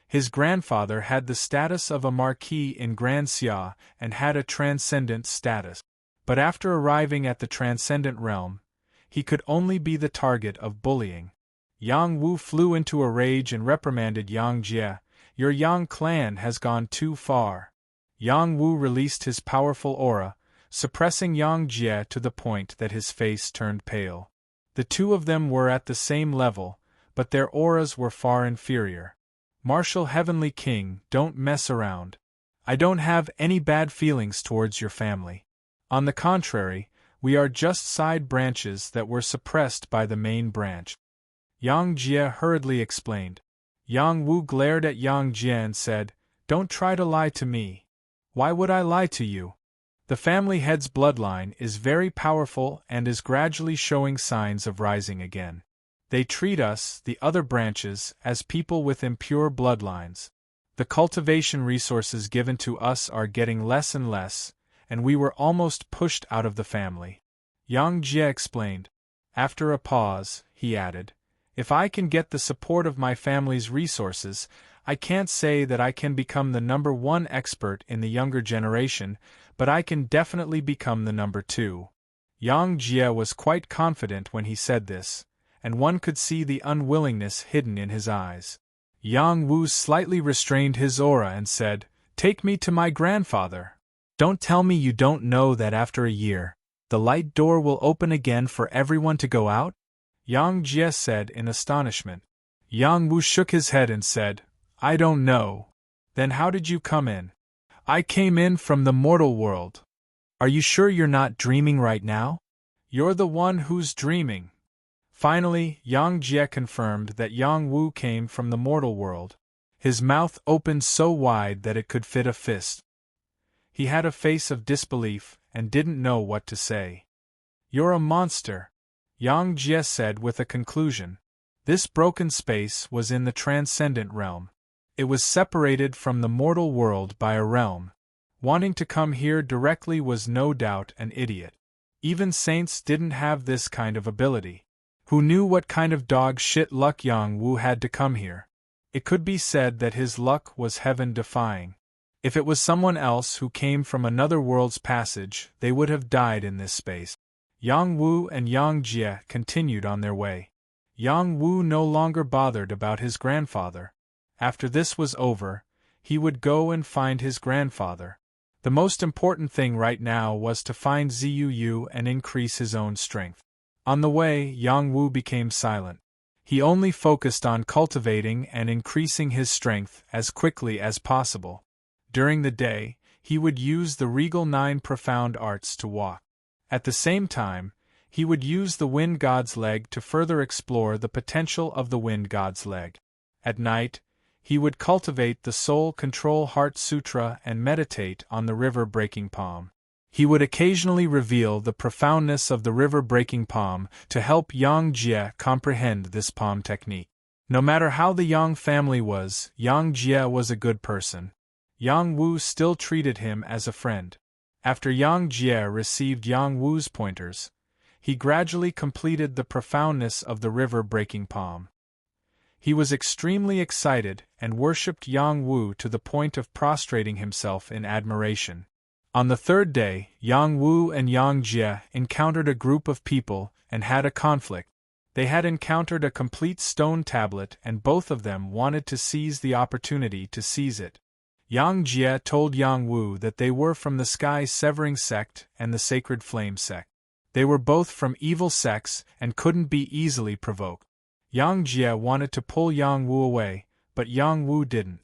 His grandfather had the status of a marquis in Grand Xia and had a transcendent status. But after arriving at the transcendent realm, he could only be the target of bullying. Yang Wu flew into a rage and reprimanded Yang Jie. "Your Yang clan has gone too far." Yang Wu released his powerful aura, suppressing Yang Jie to the point that his face turned pale. The two of them were at the same level, but their auras were far inferior. "Martial Heavenly King, don't mess around. I don't have any bad feelings towards your family. On the contrary, we are just side branches that were suppressed by the main branch," Yang Jie hurriedly explained. Yang Wu glared at Yang Jie and said, "Don't try to lie to me." "Why would I lie to you? The family head's bloodline is very powerful and is gradually showing signs of rising again. They treat us, the other branches, as people with impure bloodlines. The cultivation resources given to us are getting less and less, and we were almost pushed out of the family," Yang Jie explained. After a pause, he added, "If I can get the support of my family's resources, I can't say that I can become the #1 expert in the younger generation, but I can definitely become the #2. Yang Jie was quite confident when he said this, and one could see the unwillingness hidden in his eyes. Yang Wu slightly restrained his aura and said, "Take me to my grandfather. Don't tell me you don't know that after a year, the light door will open again for everyone to go out?" Yang Jie said in astonishment. Yang Wu shook his head and said, "I don't know." "Then how did you come in?" "I came in from the mortal world." "Are you sure you're not dreaming right now?" "You're the one who's dreaming." Finally, Yang Jie confirmed that Yang Wu came from the mortal world. His mouth opened so wide that it could fit a fist. He had a face of disbelief and didn't know what to say. "You're a monster," Yang Jie said with a conclusion. This broken space was in the transcendent realm. It was separated from the mortal world by a realm. Wanting to come here directly was no doubt an idiot. Even saints didn't have this kind of ability. Who knew what kind of dog shit luck Yang Wu had to come here? It could be said that his luck was heaven-defying. If it was someone else who came from another world's passage, they would have died in this space. Yang Wu and Yang Jie continued on their way. Yang Wu no longer bothered about his grandfather. After this was over, he would go and find his grandfather. The most important thing right now was to find Zuu and increase his own strength. On the way, Yang Wu became silent. He only focused on cultivating and increasing his strength as quickly as possible. During the day, he would use the Regal 9 profound arts to walk. At the same time, he would use the Wind God's leg to further explore the potential of the Wind God's leg. At night, he would cultivate the Soul Control Heart Sutra and meditate on the river-breaking palm. He would occasionally reveal the profoundness of the river-breaking palm to help Yang Jie comprehend this palm technique. No matter how the Yang family was, Yang Jie was a good person. Yang Wu still treated him as a friend. After Yang Jie received Yang Wu's pointers, he gradually completed the profoundness of the river-breaking palm. He was extremely excited and worshipped Yang Wu to the point of prostrating himself in admiration. On the third day, Yang Wu and Yang Jie encountered a group of people and had a conflict. They had encountered a complete stone tablet and both of them wanted to seize the opportunity to seize it. Yang Jie told Yang Wu that they were from the Sky Severing sect and the Sacred Flame sect. They were both from evil sects and couldn't be easily provoked. Yang Jie wanted to pull Yang Wu away, but Yang Wu didn't.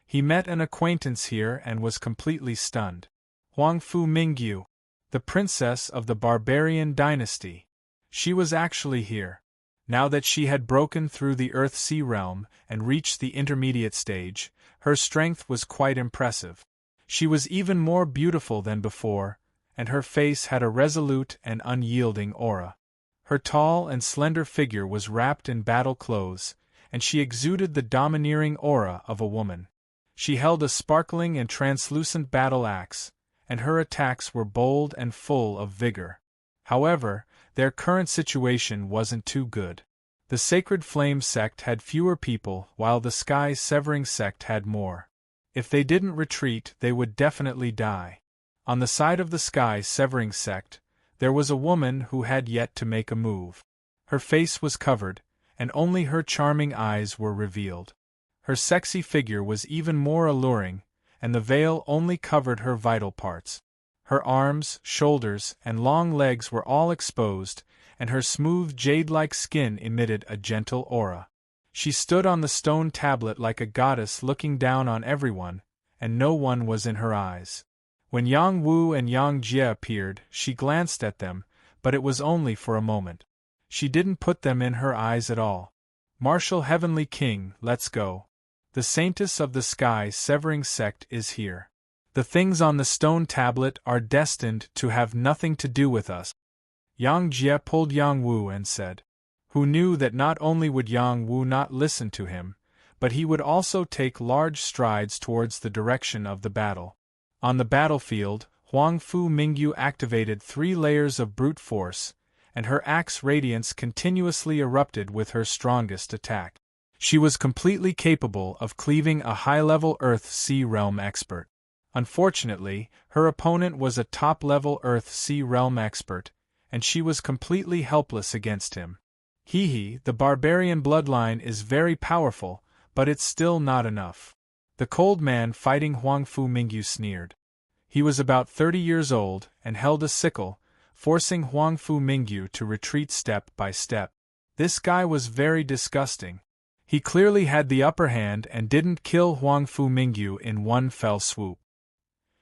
He met an acquaintance here and was completely stunned. Huangfu Mingyu, the princess of the barbarian dynasty. She was actually here. Now that she had broken through the Earth-Sea realm and reached the intermediate stage, her strength was quite impressive. She was even more beautiful than before, and her face had a resolute and unyielding aura. Her tall and slender figure was wrapped in battle clothes, and she exuded the domineering aura of a woman. She held a sparkling and translucent battle axe, and her attacks were bold and full of vigor. However, their current situation wasn't too good. The Sacred Flame sect had fewer people, while the Sky Severing sect had more. If they didn't retreat, they would definitely die. On the side of the Sky Severing sect, there was a woman who had yet to make a move. Her face was covered, and only her charming eyes were revealed. Her sexy figure was even more alluring, and the veil only covered her vital parts. Her arms, shoulders, and long legs were all exposed, and her smooth jade-like skin emitted a gentle aura. She stood on the stone tablet like a goddess looking down on everyone, and no one was in her eyes. When Yang Wu and Yang Jie appeared, she glanced at them, but it was only for a moment. She didn't put them in her eyes at all. "Martial Heavenly King, let's go. The Saintess of the Sky Severing sect is here. The things on the stone tablet are destined to have nothing to do with us." Yang Jie pulled Yang Wu and said, who knew that not only would Yang Wu not listen to him, but he would also take large strides towards the direction of the battle. On the battlefield, Huang Fu Mingyu activated 3 layers of brute force, and her axe radiance continuously erupted with her strongest attack. She was completely capable of cleaving a high-level Earth-Sea Realm expert. Unfortunately, her opponent was a top-level Earth-Sea Realm expert, and she was completely helpless against him. The barbarian bloodline is very powerful, but it's still not enough. The cold man fighting Huang Fu Mingyu sneered. He was about 30 years old and held a sickle, forcing Huang Fu Mingyu to retreat step by step. This guy was very disgusting. He clearly had the upper hand and didn't kill Huang Fu Mingyu in one fell swoop.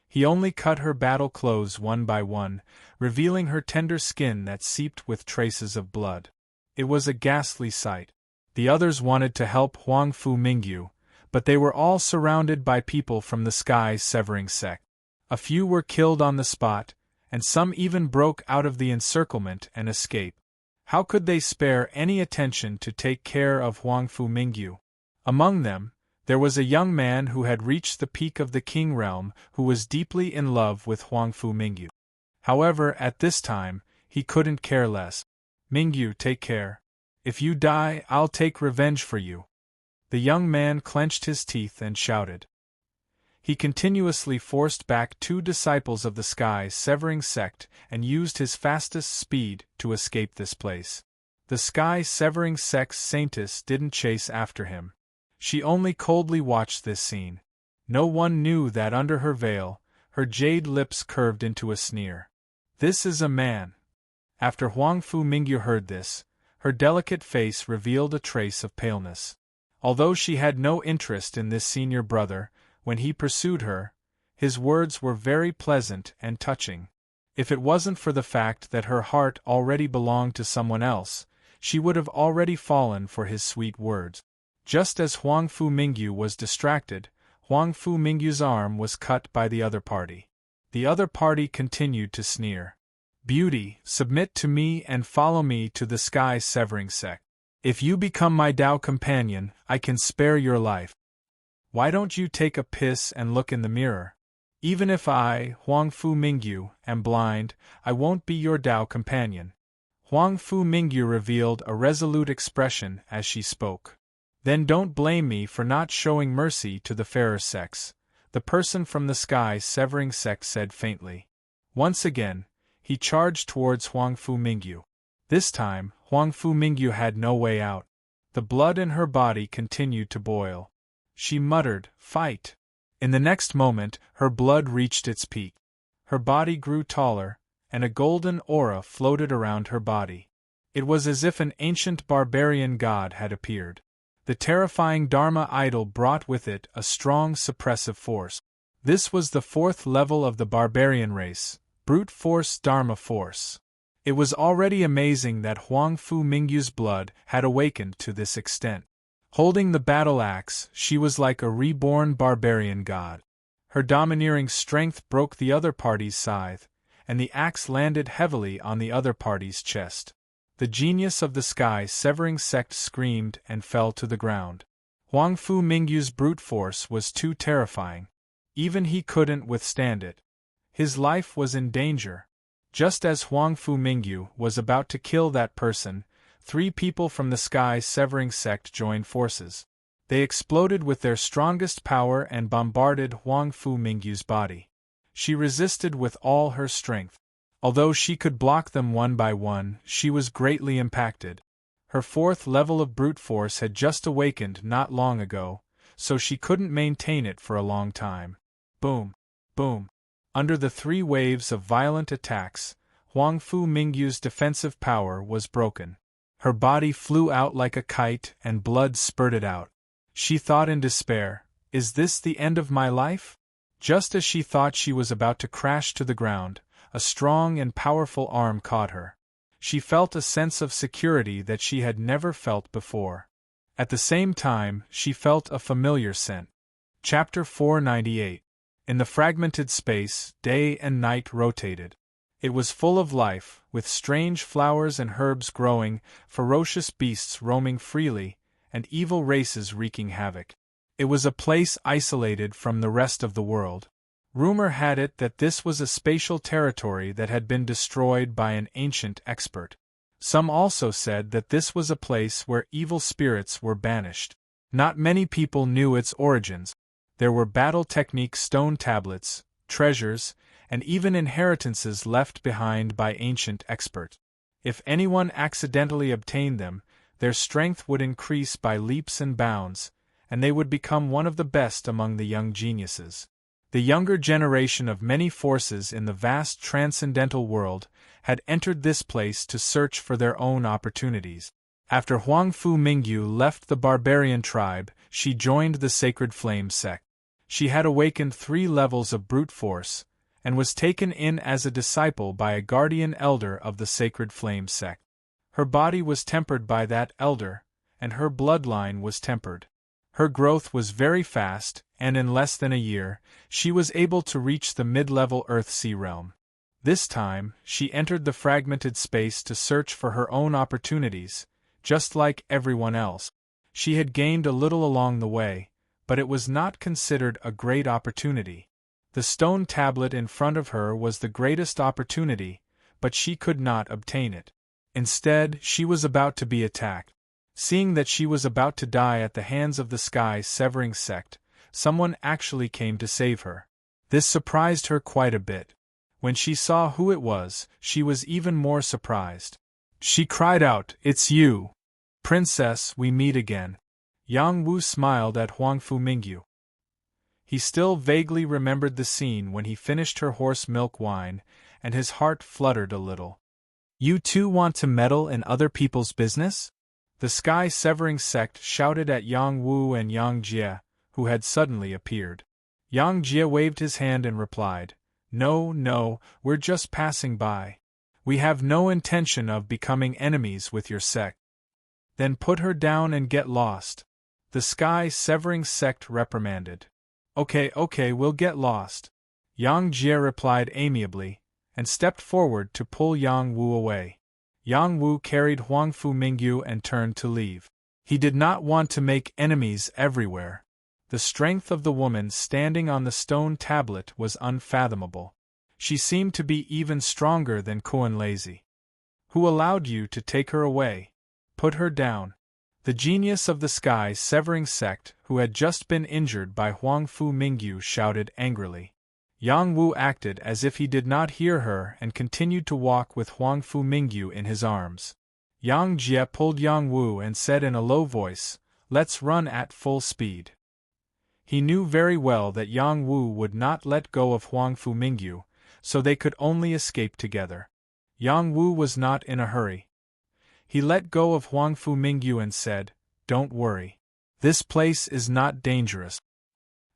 He only cut her battle clothes one by one, revealing her tender skin that seeped with traces of blood. It was a ghastly sight. The others wanted to help Huang Fu Mingyu, but they were all surrounded by people from the Sky Severing sect. A few were killed on the spot, and some even broke out of the encirclement and escaped. How could they spare any attention to take care of Huang Fu Mingyu? Among them, there was a young man who had reached the peak of the King Realm who was deeply in love with Huang Fu Mingyu. However, at this time, he couldn't care less. "Mingyu, take care. If you die, I'll take revenge for you." The young man clenched his teeth and shouted. He continuously forced back 2 disciples of the Sky Severing sect and used his fastest speed to escape this place. The Sky Severing sect's saintess didn't chase after him. She only coldly watched this scene. No one knew that under her veil, her jade lips curved into a sneer. "This is a man." After Huang Fu Mingyu heard this, her delicate face revealed a trace of paleness. Although she had no interest in this senior brother, when he pursued her, his words were very pleasant and touching. If it wasn't for the fact that her heart already belonged to someone else, she would have already fallen for his sweet words. Just as Huang Fu Mingyu was distracted, Huang Fu Mingyu's arm was cut by the other party. The other party continued to sneer. "Beauty, submit to me and follow me to the Sky Severing sect. If you become my Tao companion, I can spare your life. Why don't you take a piss and look in the mirror? Even if I, Huang Fu Mingyu, am blind, I won't be your Tao companion." Huang Fu Mingyu revealed a resolute expression as she spoke. "Then don't blame me for not showing mercy to the fairer sex," the person from the Sky Severing sect said faintly. Once again, he charged towards Huang Fu Mingyu. This time, Huang Fu Mingyu had no way out. The blood in her body continued to boil. She muttered, "Fight!" In the next moment, her blood reached its peak. Her body grew taller, and a golden aura floated around her body. It was as if an ancient barbarian god had appeared. The terrifying Dharma idol brought with it a strong suppressive force. This was the 4th level of the barbarian race, brute force Dharma force. It was already amazing that Huang Fu Mingyu's blood had awakened to this extent. Holding the battle axe, she was like a reborn barbarian god. Her domineering strength broke the other party's scythe, and the axe landed heavily on the other party's chest. The genius of the sky-severing sect screamed and fell to the ground. Huang Fu Mingyu's brute force was too terrifying. Even he couldn't withstand it. His life was in danger. Just as Huang Fu Mingyu was about to kill that person, 3 people from the sky-severing sect joined forces. They exploded with their strongest power and bombarded Huang Fu Mingyu's body. She resisted with all her strength. Although she could block them one by one, she was greatly impacted. Her 4th level of brute force had just awakened not long ago, so she couldn't maintain it for a long time. Boom! Boom! Under the 3 waves of violent attacks, Huang Fu Mingyu's defensive power was broken. Her body flew out like a kite and blood spurted out. She thought in despair, "Is this the end of my life?" Just as she thought she was about to crash to the ground, a strong and powerful arm caught her. She felt a sense of security that she had never felt before. At the same time, she felt a familiar scent. Chapter 498. In the fragmented space, day and night rotated. It was full of life, with strange flowers and herbs growing, ferocious beasts roaming freely, and evil races wreaking havoc. It was a place isolated from the rest of the world. Rumor had it that this was a spatial territory that had been destroyed by an ancient expert. Some also said that this was a place where evil spirits were banished. Not many people knew its origins. There were battle technique stone tablets, treasures, and even inheritances left behind by ancient experts. If anyone accidentally obtained them, their strength would increase by leaps and bounds, and they would become one of the best among the young geniuses. The younger generation of many forces in the vast transcendental world had entered this place to search for their own opportunities. After Huang Fu Mingyu left the barbarian tribe, she joined the Sacred Flame sect. She had awakened 3 levels of brute force, and was taken in as a disciple by a guardian elder of the Sacred Flame sect. Her body was tempered by that elder, and her bloodline was tempered. Her growth was very fast, and in less than a year, she was able to reach the mid-level Earth-Sea realm. This time, she entered the fragmented space to search for her own opportunities, just like everyone else. She had gained a little along the way, but it was not considered a great opportunity. The stone tablet in front of her was the greatest opportunity, but she could not obtain it. Instead, she was about to be attacked. Seeing that she was about to die at the hands of the sky-severing sect, someone actually came to save her. This surprised her quite a bit. When she saw who it was, she was even more surprised. She cried out, "It's you! Princess, we meet again." Yang Wu smiled at Huang Fu Mingyu. He still vaguely remembered the scene when he finished her horse milk wine, and his heart fluttered a little. "You too want to meddle in other people's business?" The sky-severing sect shouted at Yang Wu and Yang Jie, who had suddenly appeared. Yang Jie waved his hand and replied, No, we're just passing by. We have no intention of becoming enemies with your sect." "Then put her down and get lost," the sky-severing sect reprimanded. Okay, we'll get lost," Yang Jie replied amiably, and stepped forward to pull Yang Wu away. Yang Wu carried Huang Fu Mingyu and turned to leave. He did not want to make enemies everywhere. The strength of the woman standing on the stone tablet was unfathomable. She seemed to be even stronger than Kuan Lazy. "Who allowed you to take her away? Put her down." The genius of the sky-severing sect, who had just been injured by Huang Fu Mingyu, shouted angrily. Yang Wu acted as if he did not hear her and continued to walk with Huang Fu Mingyu in his arms. Yang Jie pulled Yang Wu and said in a low voice, "Let's run at full speed." He knew very well that Yang Wu would not let go of Huang Fu Mingyu, so they could only escape together. Yang Wu was not in a hurry. He let go of Huang Fu Mingyu and said, "Don't worry. This place is not dangerous.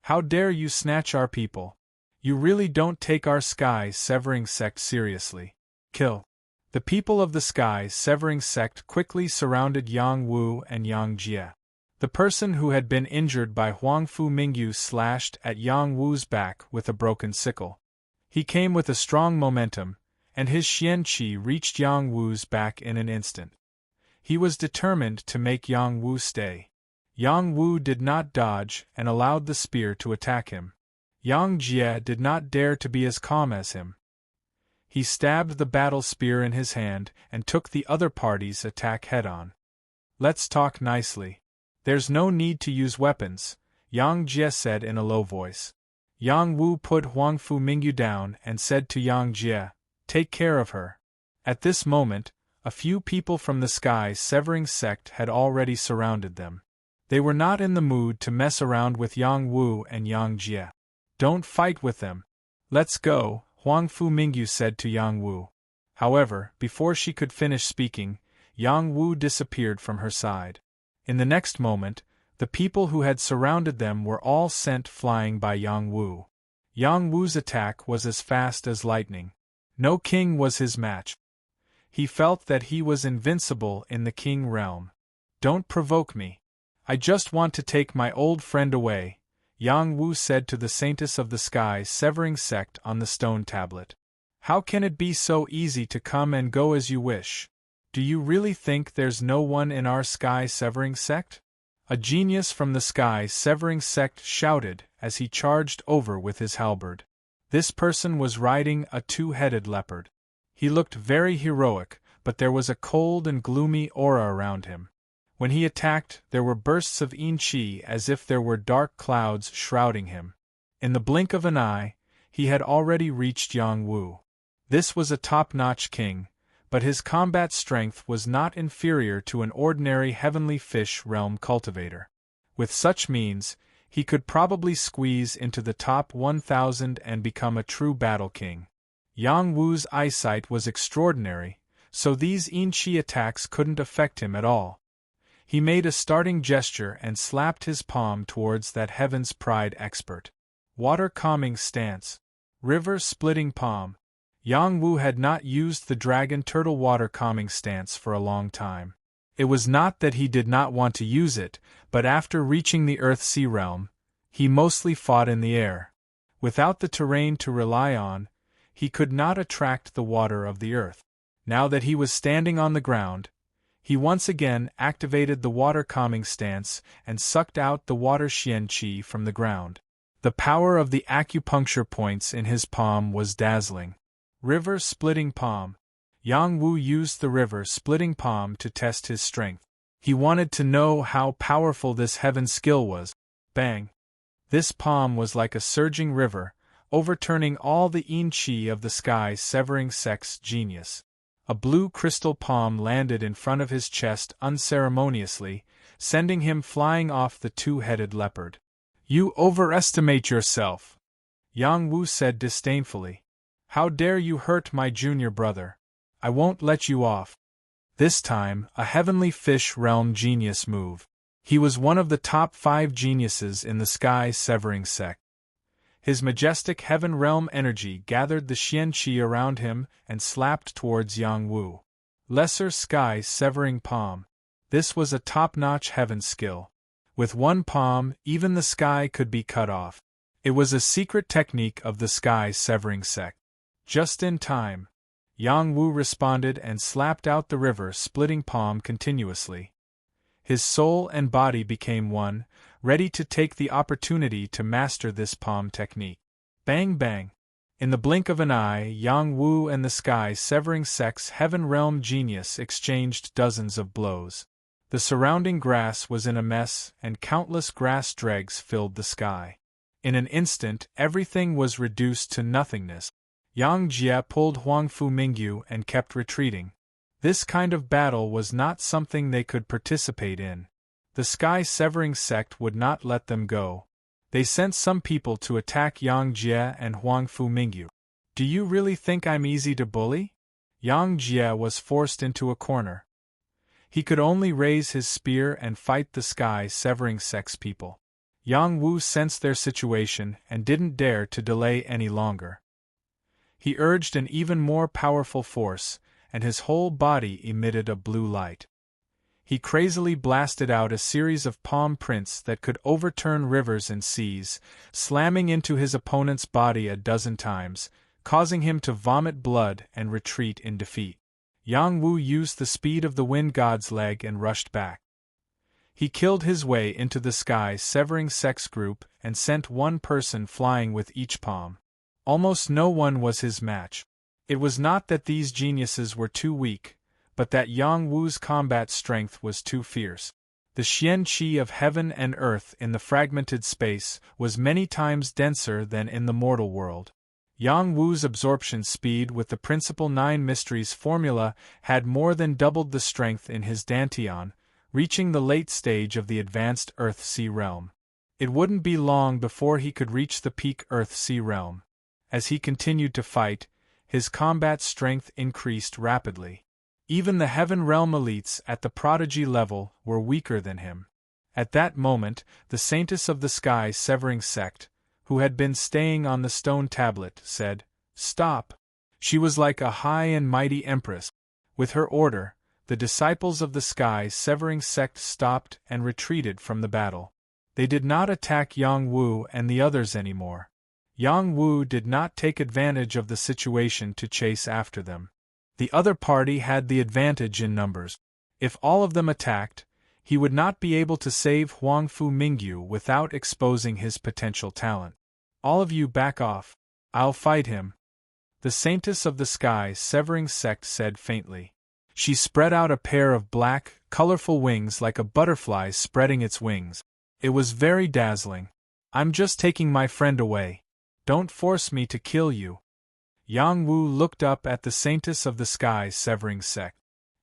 How dare you snatch our people? You really don't take our sky-severing sect seriously. Kill." The people of the sky-severing sect quickly surrounded Yang Wu and Yang Jie. The person who had been injured by Huang Fu Mingyu slashed at Yang Wu's back with a broken sickle. He came with a strong momentum, and his Xian Qi reached Yang Wu's back in an instant. He was determined to make Yang Wu stay. Yang Wu did not dodge and allowed the spear to attack him. Yang Jie did not dare to be as calm as him. He stabbed the battle spear in his hand and took the other party's attack head-on. "Let's talk nicely. There's no need to use weapons," Yang Jie said in a low voice. Yang Wu put Huang Fu Mingyu down and said to Yang Jie, "Take care of her." At this moment, a few people from the Sky Severing sect had already surrounded them. They were not in the mood to mess around with Yang Wu and Yang Jie. "Don't fight with them. Let's go," Huang Fu Mingyu said to Yang Wu. However, before she could finish speaking, Yang Wu disappeared from her side. In the next moment, the people who had surrounded them were all sent flying by Yang Wu. Yang Wu's attack was as fast as lightning. No king was his match. He felt that he was invincible in the king realm. "Don't provoke me. I just want to take my old friend away," Yang Wu said to the Saintess of the Sky Severing sect on the stone tablet. "How can it be so easy to come and go as you wish? Do you really think there's no one in our Sky Severing sect?" A genius from the Sky Severing sect shouted as he charged over with his halberd. This person was riding a two-headed leopard. He looked very heroic, but there was a cold and gloomy aura around him. When he attacked, there were bursts of yin qi as if there were dark clouds shrouding him. In the blink of an eye, he had already reached Yang Wu. This was a top-notch king, but his combat strength was not inferior to an ordinary heavenly fish realm cultivator. With such means, he could probably squeeze into the top 1,000 and become a true battle king. Yang Wu's eyesight was extraordinary, so these yin qi attacks couldn't affect him at all. He made a starting gesture and slapped his palm towards that Heaven's Pride expert. Water calming stance. River splitting palm. Yang Wu had not used the dragon turtle water calming stance for a long time. It was not that he did not want to use it, but after reaching the Earth-Sea realm, he mostly fought in the air. Without the terrain to rely on, he could not attract the water of the earth. Now that he was standing on the ground, he once again activated the water calming stance and sucked out the water xian qi from the ground. The power of the acupuncture points in his palm was dazzling. River splitting palm. Yang Wu used the river splitting palm to test his strength. He wanted to know how powerful this heaven skill was. Bang! This palm was like a surging river, overturning all the yin qi of the Sky Severing sect's genius. A blue crystal palm landed in front of his chest unceremoniously, sending him flying off the two-headed leopard. "You overestimate yourself," Yang Wu said disdainfully. "How dare you hurt my junior brother? I won't let you off." This time, a heavenly fish realm genius moved. He was one of the top 5 geniuses in the Sky Severing sect. His majestic heaven realm energy gathered the xian qi around him and slapped towards Yang Wu. Lesser Sky Severing palm. This was a top-notch heaven skill. With one palm, even the sky could be cut off. It was a secret technique of the Sky Severing sect. Just in time, Yang Wu responded and slapped out the river splitting palm continuously. His soul and body became one, ready to take the opportunity to master this palm technique. Bang bang! In the blink of an eye, Yang Wu and the Sky Severing sect's heaven realm genius exchanged dozens of blows. The surrounding grass was in a mess and countless grass dregs filled the sky. In an instant, everything was reduced to nothingness. Yang Jie pulled Huang Fu Mingyu and kept retreating. This kind of battle was not something they could participate in. The Sky Severing sect would not let them go. They sent some people to attack Yang Jie and Huang Fu Mingyu. "Do you really think I'm easy to bully?" Yang Jie was forced into a corner. He could only raise his spear and fight the Sky Severing sect's people. Yang Wu sensed their situation and didn't dare to delay any longer. He urged an even more powerful force, and his whole body emitted a blue light. He crazily blasted out a series of palm prints that could overturn rivers and seas, slamming into his opponent's body a dozen times, causing him to vomit blood and retreat in defeat. Yang Wu used the speed of the wind god's leg and rushed back. He killed his way into the sky-severing sex group and sent one person flying with each palm. Almost no one was his match. It was not that these geniuses were too weak, but that Yang Wu's combat strength was too fierce. The Xian Qi of heaven and earth in the fragmented space was many times denser than in the mortal world. Yang Wu's absorption speed with the Principal Nine Mysteries formula had more than doubled the strength in his Dantian, reaching the late stage of the advanced Earth-Sea realm. It wouldn't be long before he could reach the peak Earth-Sea realm. As he continued to fight, his combat strength increased rapidly. Even the Heaven Realm elites at the prodigy level were weaker than him. At that moment, the Saintess of the Sky-severing sect, who had been staying on the stone tablet, said, "Stop." She was like a high and mighty empress. With her order, the disciples of the Sky-severing sect stopped and retreated from the battle. They did not attack Yang Wu and the others anymore. Yang Wu did not take advantage of the situation to chase after them. The other party had the advantage in numbers. If all of them attacked, he would not be able to save Huangfu Mingyu without exposing his potential talent. "All of you back off. I'll fight him," the Saintess of the Sky-severing sect said faintly. She spread out a pair of black, colorful wings like a butterfly spreading its wings. It was very dazzling. "I'm just taking my friend away. Don't force me to kill you." Yang Wu looked up at the Saintess of the Sky-severing sect.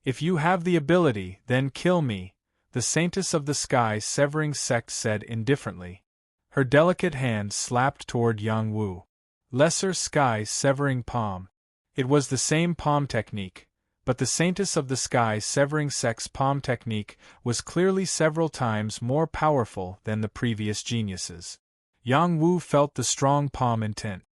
"If you have the ability, then kill me," the Saintess of the Sky-severing sect said indifferently. Her delicate hand slapped toward Yang Wu. Lesser Sky-severing palm. It was the same palm technique, but the Saintess of the Sky-severing sect's palm technique was clearly several times more powerful than the previous geniuses. Yang Wu felt the strong palm intent.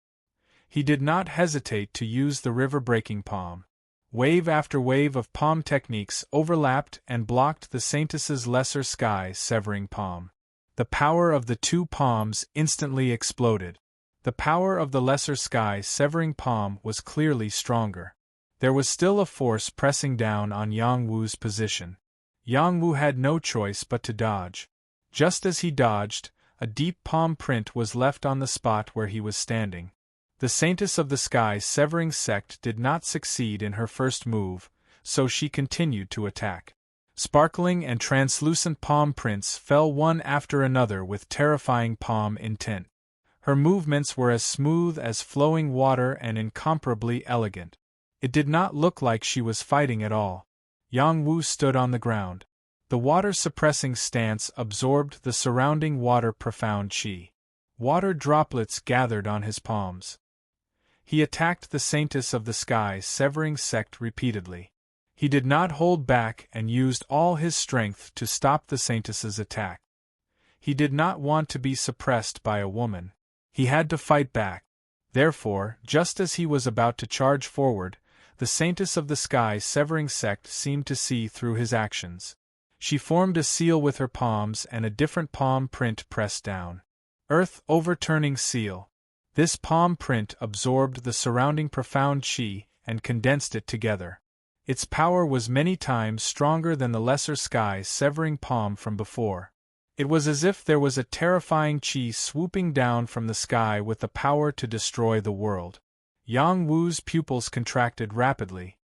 He did not hesitate to use the river-breaking palm. Wave after wave of palm techniques overlapped and blocked the Saintess's lesser sky-severing palm. The power of the two palms instantly exploded. The power of the lesser sky-severing palm was clearly stronger. There was still a force pressing down on Yang Wu's position. Yang Wu had no choice but to dodge. Just as he dodged, a deep palm print was left on the spot where he was standing. The Saintess of the Sky-severing sect did not succeed in her first move, so she continued to attack. Sparkling and translucent palm prints fell one after another with terrifying palm intent. Her movements were as smooth as flowing water and incomparably elegant. It did not look like she was fighting at all. Yang Wu stood on the ground. The water-suppressing stance absorbed the surrounding water-profound qi. Water droplets gathered on his palms. He attacked the Saintess of the Sky-severing sect repeatedly. He did not hold back and used all his strength to stop the Saintess's attack. He did not want to be suppressed by a woman. He had to fight back. Therefore, just as he was about to charge forward, the Saintess of the Sky-severing sect seemed to see through his actions. She formed a seal with her palms and a different palm print pressed down. Earth overturning seal. This palm print absorbed the surrounding profound qi and condensed it together. Its power was many times stronger than the lesser sky-severing palm from before. It was as if there was a terrifying qi swooping down from the sky with the power to destroy the world. Yang Wu's pupils contracted rapidly.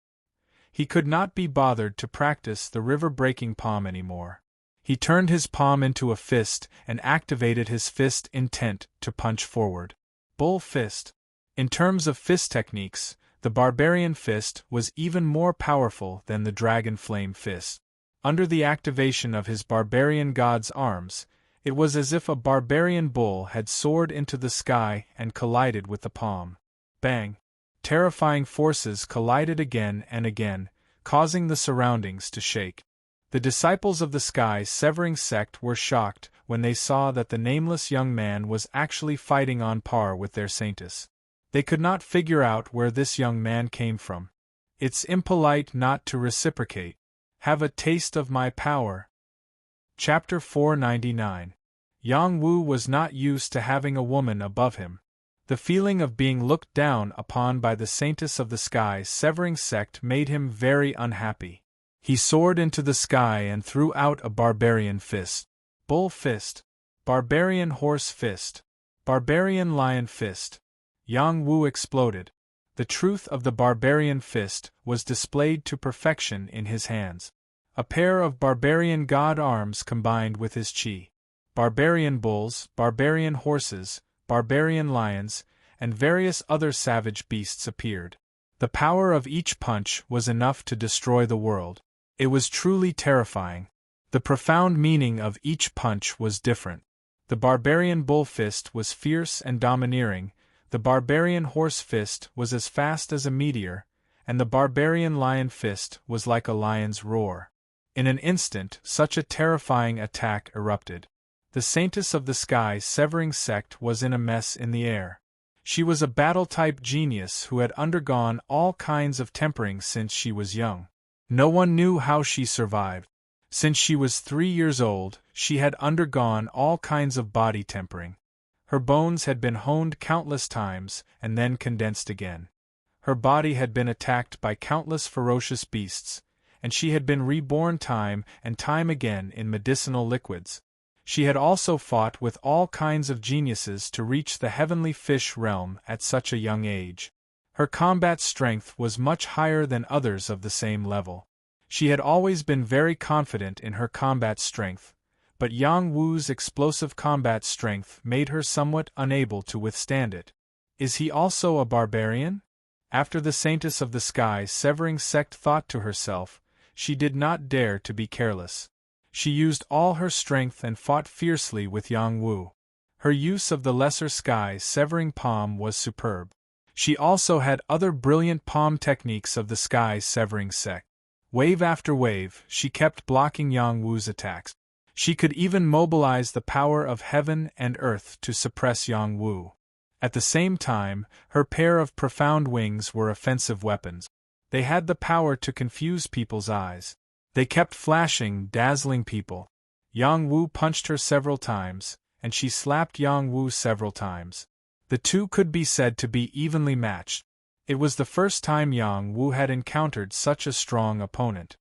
He could not be bothered to practice the river-breaking palm anymore. He turned his palm into a fist and activated his fist intent to punch forward. Bull fist. In terms of fist techniques, the barbarian fist was even more powerful than the dragon flame fist. Under the activation of his barbarian god's arms, it was as if a barbarian bull had soared into the sky and collided with the palm. Bang! Terrifying forces collided again and again, causing the surroundings to shake. The disciples of the Sky-severing sect were shocked when they saw that the nameless young man was actually fighting on par with their Saintess. They could not figure out where this young man came from. "It's impolite not to reciprocate. Have a taste of my power." Chapter 499. Yang Wu was not used to having a woman above him. The feeling of being looked down upon by the Saintess of the Sky-Severing sect made him very unhappy. He soared into the sky and threw out a barbarian fist. Bull fist. Barbarian horse fist. Barbarian lion fist. Yang Wu exploded. The truth of the barbarian fist was displayed to perfection in his hands. A pair of barbarian god arms combined with his chi. Barbarian bulls, barbarian horses, barbarian lions, and various other savage beasts appeared. The power of each punch was enough to destroy the world. It was truly terrifying. The profound meaning of each punch was different. The barbarian bull fist was fierce and domineering, the barbarian horse fist was as fast as a meteor, and the barbarian lion fist was like a lion's roar. In an instant, such a terrifying attack erupted. The Saintess of the Sky-Severing sect was in a mess in the air. She was a battle-type genius who had undergone all kinds of tempering since she was young. No one knew how she survived. Since she was 3 years old, she had undergone all kinds of body tempering. Her bones had been honed countless times and then condensed again. Her body had been attacked by countless ferocious beasts, and she had been reborn time and time again in medicinal liquids. She had also fought with all kinds of geniuses to reach the heavenly fish realm at such a young age. Her combat strength was much higher than others of the same level. She had always been very confident in her combat strength, but Yang Wu's explosive combat strength made her somewhat unable to withstand it. Is he also a barbarian? After the Saintess of the Sky-Severing sect thought to herself, she did not dare to be careless. She used all her strength and fought fiercely with Yang Wu. Her use of the lesser Sky-Severing palm was superb. She also had other brilliant palm techniques of the Sky-Severing sect. Wave after wave, she kept blocking Yang Wu's attacks. She could even mobilize the power of heaven and earth to suppress Yang Wu. At the same time, her pair of profound wings were offensive weapons. They had the power to confuse people's eyes. They kept flashing, dazzling people. Yang Wu punched her several times, and she slapped Yang Wu several times. The two could be said to be evenly matched. It was the first time Yang Wu had encountered such a strong opponent.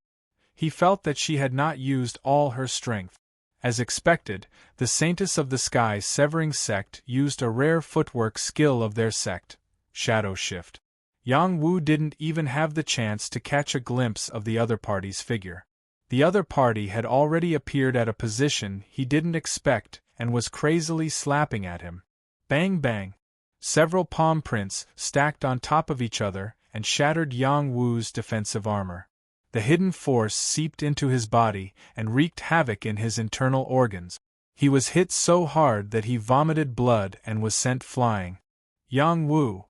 He felt that she had not used all her strength. As expected, the Saintess of the Sky-Severing sect used a rare footwork skill of their sect, Shadow Shift. Yang Wu didn't even have the chance to catch a glimpse of the other party's figure. The other party had already appeared at a position he didn't expect and was crazily slapping at him. Bang bang! Several palm prints stacked on top of each other and shattered Yang Wu's defensive armor. The hidden force seeped into his body and wreaked havoc in his internal organs. He was hit so hard that he vomited blood and was sent flying. Yang Wu!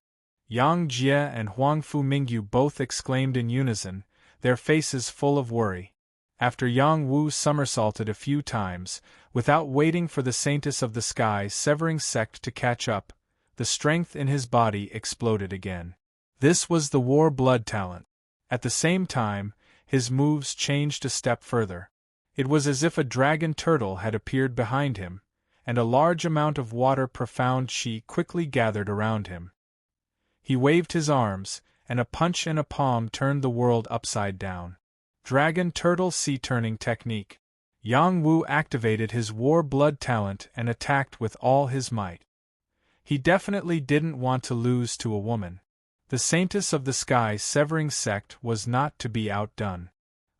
Yang Jie and Huang Fu Mingyu both exclaimed in unison, their faces full of worry. After Yang Wu somersaulted a few times, without waiting for the Saintess of the Sky-Severing sect to catch up, the strength in his body exploded again. This was the war blood talent. At the same time, his moves changed a step further. It was as if a dragon turtle had appeared behind him, and a large amount of water-profound chi quickly gathered around him. He waved his arms, and a punch and a palm turned the world upside down. Dragon Turtle Sea-Turning Technique. Yang Wu activated his war blood talent and attacked with all his might. He definitely didn't want to lose to a woman. The Saintess of the Sky-Severing sect was not to be outdone.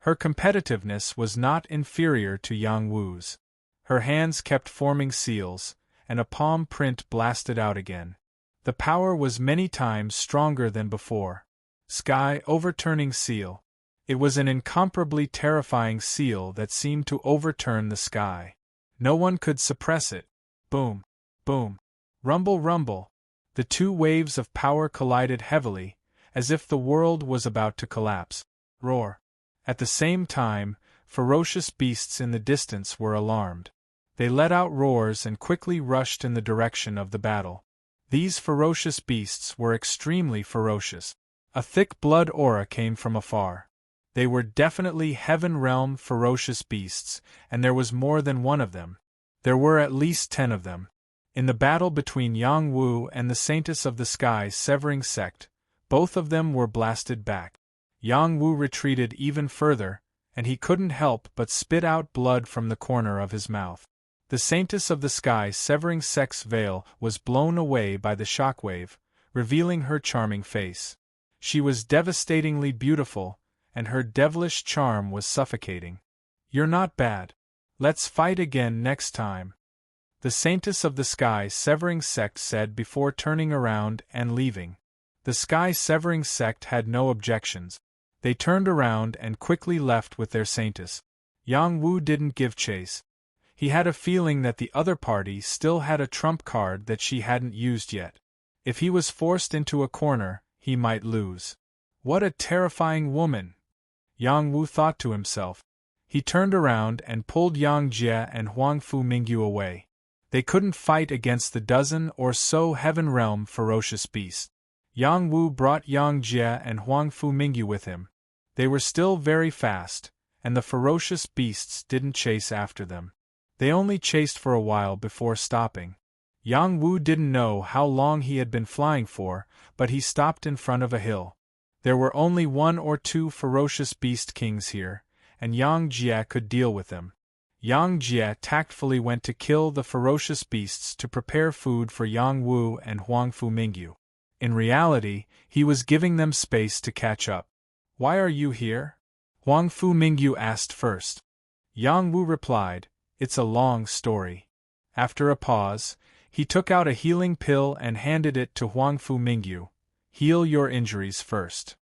Her competitiveness was not inferior to Yang Wu's. Her hands kept forming seals, and a palm print blasted out again. The power was many times stronger than before. Sky Overturning Seal. It was an incomparably terrifying seal that seemed to overturn the sky. No one could suppress it. Boom! Boom! Rumble! Rumble! The two waves of power collided heavily, as if the world was about to collapse. Roar! At the same time, ferocious beasts in the distance were alarmed. They let out roars and quickly rushed in the direction of the battle. These ferocious beasts were extremely ferocious. A thick blood aura came from afar. They were definitely Heaven Realm ferocious beasts, and there was more than one of them. There were at least 10 of them. In the battle between Yang Wu and the Saintess of the Sky Severing Sect, both of them were blasted back. Yang Wu retreated even further, and he couldn't help but spit out blood from the corner of his mouth. The Saintess of the Sky Severing Sect's veil was blown away by the shockwave, revealing her charming face. She was devastatingly beautiful, and her devilish charm was suffocating. "You're not bad. Let's fight again next time," the Saintess of the Sky Severing Sect said before turning around and leaving. The Sky Severing Sect had no objections. They turned around and quickly left with their Saintess. Yang Wu didn't give chase. He had a feeling that the other party still had a trump card that she hadn't used yet. If he was forced into a corner, he might lose. What a terrifying woman! Yang Wu thought to himself. He turned around and pulled Yang Jie and Huang Fu Mingyu away. They couldn't fight against the dozen or so Heaven Realm ferocious beasts. Yang Wu brought Yang Jie and Huang Fu Mingyu with him. They were still very fast, and the ferocious beasts didn't chase after them. They only chased for a while before stopping. Yang Wu didn't know how long he had been flying for, but he stopped in front of a hill. There were only one or two ferocious beast kings here, and Yang Jie could deal with them. Yang Jie tactfully went to kill the ferocious beasts to prepare food for Yang Wu and Huang Fu Mingyu. In reality, he was giving them space to catch up. "Why are you here?" Huang Fu Mingyu asked first. Yang Wu replied, "It's a long story." After a pause, he took out a healing pill and handed it to Huang Fu Mingyu. "Heal your injuries first."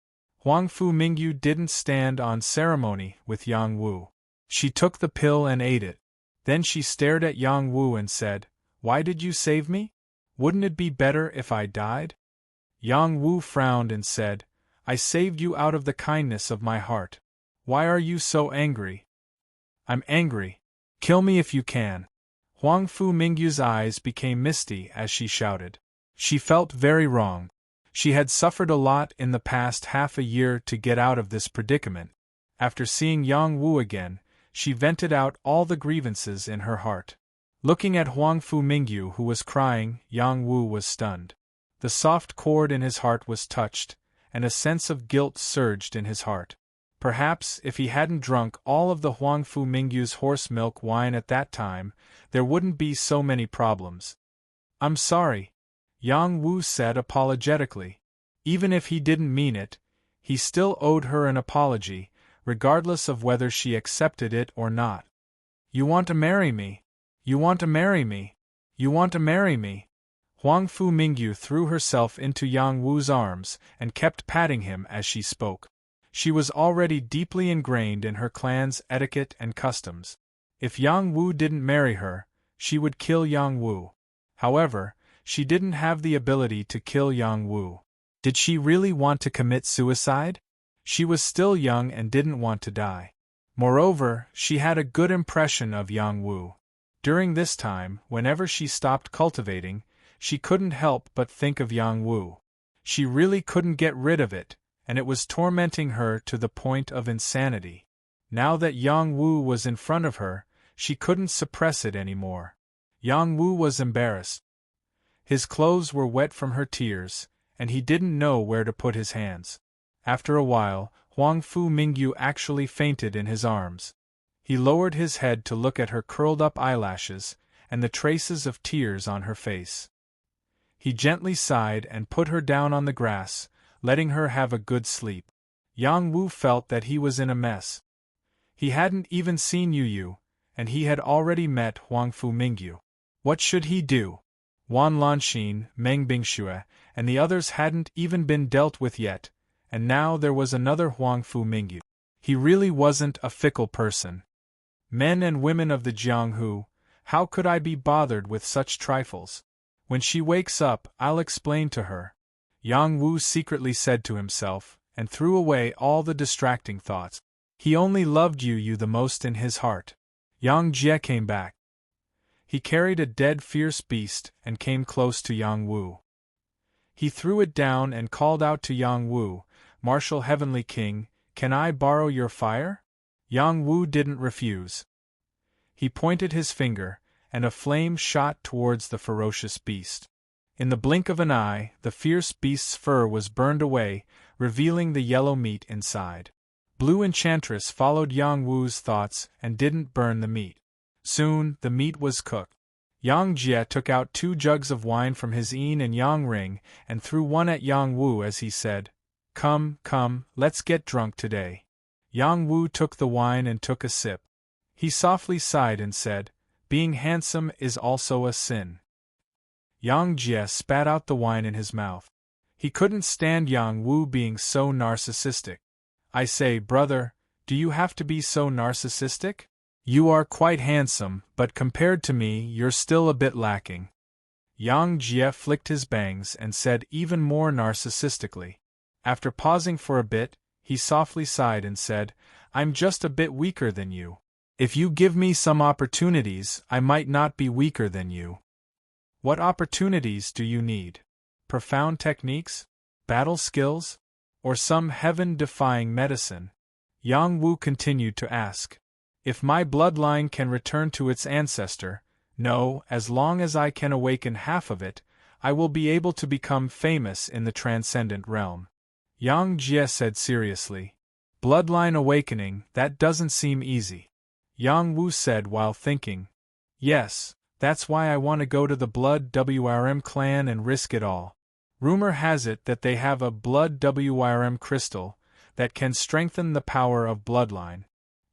Huang Fu Mingyu didn't stand on ceremony with Yang Wu. She took the pill and ate it. Then she stared at Yang Wu and said, "Why did you save me? Wouldn't it be better if I died?" Yang Wu frowned and said, "I saved you out of the kindness of my heart. Why are you so angry?" "I'm angry. Kill me if you can." Huang Fu Mingyu's eyes became misty as she shouted. She felt very wrong. She had suffered a lot in the past half a year to get out of this predicament. After seeing Yang Wu again, she vented out all the grievances in her heart. Looking at Huang Fu Mingyu, who was crying, Yang Wu was stunned. The soft chord in his heart was touched, and a sense of guilt surged in his heart. Perhaps if he hadn't drunk all of the Huang Fu Mingyu's horse milk wine at that time, there wouldn't be so many problems. "I'm sorry," Yang Wu said apologetically. Even if he didn't mean it, he still owed her an apology, regardless of whether she accepted it or not. "You want to marry me? You want to marry me? You want to marry me?" Huang Fu Mingyu threw herself into Yang Wu's arms and kept patting him as she spoke. She was already deeply ingrained in her clan's etiquette and customs. If Yang Wu didn't marry her, she would kill Yang Wu. However, she didn't have the ability to kill Yang Wu. Did she really want to commit suicide? She was still young and didn't want to die. Moreover, she had a good impression of Yang Wu. During this time, whenever she stopped cultivating, she couldn't help but think of Yang Wu. She really couldn't get rid of it, and it was tormenting her to the point of insanity. Now that Yang Wu was in front of her, she couldn't suppress it anymore. Yang Wu was embarrassed. His clothes were wet from her tears, and he didn't know where to put his hands. After a while, Huang Fu Mingyu actually fainted in his arms. He lowered his head to look at her curled-up eyelashes and the traces of tears on her face. He gently sighed and put her down on the grass, letting her have a good sleep. Yang Wu felt that he was in a mess. He hadn't even seen Yu, and he had already met Huang Fu Mingyu. What should he do? Wan Lanxin, Meng Bingxue, and the others hadn't even been dealt with yet, and now there was another Huang Fu Mingyu. He really wasn't a fickle person. Men and women of the Jianghu, how could I be bothered with such trifles? When she wakes up, I'll explain to her, Yang Wu secretly said to himself, and threw away all the distracting thoughts. He only loved Yu the most in his heart. Yang Jie came back. He carried a dead fierce beast and came close to Yang Wu. He threw it down and called out to Yang Wu, "Martial Heavenly King, can I borrow your fire?" Yang Wu didn't refuse. He pointed his finger, and a flame shot towards the ferocious beast. In the blink of an eye, the fierce beast's fur was burned away, revealing the yellow meat inside. Blue Enchantress followed Yang Wu's thoughts and didn't burn the meat. Soon, the meat was cooked. Yang Jie took out 2 jugs of wine from his yin and yang ring and threw one at Yang Wu as he said, "Come, come, let's get drunk today." Yang Wu took the wine and took a sip. He softly sighed and said, "Being handsome is also a sin." Yang Jie spat out the wine in his mouth. He couldn't stand Yang Wu being so narcissistic. "I say, brother, do you have to be so narcissistic? You are quite handsome, but compared to me, you're still a bit lacking." Yang Jie flicked his bangs and said even more narcissistically. After pausing for a bit, he softly sighed and said, "I'm just a bit weaker than you. If you give me some opportunities, I might not be weaker than you." "What opportunities do you need? Profound techniques? Battle skills? Or some heaven-defying medicine?" Yang Wu continued to ask. "If my bloodline can return to its ancestor, no, as long as I can awaken half of it, I will be able to become famous in the transcendent realm." Yang Jie said seriously. "Bloodline awakening, that doesn't seem easy." Yang Wu said while thinking. "Yes, that's why I want to go to the Blood WRM clan and risk it all. Rumor has it that they have a Blood WRM crystal that can strengthen the power of bloodline."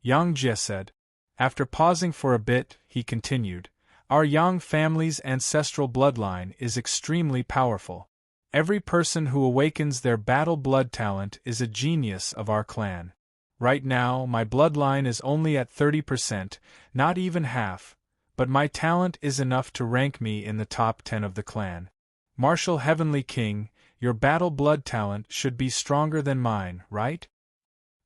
Yang Jie said. After pausing for a bit, he continued, "Our Yang family's ancestral bloodline is extremely powerful. Every person who awakens their battle blood talent is a genius of our clan. Right now, my bloodline is only at 30%, not even half, but my talent is enough to rank me in the top 10 of the clan. Martial Heavenly King, your battle blood talent should be stronger than mine, right?"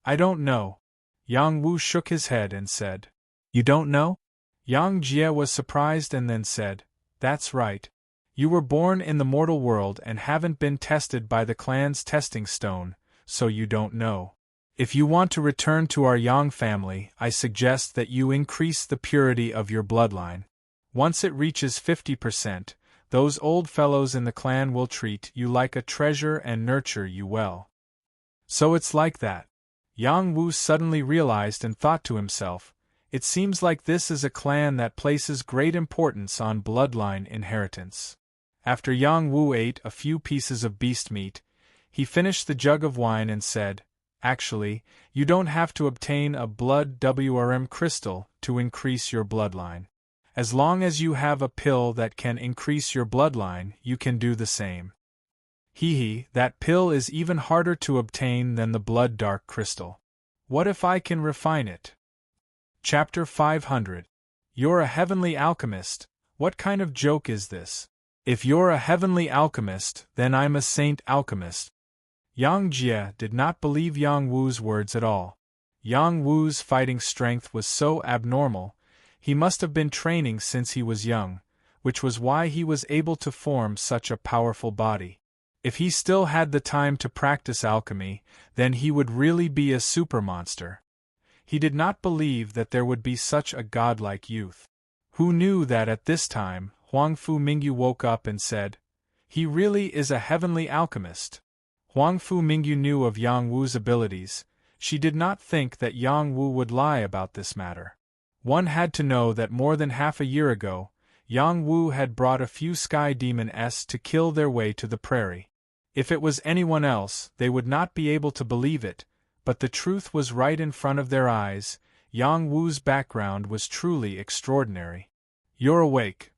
"I don't know." Yang Wu shook his head and said. "You don't know?" Yang Jie was surprised and then said, "That's right. You were born in the mortal world and haven't been tested by the clan's testing stone, so you don't know. If you want to return to our Yang family, I suggest that you increase the purity of your bloodline. Once it reaches 50%, those old fellows in the clan will treat you like a treasure and nurture you well." "So it's like that." Yang Wu suddenly realized and thought to himself, "It seems like this is a clan that places great importance on bloodline inheritance." After Yang Wu ate a few pieces of beast meat, he finished the jug of wine and said, "Actually, you don't have to obtain a Blood WRM crystal to increase your bloodline. As long as you have a pill that can increase your bloodline, you can do the same. That pill is even harder to obtain than the Blood Dark crystal. What if I can refine it?" Chapter 500. You're a heavenly alchemist. What kind of joke is this? If you're a heavenly alchemist, then I'm a saint alchemist. Yang Jie did not believe Yang Wu's words at all. Yang Wu's fighting strength was so abnormal, he must have been training since he was young, which was why he was able to form such a powerful body. If he still had the time to practice alchemy, then he would really be a super monster. He did not believe that there would be such a godlike youth. Who knew that at this time, Huangfu Mingyu woke up and said, "He really is a heavenly alchemist." Huangfu Mingyu knew of Yang Wu's abilities. She did not think that Yang Wu would lie about this matter. One had to know that more than half a year ago, Yang Wu had brought a few sky demons to kill their way to the prairie. If it was anyone else, they would not be able to believe it, but the truth was right in front of their eyes. Yang Wu's background was truly extraordinary. "You're awake."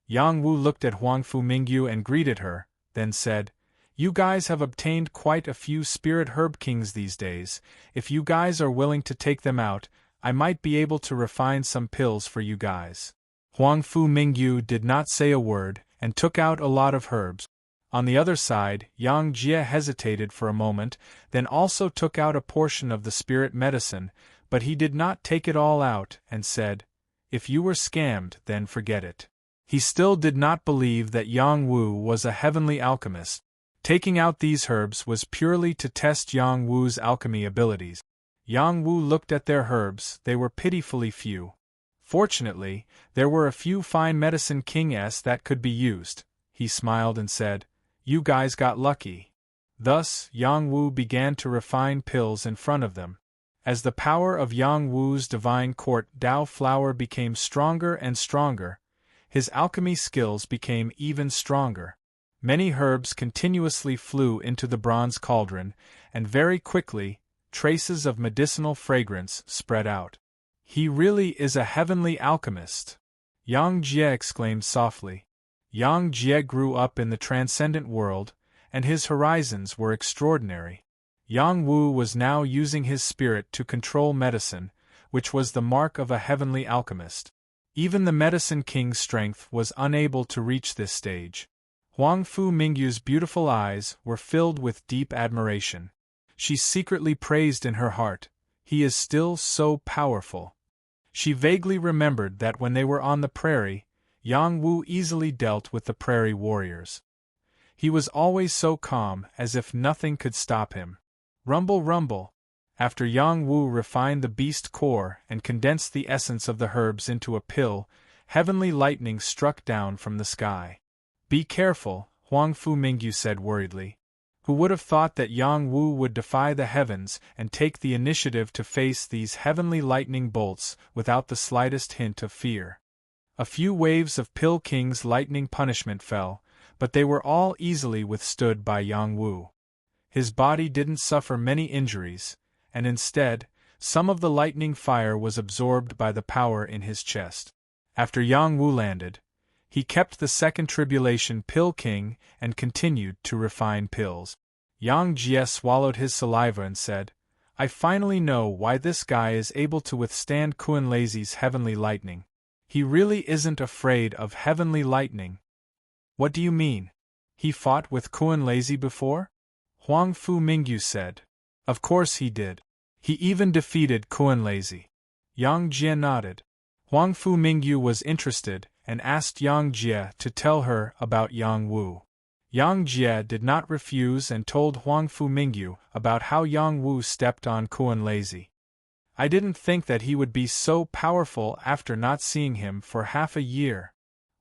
Yang Wu looked at Huangfu Mingyu and greeted her, then said, "You guys have obtained quite a few spirit herb kings these days. If you guys are willing to take them out, I might be able to refine some pills for you guys." Huangfu Mingyu did not say a word, and took out a lot of herbs. On the other side, Yang Jie hesitated for a moment, then also took out a portion of the spirit medicine, but he did not take it all out, and said, "If you were scammed, then forget it." He still did not believe that Yang Wu was a heavenly alchemist. Taking out these herbs was purely to test Yang Wu's alchemy abilities. Yang Wu looked at their herbs, they were pitifully few. Fortunately, there were a few fine medicine kings that could be used. He smiled and said, "You guys got lucky." Thus, Yang Wu began to refine pills in front of them. As the power of Yang Wu's divine court Dao flower became stronger and stronger, his alchemy skills became even stronger. Many herbs continuously flew into the bronze cauldron, and very quickly, traces of medicinal fragrance spread out. "He really is a heavenly alchemist," Yang Jie exclaimed softly. Yang Jie grew up in the transcendent world, and his horizons were extraordinary. Yang Wu was now using his spirit to control medicine, which was the mark of a heavenly alchemist. Even the Medicine King's strength was unable to reach this stage. Huang Fu Mingyu's beautiful eyes were filled with deep admiration. She secretly praised in her heart, "He is still so powerful." She vaguely remembered that when they were on the prairie, Yang Wu easily dealt with the prairie warriors. He was always so calm, as if nothing could stop him. Rumble, rumble. After Yang Wu refined the beast core and condensed the essence of the herbs into a pill, heavenly lightning struck down from the sky. "Be careful," Huang Fu Mingyu said worriedly. Who would have thought that Yang Wu would defy the heavens and take the initiative to face these heavenly lightning bolts without the slightest hint of fear? A few waves of Pill King's lightning punishment fell, but they were all easily withstood by Yang Wu. His body didn't suffer many injuries, and instead, some of the lightning fire was absorbed by the power in his chest. After Yang Wu landed, he kept the second tribulation Pill King and continued to refine pills. Yang Jie swallowed his saliva and said, "I finally know why this guy is able to withstand Kuan Lazy's heavenly lightning. He really isn't afraid of heavenly lightning." "What do you mean? He fought with Kuan Lazy before?" Huang Fu Mingyu said. "Of course he did. He even defeated Kuan Lazy." Yang Jie nodded. Huang Fu Mingyu was interested and asked Yang Jie to tell her about Yang Wu. Yang Jie did not refuse and told Huang Fu Mingyu about how Yang Wu stepped on Kuan Lazy. "I didn't think that he would be so powerful after not seeing him for half a year."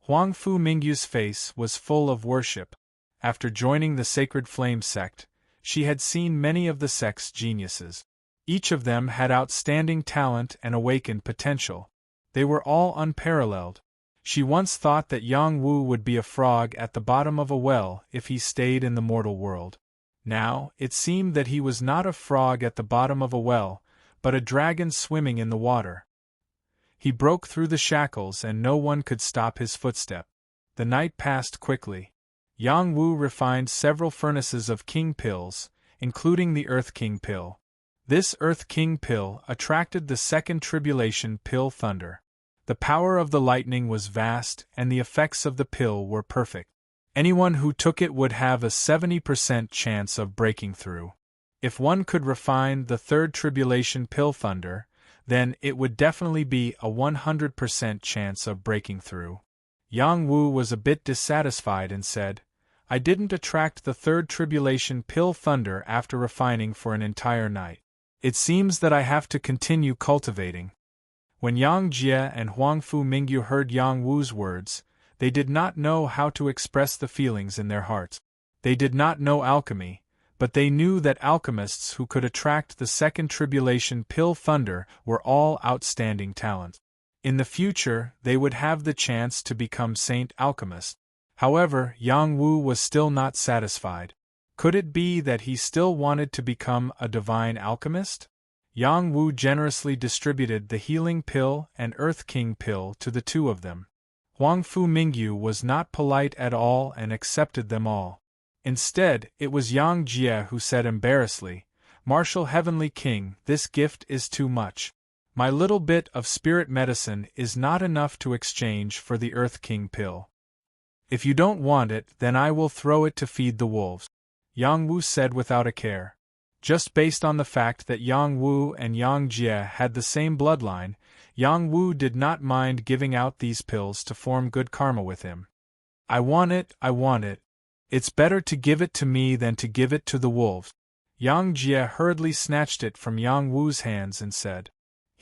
Huang Fu Mingyu's face was full of worship. After joining the Sacred Flame sect, she had seen many of the sect's geniuses. Each of them had outstanding talent and awakened potential. They were all unparalleled. She once thought that Yang Wu would be a frog at the bottom of a well if he stayed in the mortal world. Now, it seemed that he was not a frog at the bottom of a well, but a dragon swimming in the water. He broke through the shackles and no one could stop his footstep. The night passed quickly. Yang Wu refined several furnaces of King Pills, including the Earth King Pill. This Earth King Pill attracted the second tribulation Pill Thunder. The power of the lightning was vast and the effects of the pill were perfect. Anyone who took it would have a 70% chance of breaking through. If one could refine the third tribulation Pill Thunder, then it would definitely be a 100% chance of breaking through. Yang Wu was a bit dissatisfied and said, "I didn't attract the third tribulation Pill Thunder after refining for an entire night. It seems that I have to continue cultivating." When Yang Jie and Huang Fu Mingyu heard Yang Wu's words, they did not know how to express the feelings in their hearts. They did not know alchemy, but they knew that alchemists who could attract the second tribulation Pill Thunder were all outstanding talents. In the future, they would have the chance to become saint alchemists. However, Yang Wu was still not satisfied. Could it be that he still wanted to become a divine alchemist? Yang Wu generously distributed the Healing Pill and Earth King Pill to the two of them. Huang Fu Mingyu was not polite at all and accepted them all. Instead, it was Yang Jie who said embarrassedly, "Martial Heavenly King, this gift is too much. My little bit of spirit medicine is not enough to exchange for the Earth King Pill. If you don't want it, then I will throw it to feed the wolves," Yang Wu said without a care. Just based on the fact that Yang Wu and Yang Jie had the same bloodline, Yang Wu did not mind giving out these pills to form good karma with him. I want it. It's better to give it to me than to give it to the wolves." Yang Jie hurriedly snatched it from Yang Wu's hands and said,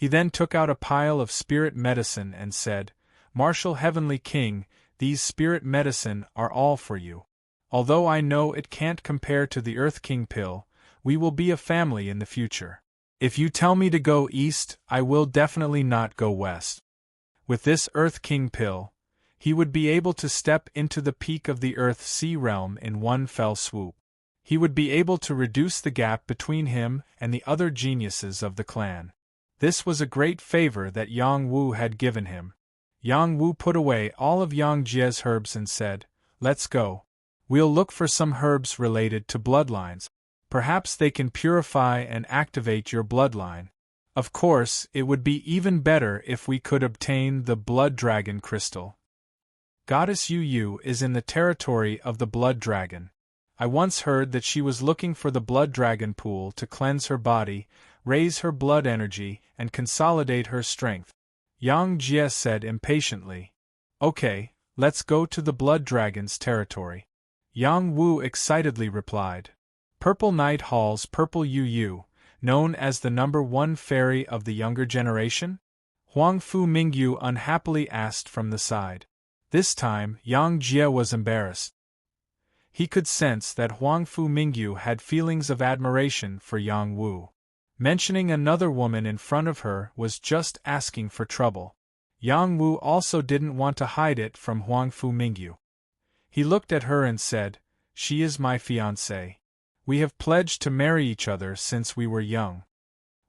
He then took out a pile of spirit medicine and said, "Martial Heavenly King, these spirit medicine are all for you. Although I know it can't compare to the Earth King pill, we will be a family in the future. If you tell me to go east, I will definitely not go west." With this Earth King pill, he would be able to step into the peak of the Earth Sea realm in one fell swoop. He would be able to reduce the gap between him and the other geniuses of the clan. This was a great favor that Yang Wu had given him. Yang Wu put away all of Yang Jie's herbs and said, "Let's go. We'll look for some herbs related to bloodlines. Perhaps they can purify and activate your bloodline. Of course, it would be even better if we could obtain the Blood Dragon Crystal. Goddess Yu Yu is in the territory of the Blood Dragon. I once heard that she was looking for the Blood Dragon Pool to cleanse her body, raise her blood energy, and consolidate her strength." Yang Jie said impatiently. "Okay, let's go to the Blood Dragon's territory." Yang Wu excitedly replied. Purple Night Hall's Purple Yu Yu, known as the #1 fairy of the younger generation? Huang Fu Mingyu unhappily asked from the side. This time, Yang Jie was embarrassed. He could sense that Huang Fu Mingyu had feelings of admiration for Yang Wu. Mentioning another woman in front of her was just asking for trouble. Yang Wu also didn't want to hide it from Huang Fu Mingyu. He looked at her and said, "She is my fiancée. We have pledged to marry each other since we were young."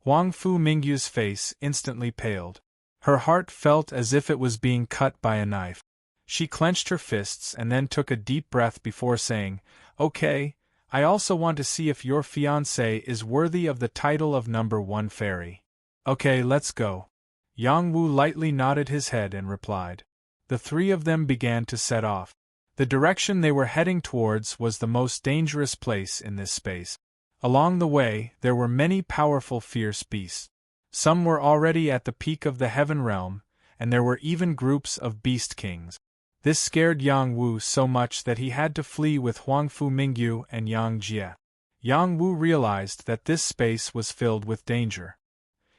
Huang Fu Mingyu's face instantly paled. Her heart felt as if it was being cut by a knife. She clenched her fists and then took a deep breath before saying, "Okay, I also want to see if your fiancé is worthy of the title of #1 fairy. Okay, let's go." Yang Wu lightly nodded his head and replied. The three of them began to set off. The direction they were heading towards was the most dangerous place in this space. Along the way, there were many powerful fierce beasts. Some were already at the peak of the Heaven Realm, and there were even groups of Beast Kings. This scared Yang Wu so much that he had to flee with Huang Fu Mingyu and Yang Jie. Yang Wu realized that this space was filled with danger.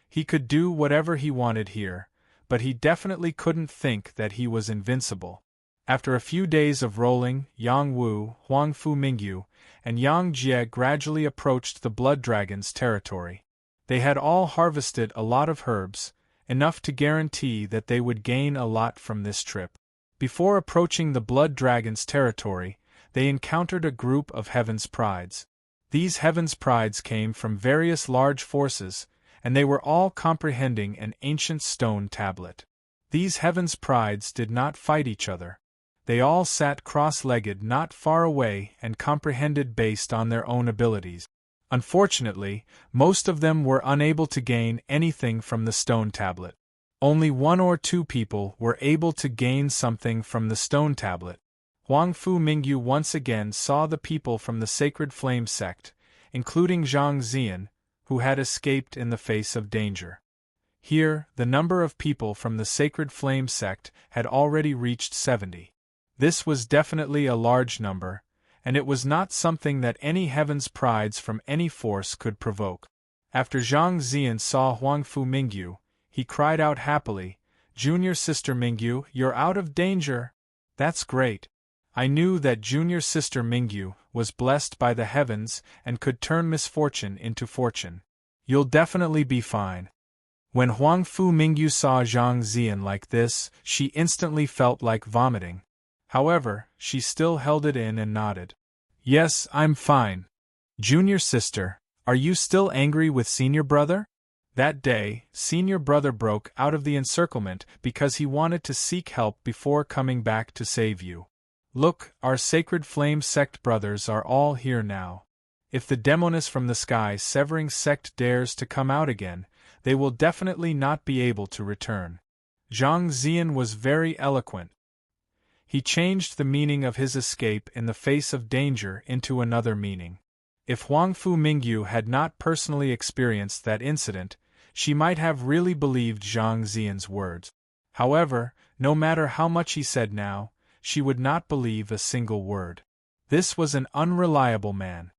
He could do whatever he wanted here, but he definitely couldn't think that he was invincible. After a few days of rolling, Yang Wu, Huang Fu Mingyu, and Yang Jie gradually approached the Blood Dragon's territory. They had all harvested a lot of herbs, enough to guarantee that they would gain a lot from this trip. Before approaching the Blood Dragon's territory, they encountered a group of Heaven's Prides. These Heaven's Prides came from various large forces, and they were all comprehending an ancient stone tablet. These Heaven's Prides did not fight each other. They all sat cross-legged not far away and comprehended based on their own abilities. Unfortunately, most of them were unable to gain anything from the stone tablet. Only 1 or 2 people were able to gain something from the stone tablet. Huang Fu Mingyu once again saw the people from the Sacred Flame sect, including Zhang Zian, who had escaped in the face of danger. Here, the number of people from the Sacred Flame sect had already reached 70. This was definitely a large number, and it was not something that any Heaven's Prides from any force could provoke. After Zhang Zian saw Huang Fu Mingyu, he cried out happily, "Junior Sister Mingyu, you're out of danger! That's great! I knew that Junior Sister Mingyu was blessed by the heavens and could turn misfortune into fortune. You'll definitely be fine." When Huang Fu Mingyu saw Zhang Zian like this, she instantly felt like vomiting. However, she still held it in and nodded. "Yes, I'm fine. Junior Sister, are you still angry with Senior Brother?" That day, Senior Brother broke out of the encirclement because he wanted to seek help before coming back to save you. "Look, our Sacred Flame sect brothers are all here now. If the Demoness from the Sky Severing sect dares to come out again, they will definitely not be able to return." Zhang Zian was very eloquent. He changed the meaning of his escape in the face of danger into another meaning. If Huang Fu Mingyu had not personally experienced that incident, she might have really believed Zhang Zian's words. However, no matter how much he said now, she would not believe a single word. This was an unreliable man.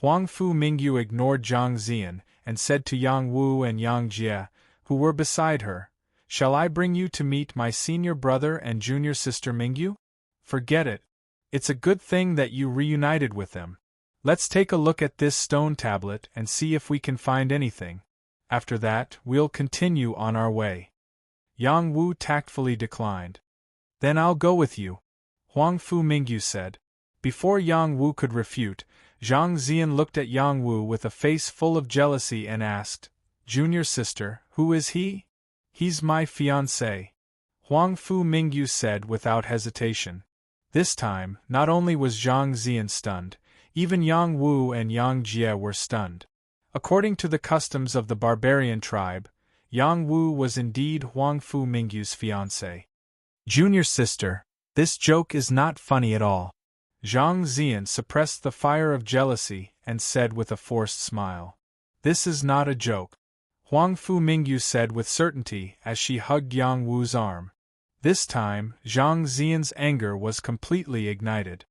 Huang Fu Mingyu ignored Zhang Zian and said to Yang Wu and Yang Jie, who were beside her. Shall I bring you to meet my senior brother and junior sister Mingyu? Forget it. It's a good thing that you reunited with them. Let's take a look at this stone tablet and see if we can find anything. After that, we'll continue on our way. Yang Wu tactfully declined. Then I'll go with you, Huang Fu Mingyu said. Before Yang Wu could refute, Zhang Zian looked at Yang Wu with a face full of jealousy and asked, Junior sister, who is he? He's my fiancé, Huang Fu Mingyu said without hesitation. This time, not only was Zhang Zian stunned, even Yang Wu and Yang Jie were stunned. According to the customs of the barbarian tribe, Yang Wu was indeed Huang Fu Mingyu's fiancé. Junior sister, this joke is not funny at all. Zhang Zian suppressed the fire of jealousy and said with a forced smile. This is not a joke, Huang Fu Mingyu said with certainty as she hugged Yang Wu's arm. This time, Zhang Zian's anger was completely ignited.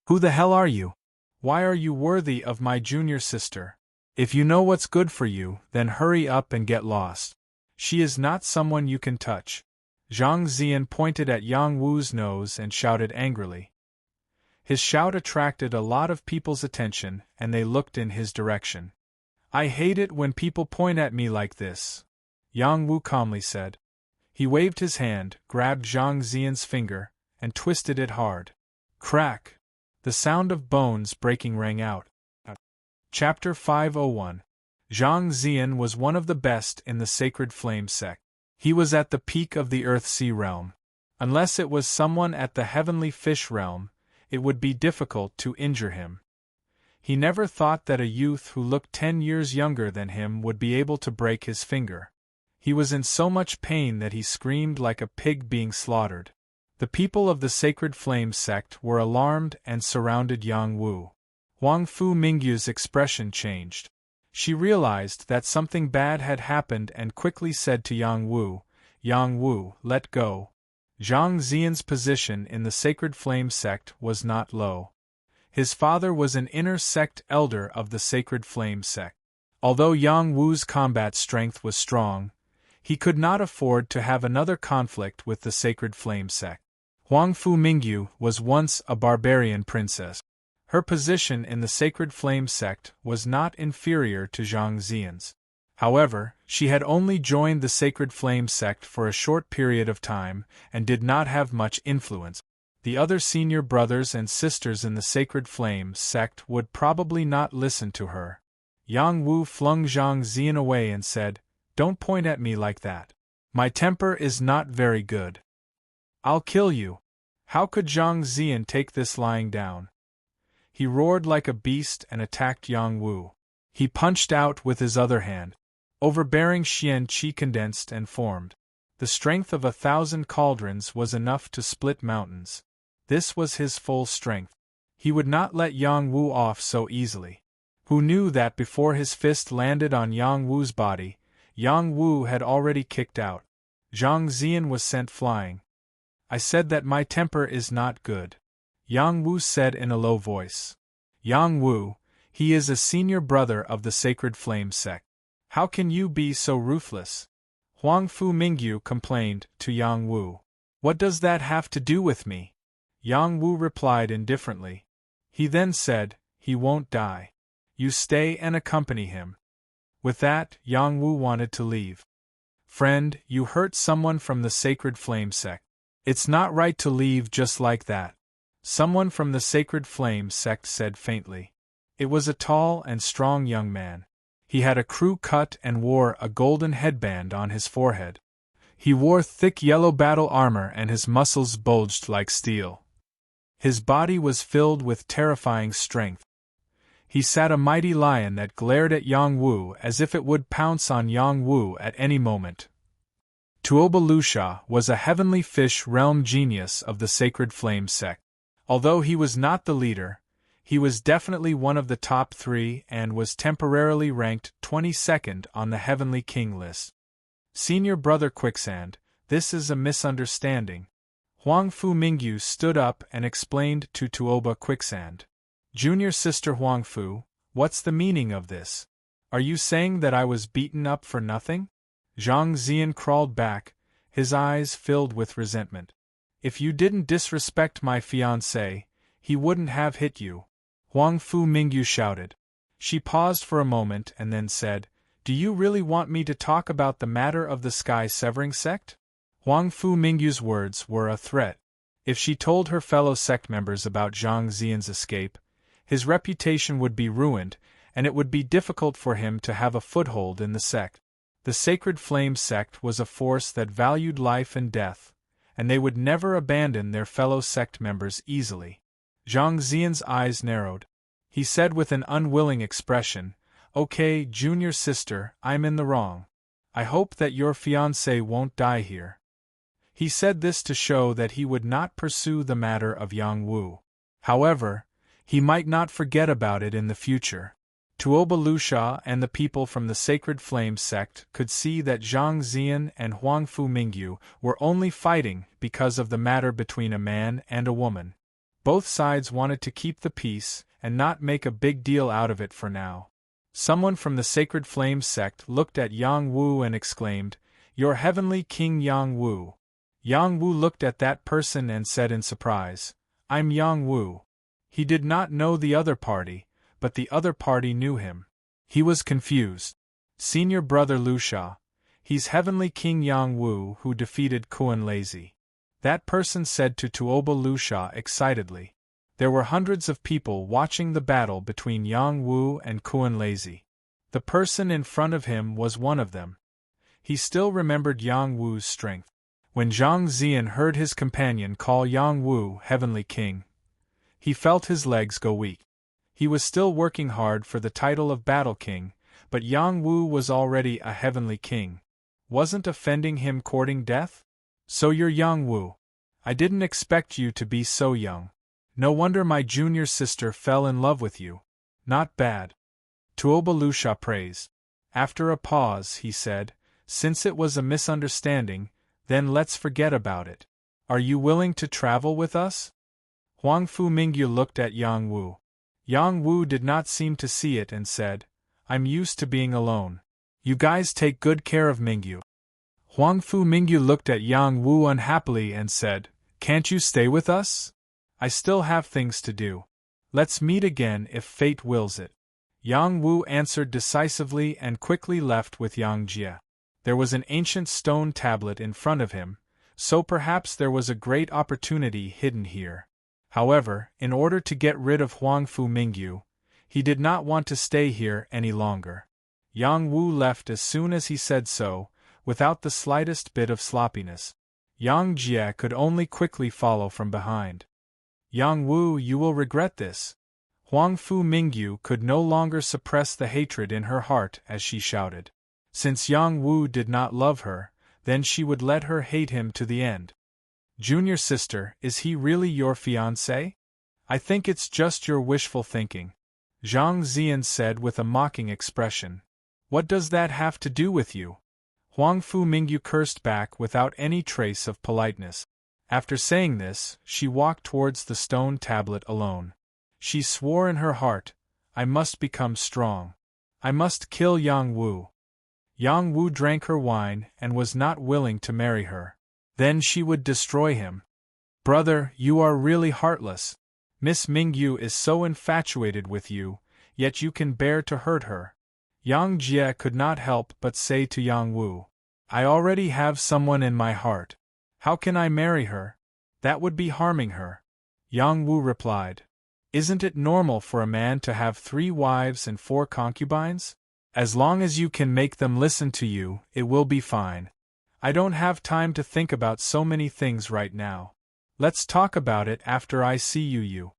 Who the hell are you? Why are you worthy of my junior sister? If you know what's good for you, then hurry up and get lost. She is not someone you can touch. Zhang Zian pointed at Yang Wu's nose and shouted angrily. His shout attracted a lot of people's attention, and they looked in his direction. I hate it when people point at me like this, Yang Wu calmly said. He waved his hand, grabbed Zhang Zian's finger, and twisted it hard. Crack! The sound of bones breaking rang out. Chapter 501. Zhang Zian was one of the best in the Sacred Flame sect. He was at the peak of the Earth-Sea realm. Unless it was someone at the Heavenly Fish realm, it would be difficult to injure him. He never thought that a youth who looked 10 years younger than him would be able to break his finger. He was in so much pain that he screamed like a pig being slaughtered. The people of the Sacred Flame sect were alarmed and surrounded Yang Wu. Huang Fu Mingyu's expression changed. She realized that something bad had happened and quickly said to Yang Wu, let go. Zhang Zian's position in the Sacred Flame sect was not low. His father was an inner sect elder of the Sacred Flame sect. Although Yang Wu's combat strength was strong, he could not afford to have another conflict with the Sacred Flame sect. Huang Fu Mingyu was once a barbarian princess. Her position in the Sacred Flame sect was not inferior to Zhang Zian's. However, she had only joined the Sacred Flame sect for a short period of time and did not have much influence. The other senior brothers and sisters in the Sacred Flame sect would probably not listen to her. Yang Wu flung Zhang Zian away and said, Don't point at me like that. My temper is not very good. I'll kill you. How could Zhang Zian take this lying down? He roared like a beast and attacked Yang Wu. He punched out with his other hand. Overbearing Xian Qi condensed and formed. The strength of 1,000 cauldrons was enough to split mountains. This was his full strength. He would not let Yang Wu off so easily. Who knew that before his fist landed on Yang Wu's body, Yang Wu had already kicked out. Zhang Zian was sent flying. I said that my temper is not good, Yang Wu said in a low voice. Yang Wu, he is a senior brother of the Sacred Flame sect. How can you be so ruthless? Huang Fu Mingyu complained to Yang Wu. What does that have to do with me? Yang Wu replied indifferently. He then said, he won't die. You stay and accompany him. With that, Yang Wu wanted to leave. Friend, you hurt someone from the Sacred Flame sect. It's not right to leave just like that. Someone from the Sacred Flame sect said faintly. It was a tall and strong young man. He had a crew cut and wore a golden headband on his forehead. He wore thick yellow battle armor and his muscles bulged like steel. His body was filled with terrifying strength. He sat a mighty lion that glared at Yang Wu as if it would pounce on Yang Wu at any moment. Tuoba Lusha was a heavenly fish realm genius of the Sacred Flame sect. Although he was not the leader, he was definitely one of the top 3 and was temporarily ranked 22nd on the Heavenly King list. Senior Brother Quicksand, this is a misunderstanding. Huang Fu Mingyu stood up and explained to Tuoba Quicksand. Junior Sister Huang Fu, what's the meaning of this? Are you saying that I was beaten up for nothing? Zhang Zian crawled back, his eyes filled with resentment. If you didn't disrespect my fiancé, he wouldn't have hit you. Huang Fu Mingyu shouted. She paused for a moment and then said, Do you really want me to talk about the matter of the sky-severing sect? Huang Fu Mingyu's words were a threat. If she told her fellow sect members about Zhang Zian's escape, his reputation would be ruined, and it would be difficult for him to have a foothold in the sect. The Sacred Flame sect was a force that valued life and death, and they would never abandon their fellow sect members easily. Zhang Zian's eyes narrowed. He said with an unwilling expression, Okay, junior sister, I'm in the wrong. I hope that your fiancé won't die here. He said this to show that he would not pursue the matter of Yang Wu. However, he might not forget about it in the future. Tuoba Lusha and the people from the Sacred Flame sect could see that Zhang Zian and Huang Fu Mingyu were only fighting because of the matter between a man and a woman. Both sides wanted to keep the peace and not make a big deal out of it for now. Someone from the Sacred Flame sect looked at Yang Wu and exclaimed, Your heavenly king Yang Wu. Yang Wu looked at that person and said in surprise, I'm Yang Wu. He did not know the other party, but the other party knew him. He was confused. Senior brother Lusha. He's heavenly king Yang Wu who defeated Kuan Lazy. That person said to Tuoba Lusha excitedly. There were hundreds of people watching the battle between Yang Wu and Kuan Lazy. The person in front of him was one of them. He still remembered Yang Wu's strength. When Zhang Zian heard his companion call Yang Wu Heavenly King, he felt his legs go weak. He was still working hard for the title of Battle King, but Yang Wu was already a Heavenly King. Wasn't offending him courting death? So you're Yang Wu. I didn't expect you to be so young. No wonder my junior sister fell in love with you. Not bad. Tuoba Lusha praised. After a pause, he said, Since it was a misunderstanding, then let's forget about it. Are you willing to travel with us? Huang Fu Mingyu looked at Yang Wu. Yang Wu did not seem to see it and said, I'm used to being alone. You guys take good care of Mingyu. Huang Fu Mingyu looked at Yang Wu unhappily and said, Can't you stay with us? I still have things to do. Let's meet again if fate wills it. Yang Wu answered decisively and quickly left with Yang Jie. There was an ancient stone tablet in front of him, so perhaps there was a great opportunity hidden here. However, in order to get rid of Huang Fu Mingyu, he did not want to stay here any longer. Yang Wu left as soon as he said so, without the slightest bit of sloppiness. Yang Jie could only quickly follow from behind. Yang Wu, you will regret this. Huang Fu Mingyu could no longer suppress the hatred in her heart as she shouted. Since Yang Wu did not love her, then she would let her hate him to the end. Junior sister, is he really your fiancé? I think it's just your wishful thinking. Zhang Zian said with a mocking expression. What does that have to do with you? Huang Fu Mingyu cursed back without any trace of politeness. After saying this, she walked towards the stone tablet alone. She swore in her heart, I must become strong. I must kill Yang Wu. Yang Wu drank her wine and was not willing to marry her. Then she would destroy him. Brother, you are really heartless. Miss Mingyu is so infatuated with you, yet you can bear to hurt her. Yang Jie could not help but say to Yang Wu, I already have someone in my heart. How can I marry her? That would be harming her. Yang Wu replied, Isn't it normal for a man to have 3 wives and 4 concubines? As long as you can make them listen to you, it will be fine. I don't have time to think about so many things right now. Let's talk about it after I see you.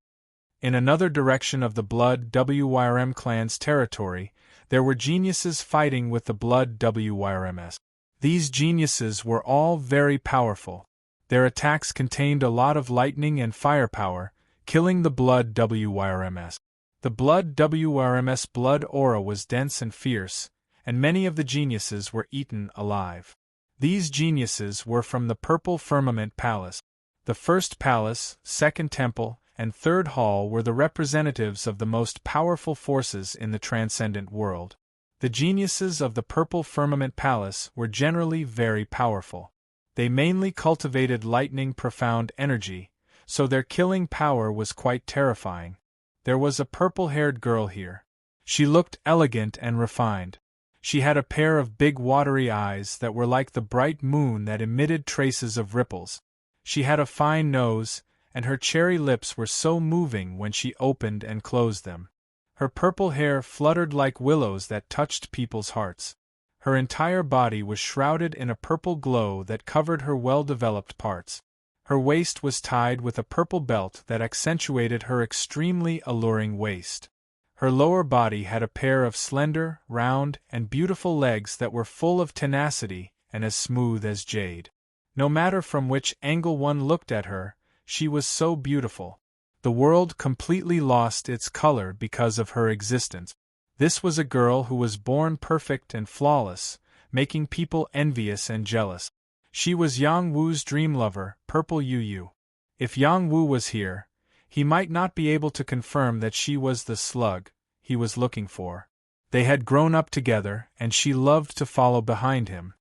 In another direction of the Blood WYRM clan's territory, there were geniuses fighting with the Blood WYRMs. These geniuses were all very powerful. Their attacks contained a lot of lightning and firepower, killing the Blood WYRMs. The Blood WYRM's blood aura was dense and fierce, and many of the geniuses were eaten alive. These geniuses were from the Purple Firmament Palace. The first palace, second temple, and third hall were the representatives of the most powerful forces in the transcendent world. The geniuses of the Purple Firmament Palace were generally very powerful. They mainly cultivated lightning-profound energy, so their killing power was quite terrifying. There was a purple-haired girl here. She looked elegant and refined. She had a pair of big watery eyes that were like the bright moon that emitted traces of ripples. She had a fine nose, and her cherry lips were so moving when she opened and closed them. Her purple hair fluttered like willows that touched people's hearts. Her entire body was shrouded in a purple glow that covered her well-developed parts. Her waist was tied with a purple belt that accentuated her extremely alluring waist. Her lower body had a pair of slender, round, and beautiful legs that were full of tenacity and as smooth as jade. No matter from which angle one looked at her, she was so beautiful. The world completely lost its color because of her existence. This was a girl who was born perfect and flawless, making people envious and jealous. She was Yang Wu's dream lover, Purple Yu. If Yang Wu was here, he might not be able to confirm that she was the slug he was looking for. They had grown up together, and she loved to follow behind him.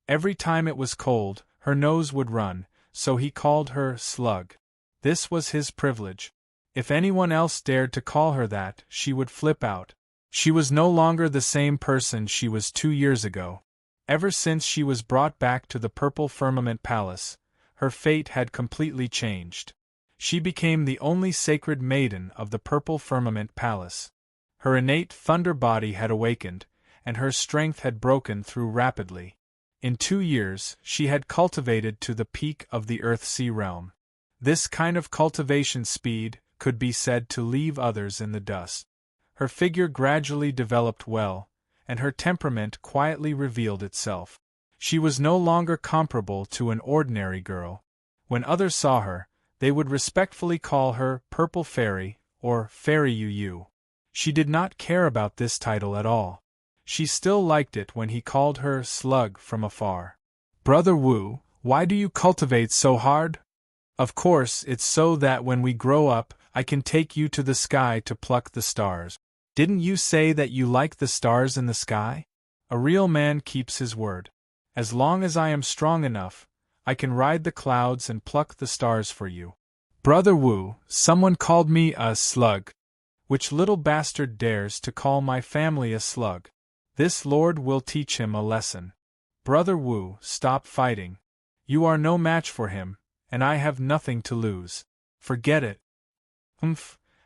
Every time it was cold, her nose would run, so he called her Slug. This was his privilege. If anyone else dared to call her that, she would flip out. She was no longer the same person she was 2 years ago. Ever since she was brought back to the Purple Firmament Palace, her fate had completely changed. She became the only sacred maiden of the Purple Firmament Palace. Her innate thunder body had awakened, and her strength had broken through rapidly. In 2 years, she had cultivated to the peak of the Earth-Sea realm. This kind of cultivation speed could be said to leave others in the dust. Her figure gradually developed well, and her temperament quietly revealed itself. She was no longer comparable to an ordinary girl. When others saw her, they would respectfully call her Purple Fairy or Fairy Yu. She did not care about this title at all. She still liked it when he called her Slug from afar. "Brother Wu, why do you cultivate so hard?" "Of course, it's so that when we grow up, I can take you to the sky to pluck the stars." "Didn't you say that you like the stars in the sky?" "A real man keeps his word. As long as I am strong enough, I can ride the clouds and pluck the stars for you." "Brother Wu, someone called me a slug." "Which little bastard dares to call my family a slug? This lord will teach him a lesson." "Brother Wu, stop fighting. You are no match for him, and I have nothing to lose. Forget it."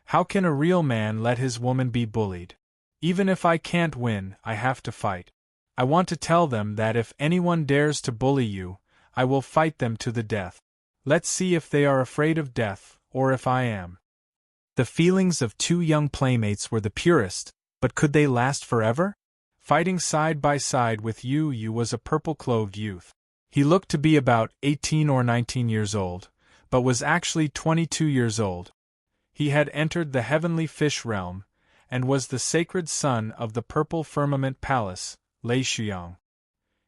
How can a real man let his woman be bullied? Even if I can't win, I have to fight. I want to tell them that if anyone dares to bully you, I will fight them to the death. Let's see if they are afraid of death, or if I am. The feelings of 2 young playmates were the purest, but could they last forever? Fighting side by side with Yu was a purple-clothed youth. He looked to be about 18 or 19 years old, but was actually 22 years old. He had entered the heavenly fish realm, and was the sacred son of the Purple Firmament Palace, Lei Shuyang.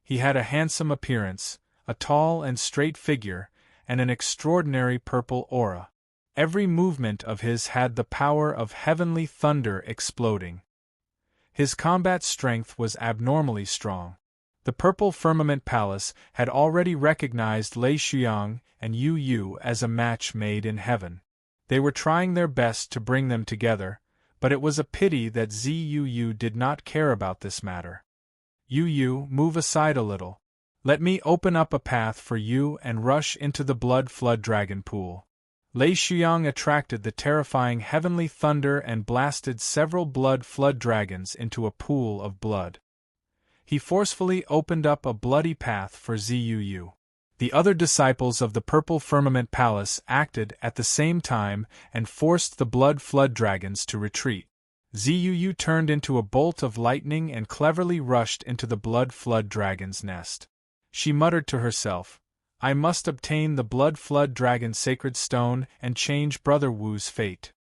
He had a handsome appearance, a tall and straight figure, and an extraordinary purple aura. Every movement of his had the power of heavenly thunder exploding. His combat strength was abnormally strong. The Purple Firmament Palace had already recognized Lei Shuyang and Yu as a match made in heaven. They were trying their best to bring them together, but it was a pity that Yu did not care about this matter. "Yu, move aside a little. Let me open up a path for you and rush into the blood flood dragon pool." Lei Shuyang attracted the terrifying heavenly thunder and blasted several blood flood dragons into a pool of blood. He forcefully opened up a bloody path for Yu. The other disciples of the Purple Firmament Palace acted at the same time and forced the blood flood dragons to retreat. Yu turned into a bolt of lightning and cleverly rushed into the blood flood dragon's nest. She muttered to herself, "I must obtain the blood flood dragon's sacred stone and change Brother Wu's fate."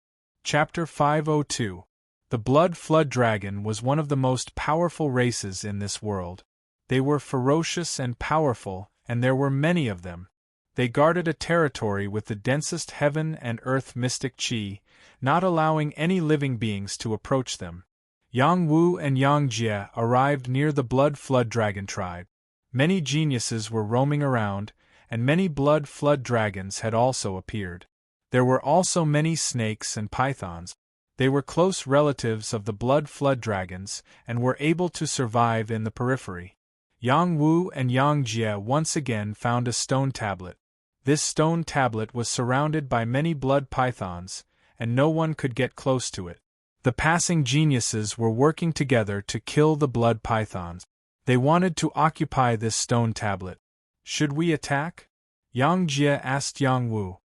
Chapter 502. The blood flood dragon was one of the most powerful races in this world. They were ferocious and powerful, and there were many of them. They guarded a territory with the densest heaven and earth mystic chi, not allowing any living beings to approach them. Yang Wu and Yang Jie arrived near the Blood Flood Dragon tribe. Many geniuses were roaming around, and many Blood Flood Dragons had also appeared. There were also many snakes and pythons. They were close relatives of the Blood Flood Dragons and were able to survive in the periphery. Yang Wu and Yang Jie once again found a stone tablet. This stone tablet was surrounded by many blood pythons, and no one could get close to it. The passing geniuses were working together to kill the blood pythons. They wanted to occupy this stone tablet. Should we attack? Yang Jie asked Yang Wu.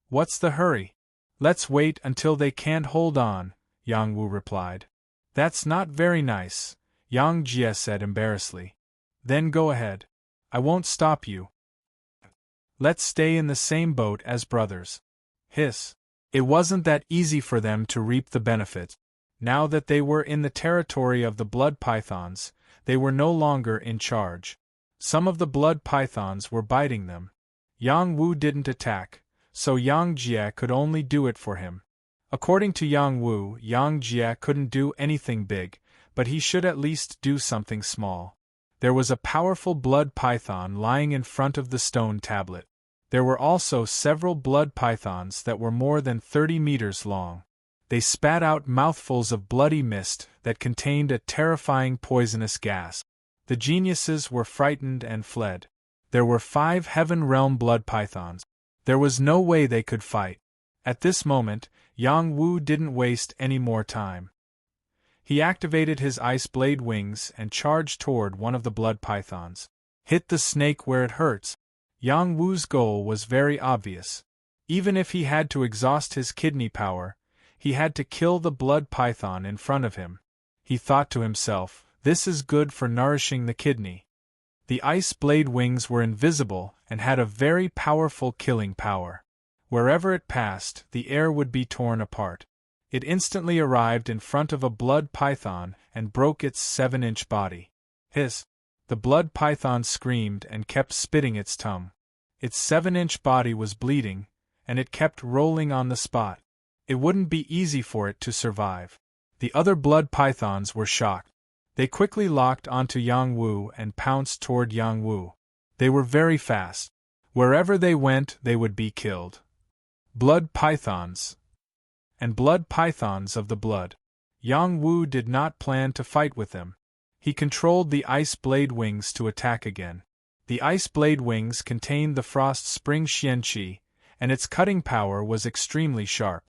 What's the hurry? Let's wait until they can't hold on, Yang Wu replied. That's not very nice, Yang Jie said embarrassedly. Then go ahead. I won't stop you. Let's stay in the same boat as brothers. Hiss. It wasn't that easy for them to reap the benefits. Now that they were in the territory of the blood pythons, they were no longer in charge. Some of the blood pythons were biting them. Yang Wu didn't attack, so Yang Jie could only do it for him. According to Yang Wu, Yang Jie couldn't do anything big, but he should at least do something small. There was a powerful blood python lying in front of the stone tablet. There were also several blood pythons that were more than 30 meters long. They spat out mouthfuls of bloody mist that contained a terrifying poisonous gas. The geniuses were frightened and fled. There were 5 Heaven Realm blood pythons. There was no way they could fight. At this moment, Yang Wu didn't waste any more time. He activated his ice blade wings and charged toward one of the blood pythons. Hit the snake where it hurts. Yang Wu's goal was very obvious. Even if he had to exhaust his kidney power, he had to kill the blood python in front of him. He thought to himself, this is good for nourishing the kidney. The ice blade wings were invisible and had a very powerful killing power. Wherever it passed, the air would be torn apart. It instantly arrived in front of a blood python and broke its 7-inch body. Hiss! The blood python screamed and kept spitting its tongue. Its 7-inch body was bleeding, and it kept rolling on the spot. It wouldn't be easy for it to survive. The other blood pythons were shocked. They quickly locked onto Yang Wu and pounced toward Yang Wu. They were very fast. Wherever they went, they would be killed. Blood pythons. And blood pythons of the blood. Yang Wu did not plan to fight with them. He controlled the ice blade wings to attack again. The ice blade wings contained the frost spring Xianqi, and its cutting power was extremely sharp.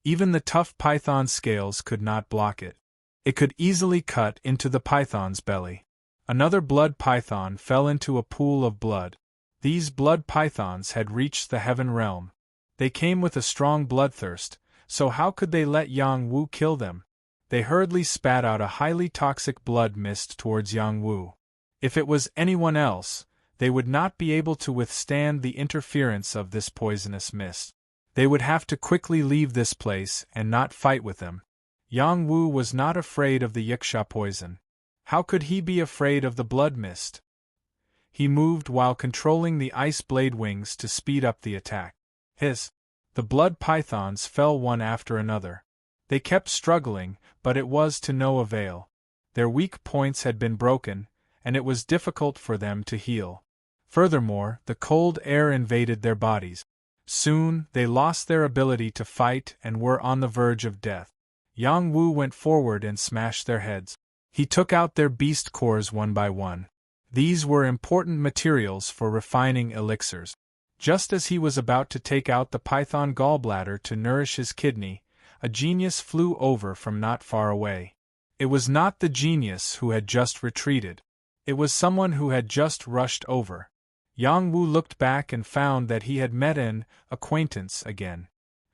Even the tough python scales could not block it. It could easily cut into the python's belly. Another blood python fell into a pool of blood. These blood pythons had reached the heaven realm. They came with a strong bloodthirst, so how could they let Yang Wu kill them? They hurriedly spat out a highly toxic blood mist towards Yang Wu. If it was anyone else, they would not be able to withstand the interference of this poisonous mist. They would have to quickly leave this place and not fight with them. Yang Wu was not afraid of the yiksha poison. How could he be afraid of the blood mist? He moved while controlling the ice blade wings to speed up the attack. Hiss! The blood pythons fell one after another. They kept struggling, but it was to no avail. Their weak points had been broken, and it was difficult for them to heal. Furthermore, the cold air invaded their bodies. Soon, they lost their ability to fight and were on the verge of death. Yang Wu went forward and smashed their heads. He took out their beast cores one by one. These were important materials for refining elixirs. Just as he was about to take out the python gallbladder to nourish his kidney, a genius flew over from not far away. It was not the genius who had just retreated. It was someone who had just rushed over. Yang Wu looked back and found that he had met an acquaintance again.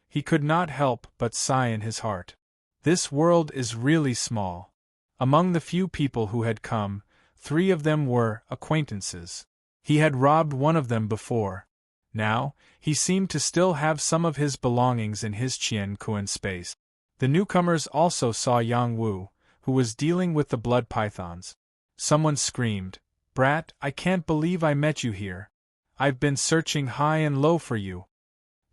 He could not help but sigh in his heart. This world is really small. Among the few people who had come, 3 of them were acquaintances. He had robbed one of them before. Now, he seemed to still have some of his belongings in his Qian Kuan space. The newcomers also saw Yang Wu, who was dealing with the blood pythons. Someone screamed, "Brat, I can't believe I met you here. I've been searching high and low for you."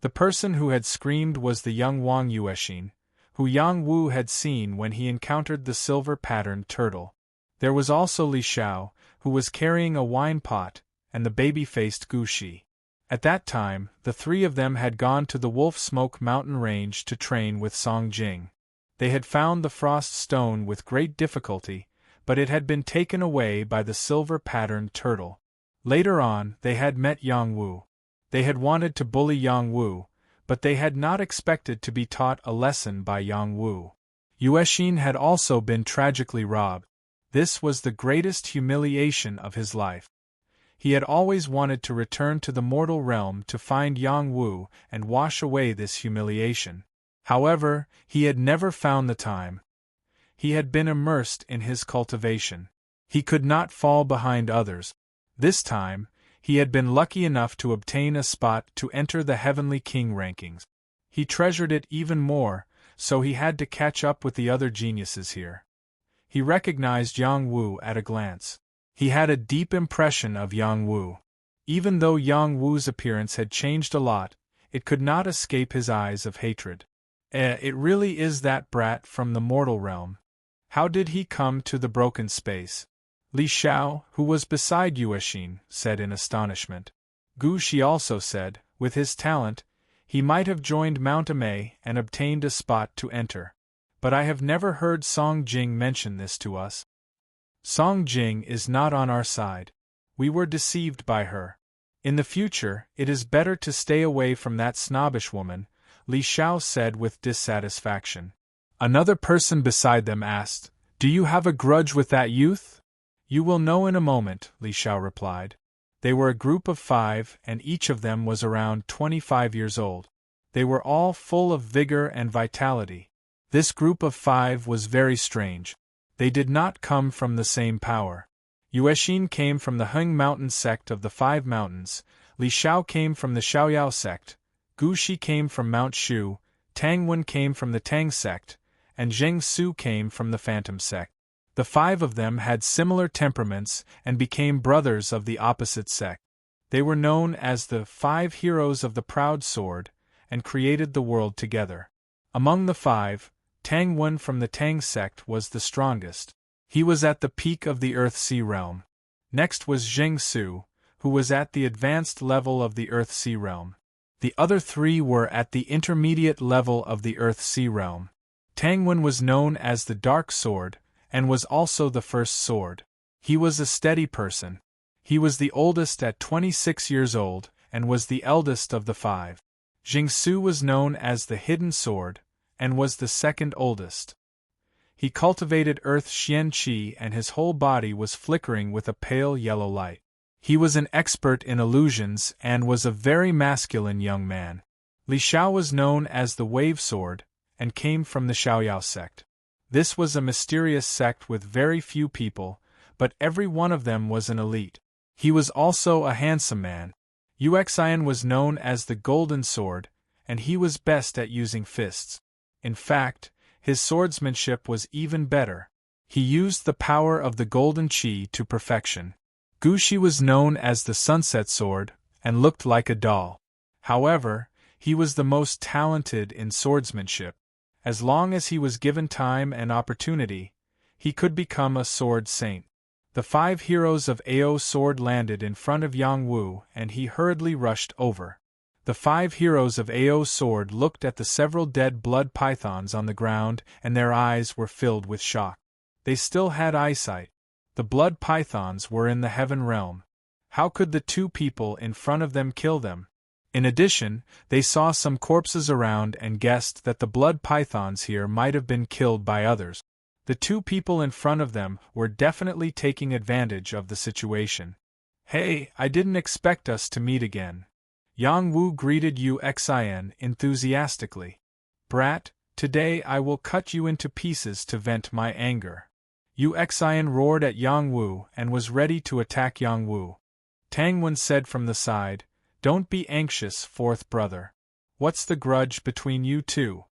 The person who had screamed was the young Wang Yuexin, who Yang Wu had seen when he encountered the silver-patterned turtle. There was also Li Xiao, who was carrying a wine pot, and the baby-faced Gu Shi. At that time, the three of them had gone to the Wolf Smoke mountain range to train with Song Jing. They had found the frost stone with great difficulty, but it had been taken away by the silver-patterned turtle. Later on, they had met Yang Wu. They had wanted to bully Yang Wu, but they had not expected to be taught a lesson by Yang Wu. Yuexin had also been tragically robbed. This was the greatest humiliation of his life. He had always wanted to return to the mortal realm to find Yang Wu and wash away this humiliation. However, he had never found the time. He had been immersed in his cultivation. He could not fall behind others. This time, he had been lucky enough to obtain a spot to enter the Heavenly King rankings. He treasured it even more, so he had to catch up with the other geniuses here. He recognized Yang Wu at a glance. He had a deep impression of Yang Wu. Even though Yang Wu's appearance had changed a lot, it could not escape his eyes of hatred. It really is that brat from the mortal realm. How did he come to the broken space? Li Xiao, who was beside Yuexin, said in astonishment. Gu Shi also said, with his talent, he might have joined Mount Amei and obtained a spot to enter. But I have never heard Song Jing mention this to us. Song Jing is not on our side. We were deceived by her. In the future, it is better to stay away from that snobbish woman, Li Xiao said with dissatisfaction. Another person beside them asked, "Do you have a grudge with that youth?" "You will know in a moment," Li Xiao replied. They were a group of 5 and each of them was around 25 years old. They were all full of vigor and vitality. This group of 5 was very strange. They did not come from the same power. Yuexin came from the Heng Mountain sect of the 5 mountains, Li Xiao came from the Xiaoyao sect, Gu Shi came from Mount Shu, Tang Wen came from the Tang sect, and Zheng Su came from the Phantom sect. The 5 of them had similar temperaments and became brothers of the opposite sect. They were known as the 5 heroes of the proud sword, and created the world together. Among the 5, Tang Wen from the Tang sect was the strongest. He was at the peak of the Earth-Sea realm. Next was Zheng Su, who was at the advanced level of the Earth-Sea realm. The other 3 were at the intermediate level of the Earth-Sea realm. Tang Wen was known as the Dark Sword, and was also the first sword. He was a steady person. He was the oldest at 26 years old, and was the eldest of the 5. Zheng Su was known as the Hidden Sword, and was the second oldest. He cultivated Earth Xian Qi and his whole body was flickering with a pale yellow light. He was an expert in illusions and was a very masculine young man. Li Xiao was known as the Wave Sword, and came from the Xiaoyao sect. This was a mysterious sect with very few people, but every one of them was an elite. He was also a handsome man. Yuexin was known as the Golden Sword, and he was best at using fists. In fact, his swordsmanship was even better. He used the power of the Golden Qi to perfection. Gu Shi was known as the Sunset Sword, and looked like a doll. However, he was the most talented in swordsmanship. As long as he was given time and opportunity, he could become a sword saint. The 5 heroes of Ao Sword landed in front of Yang Wu and he hurriedly rushed over. The 5 heroes of Ao Sword looked at the several dead blood pythons on the ground and their eyes were filled with shock. They still had eyesight. The blood pythons were in the heaven realm. How could the 2 people in front of them kill them? In addition, they saw some corpses around and guessed that the blood pythons here might have been killed by others. The 2 people in front of them were definitely taking advantage of the situation. "Hey, I didn't expect us to meet again." Yang Wu greeted Yuexin enthusiastically. "Brat, today I will cut you into pieces to vent my anger." Yuexin roared at Yang Wu and was ready to attack Yang Wu. Tang Wen said from the side, "Don't be anxious, 4th brother. What's the grudge between you 2?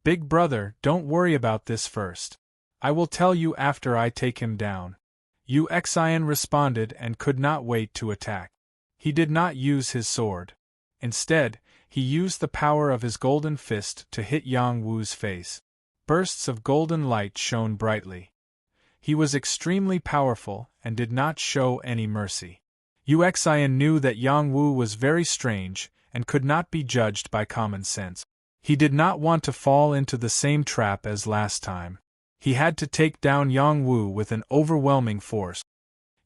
Big brother, don't worry about this first. I will tell you after I take him down." Yuexin responded and could not wait to attack. He did not use his sword. Instead, he used the power of his golden fist to hit Yang Wu's face. Bursts of golden light shone brightly. He was extremely powerful and did not show any mercy. Xian knew that Yang Wu was very strange and could not be judged by common sense. He did not want to fall into the same trap as last time. He had to take down Yang Wu with an overwhelming force.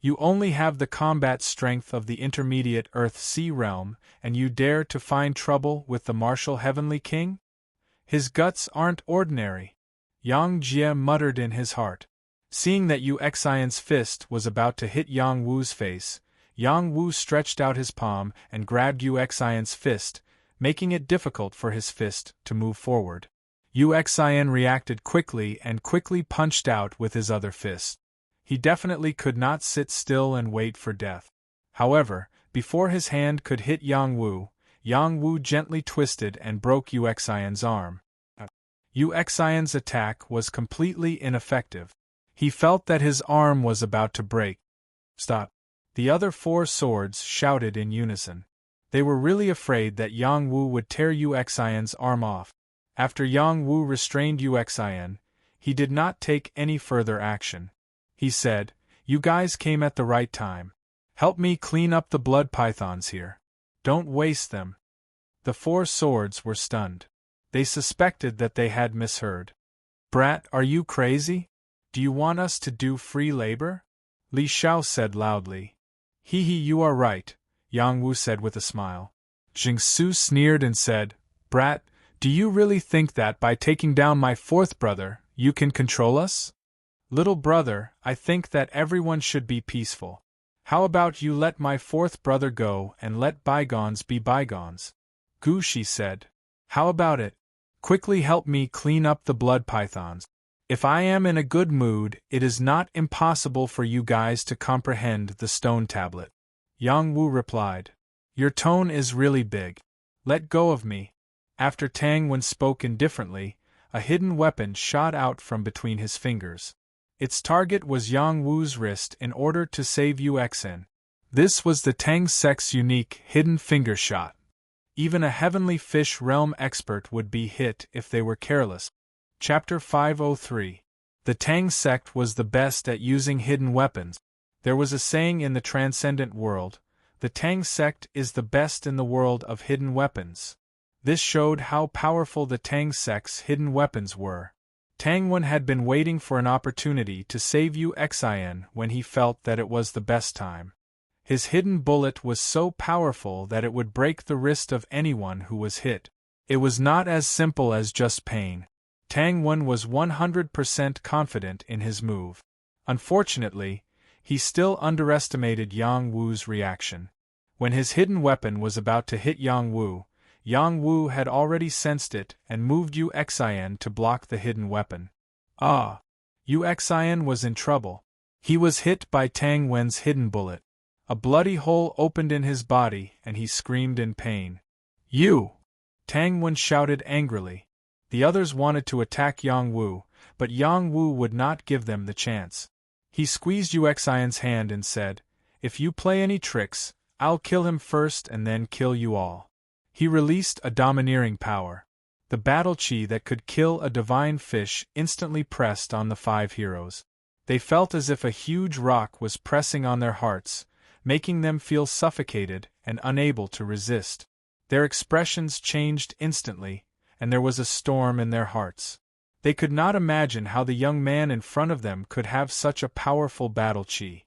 You only have the combat strength of the intermediate Earth-Sea realm, and you dare to find trouble with the martial Heavenly King? His guts aren't ordinary, Yang Jie muttered in his heart. Seeing that Xian's fist was about to hit Yang Wu's face, Yang Wu stretched out his palm and grabbed Xian's fist, making it difficult for his fist to move forward. Xian reacted quickly and quickly punched out with his other fist. He definitely could not sit still and wait for death. However, before his hand could hit Yang Wu gently twisted and broke Xian's arm. Xian's attack was completely ineffective. He felt that his arm was about to break. Stop! The other 4 swords shouted in unison. They were really afraid that Yang Wu would tear Xian's arm off. After Yang Wu restrained Xian, he did not take any further action. He said, "You guys came at the right time. Help me clean up the blood pythons here. Don't waste them." The 4 swords were stunned. They suspected that they had misheard. "Brat, are you crazy? Do you want us to do free labor?" Li Xiao said loudly. "Hee, you are right," Yang Wu said with a smile. Jingsu sneered and said, "Brat, do you really think that by taking down my 4th brother, you can control us? Little brother, I think that everyone should be peaceful. How about you let my 4th brother go and let bygones be bygones?" Gu Shi said. "How about it? Quickly help me clean up the blood pythons. If I am in a good mood, it is not impossible for you guys to comprehend the stone tablet." Yang Wu replied, "Your tone is really big. Let go of me." After Tang Wen spoke indifferently, a hidden weapon shot out from between his fingers. Its target was Yang Wu's wrist in order to save Xian. This was the Tang sect's unique hidden finger shot. Even a heavenly fish realm expert would be hit if they were careless. Chapter 503. The Tang sect was the best at using hidden weapons. There was a saying in the transcendent world, "The Tang sect is the best in the world of hidden weapons." This showed how powerful the Tang sect's hidden weapons were. Tang Wen had been waiting for an opportunity to save Xian when he felt that it was the best time. His hidden bullet was so powerful that it would break the wrist of anyone who was hit. It was not as simple as just pain. Tang Wen was 100% confident in his move. Unfortunately, he still underestimated Yang Wu's reaction. When his hidden weapon was about to hit Yang Wu had already sensed it and moved Xian to block the hidden weapon. Xian was in trouble. He was hit by Tang Wen's hidden bullet. A bloody hole opened in his body and he screamed in pain. "You!" Tang Wen shouted angrily. The others wanted to attack Yang Wu, but Yang Wu would not give them the chance. He squeezed Xian's hand and said, "If you play any tricks, I'll kill him first and then kill you all." He released a domineering power. The battle chi that could kill a divine fish instantly pressed on the 5 heroes. They felt as if a huge rock was pressing on their hearts, making them feel suffocated and unable to resist. Their expressions changed instantly, and there was a storm in their hearts. They could not imagine how the young man in front of them could have such a powerful battle chi.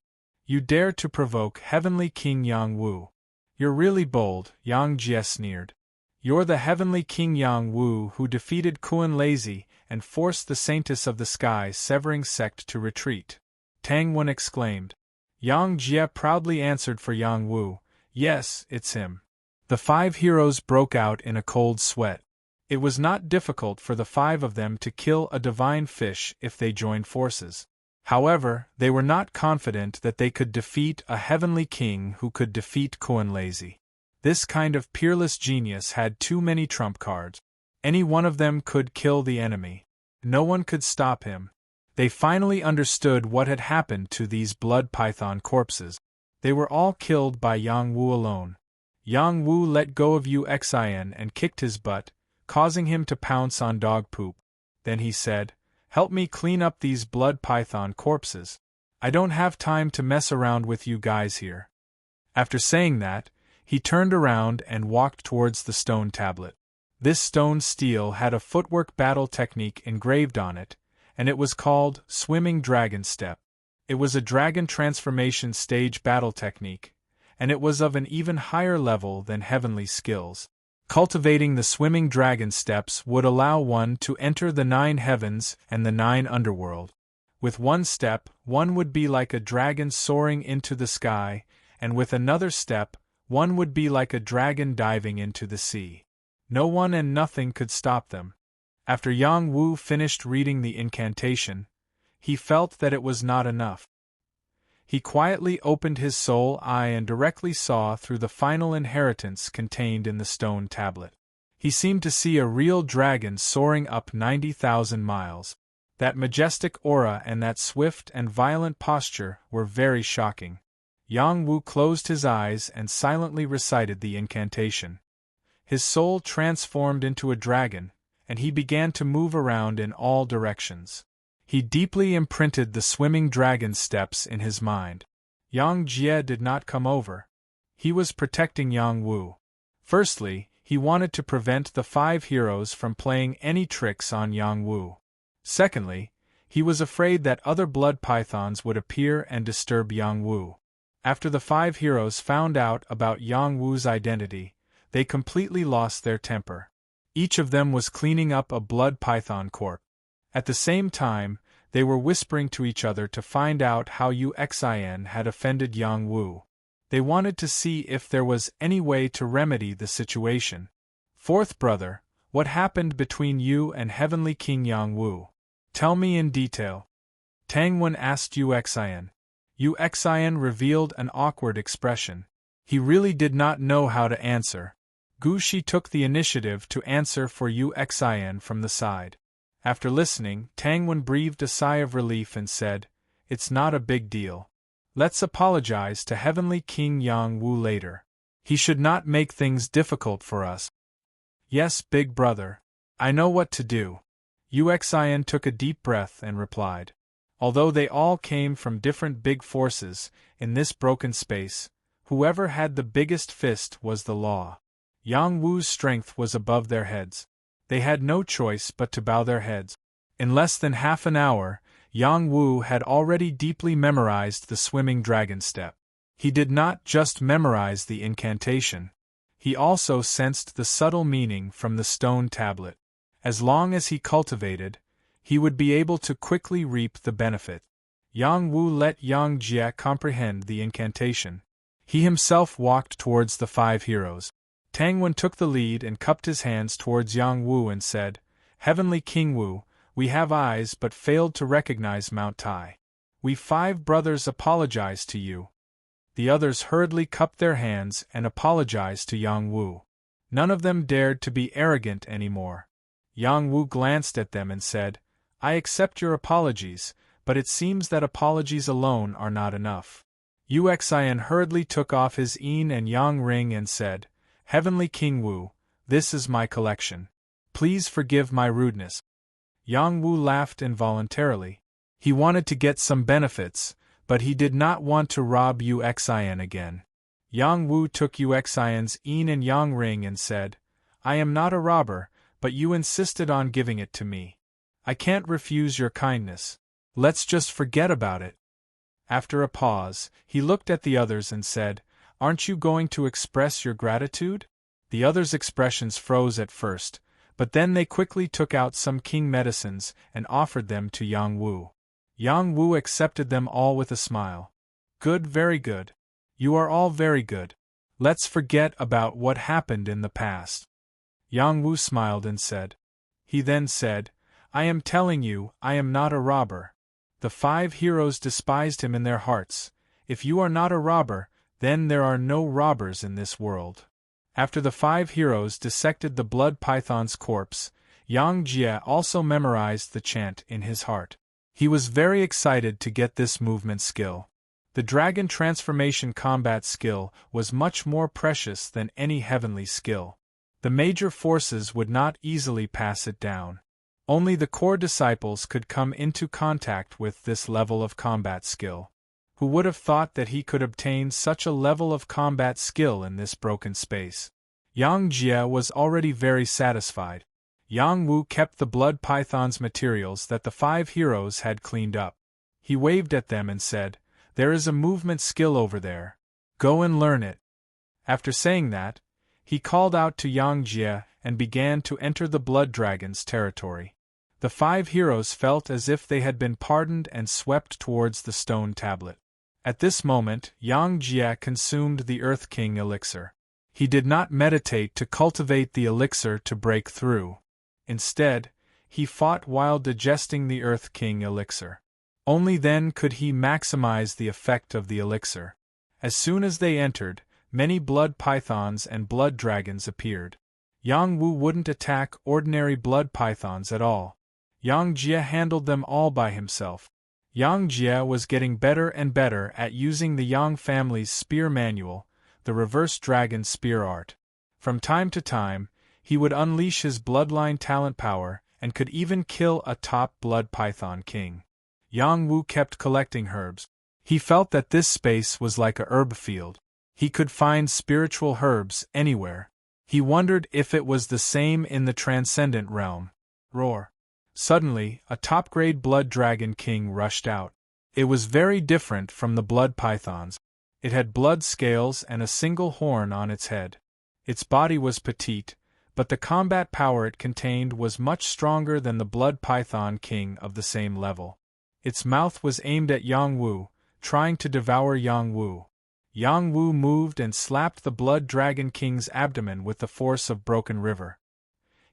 "You dare to provoke Heavenly King Yang Wu. You're really bold," Yang Jie sneered. "You're the Heavenly King Yang Wu who defeated Kuan Lazy and forced the Saintess of the Sky Severing sect to retreat." Tang Wen exclaimed. Yang Jie proudly answered for Yang Wu, "Yes, it's him." The 5 heroes broke out in a cold sweat. It was not difficult for the 5 of them to kill a divine fish if they joined forces. However, they were not confident that they could defeat a heavenly king who could defeat Kuan Lazy. This kind of peerless genius had too many trump cards. Any one of them could kill the enemy. No one could stop him. They finally understood what had happened to these blood python corpses. They were all killed by Yang Wu alone. Yang Wu let go of Yu Xian and kicked his butt, causing him to pounce on dog poop. Then he said, "Help me clean up these blood python corpses. I don't have time to mess around with you guys here." After saying that, he turned around and walked towards the stone tablet. This stone stele had a footwork battle technique engraved on it, and it was called Swimming Dragon Step. It was a dragon transformation stage battle technique, and it was of an even higher level than heavenly skills. Cultivating the swimming dragon steps would allow one to enter the 9 heavens and the 9 underworld. With one step, one would be like a dragon soaring into the sky, and with another step, one would be like a dragon diving into the sea. No one and nothing could stop them. After Yang Wu finished reading the incantation, he felt that it was not enough. He quietly opened his soul eye and directly saw through the final inheritance contained in the stone tablet. He seemed to see a real dragon soaring up 90,000 miles. That majestic aura and that swift and violent posture were very shocking. Yang Wu closed his eyes and silently recited the incantation. His soul transformed into a dragon, and he began to move around in all directions. He deeply imprinted the swimming dragon steps in his mind. Yang Jie did not come over. He was protecting Yang Wu. Firstly, he wanted to prevent the 5 heroes from playing any tricks on Yang Wu. Secondly, he was afraid that other blood pythons would appear and disturb Yang Wu. After the 5 heroes found out about Yang Wu's identity, they completely lost their temper. Each of them was cleaning up a blood python corpse. At the same time, they were whispering to each other to find out how Yu Xian had offended Yang Wu. They wanted to see if there was any way to remedy the situation. "Fourth brother, what happened between you and Heavenly King Yang Wu? Tell me in detail." Tang Wen asked Yu Xian. Yu Xian revealed an awkward expression. He really did not know how to answer. Gu Shi took the initiative to answer for Yu Xian from the side. After listening, Tang Wen breathed a sigh of relief and said, "It's not a big deal. Let's apologize to Heavenly King Yang Wu later. He should not make things difficult for us." "Yes, big brother. I know what to do." Yu Xian took a deep breath and replied. Although they all came from different big forces, in this broken space, whoever had the biggest fist was the law. Yang Wu's strength was above their heads. They had no choice but to bow their heads. In less than half an hour, Yang Wu had already deeply memorized the swimming dragon step. He did not just memorize the incantation. He also sensed the subtle meaning from the stone tablet. As long as he cultivated, he would be able to quickly reap the benefit. Yang Wu let Yang Jie comprehend the incantation. He himself walked towards the 5 heroes. Tang Wen took the lead and cupped his hands towards Yang Wu and said, "Heavenly King Wu, we have eyes but failed to recognize Mount Tai. We 5 brothers apologize to you." The others hurriedly cupped their hands and apologized to Yang Wu. None of them dared to be arrogant anymore. Yang Wu glanced at them and said, "I accept your apologies, but it seems that apologies alone are not enough." Yu Xian hurriedly took off his yin and yang ring and said, "Heavenly King Wu, this is my collection. Please forgive my rudeness." Yang Wu laughed involuntarily. He wanted to get some benefits, but he did not want to rob Yu Xian again. Yang Wu took Yu Xian's yin and yang ring and said, "I am not a robber, but you insisted on giving it to me. I can't refuse your kindness. Let's just forget about it." After a pause, he looked at the others and said, "Aren't you going to express your gratitude?" The others' expressions froze at first, but then they quickly took out some king medicines and offered them to Yang Wu. Yang Wu accepted them all with a smile. "Good, very good. You are all very good. Let's forget about what happened in the past." Yang Wu smiled and said. He then said, "I am telling you, I am not a robber. The 5 heroes despised him in their hearts. If you are not a robber, then there are no robbers in this world." After the 5 heroes dissected the blood python's corpse, Yang Jie also memorized the chant in his heart. He was very excited to get this movement skill. The dragon transformation combat skill was much more precious than any heavenly skill. The major forces would not easily pass it down. Only the core disciples could come into contact with this level of combat skill. Who would have thought that he could obtain such a level of combat skill in this broken space? Yang Jie was already very satisfied. Yang Wu kept the blood python's materials that the 5 heroes had cleaned up. He waved at them and said, "There is a movement skill over there. Go and learn it." After saying that, he called out to Yang Jie and began to enter the blood dragon's territory. The 5 heroes felt as if they had been pardoned and swept towards the stone tablet. At this moment, Yang Jie consumed the Earth King elixir. He did not meditate to cultivate the elixir to break through. Instead, he fought while digesting the Earth King elixir. Only then could he maximize the effect of the elixir. As soon as they entered, many blood pythons and blood dragons appeared. Yang Wu wouldn't attack ordinary blood pythons at all. Yang Jie handled them all by himself. Yang Jie was getting better and better at using the Yang family's spear manual, the reverse dragon spear art. From time to time, he would unleash his bloodline talent power and could even kill a top blood python king. Yang Wu kept collecting herbs. He felt that this space was like a herb field. He could find spiritual herbs anywhere. He wondered if it was the same in the transcendent realm. Roar! Suddenly, a top-grade blood dragon king rushed out. It was very different from the blood pythons. It had blood scales and a single horn on its head. Its body was petite, but the combat power it contained was much stronger than the blood python king of the same level. Its mouth was aimed at Yang Wu, trying to devour Yang Wu. Yang Wu moved and slapped the blood dragon king's abdomen with the force of Broken River.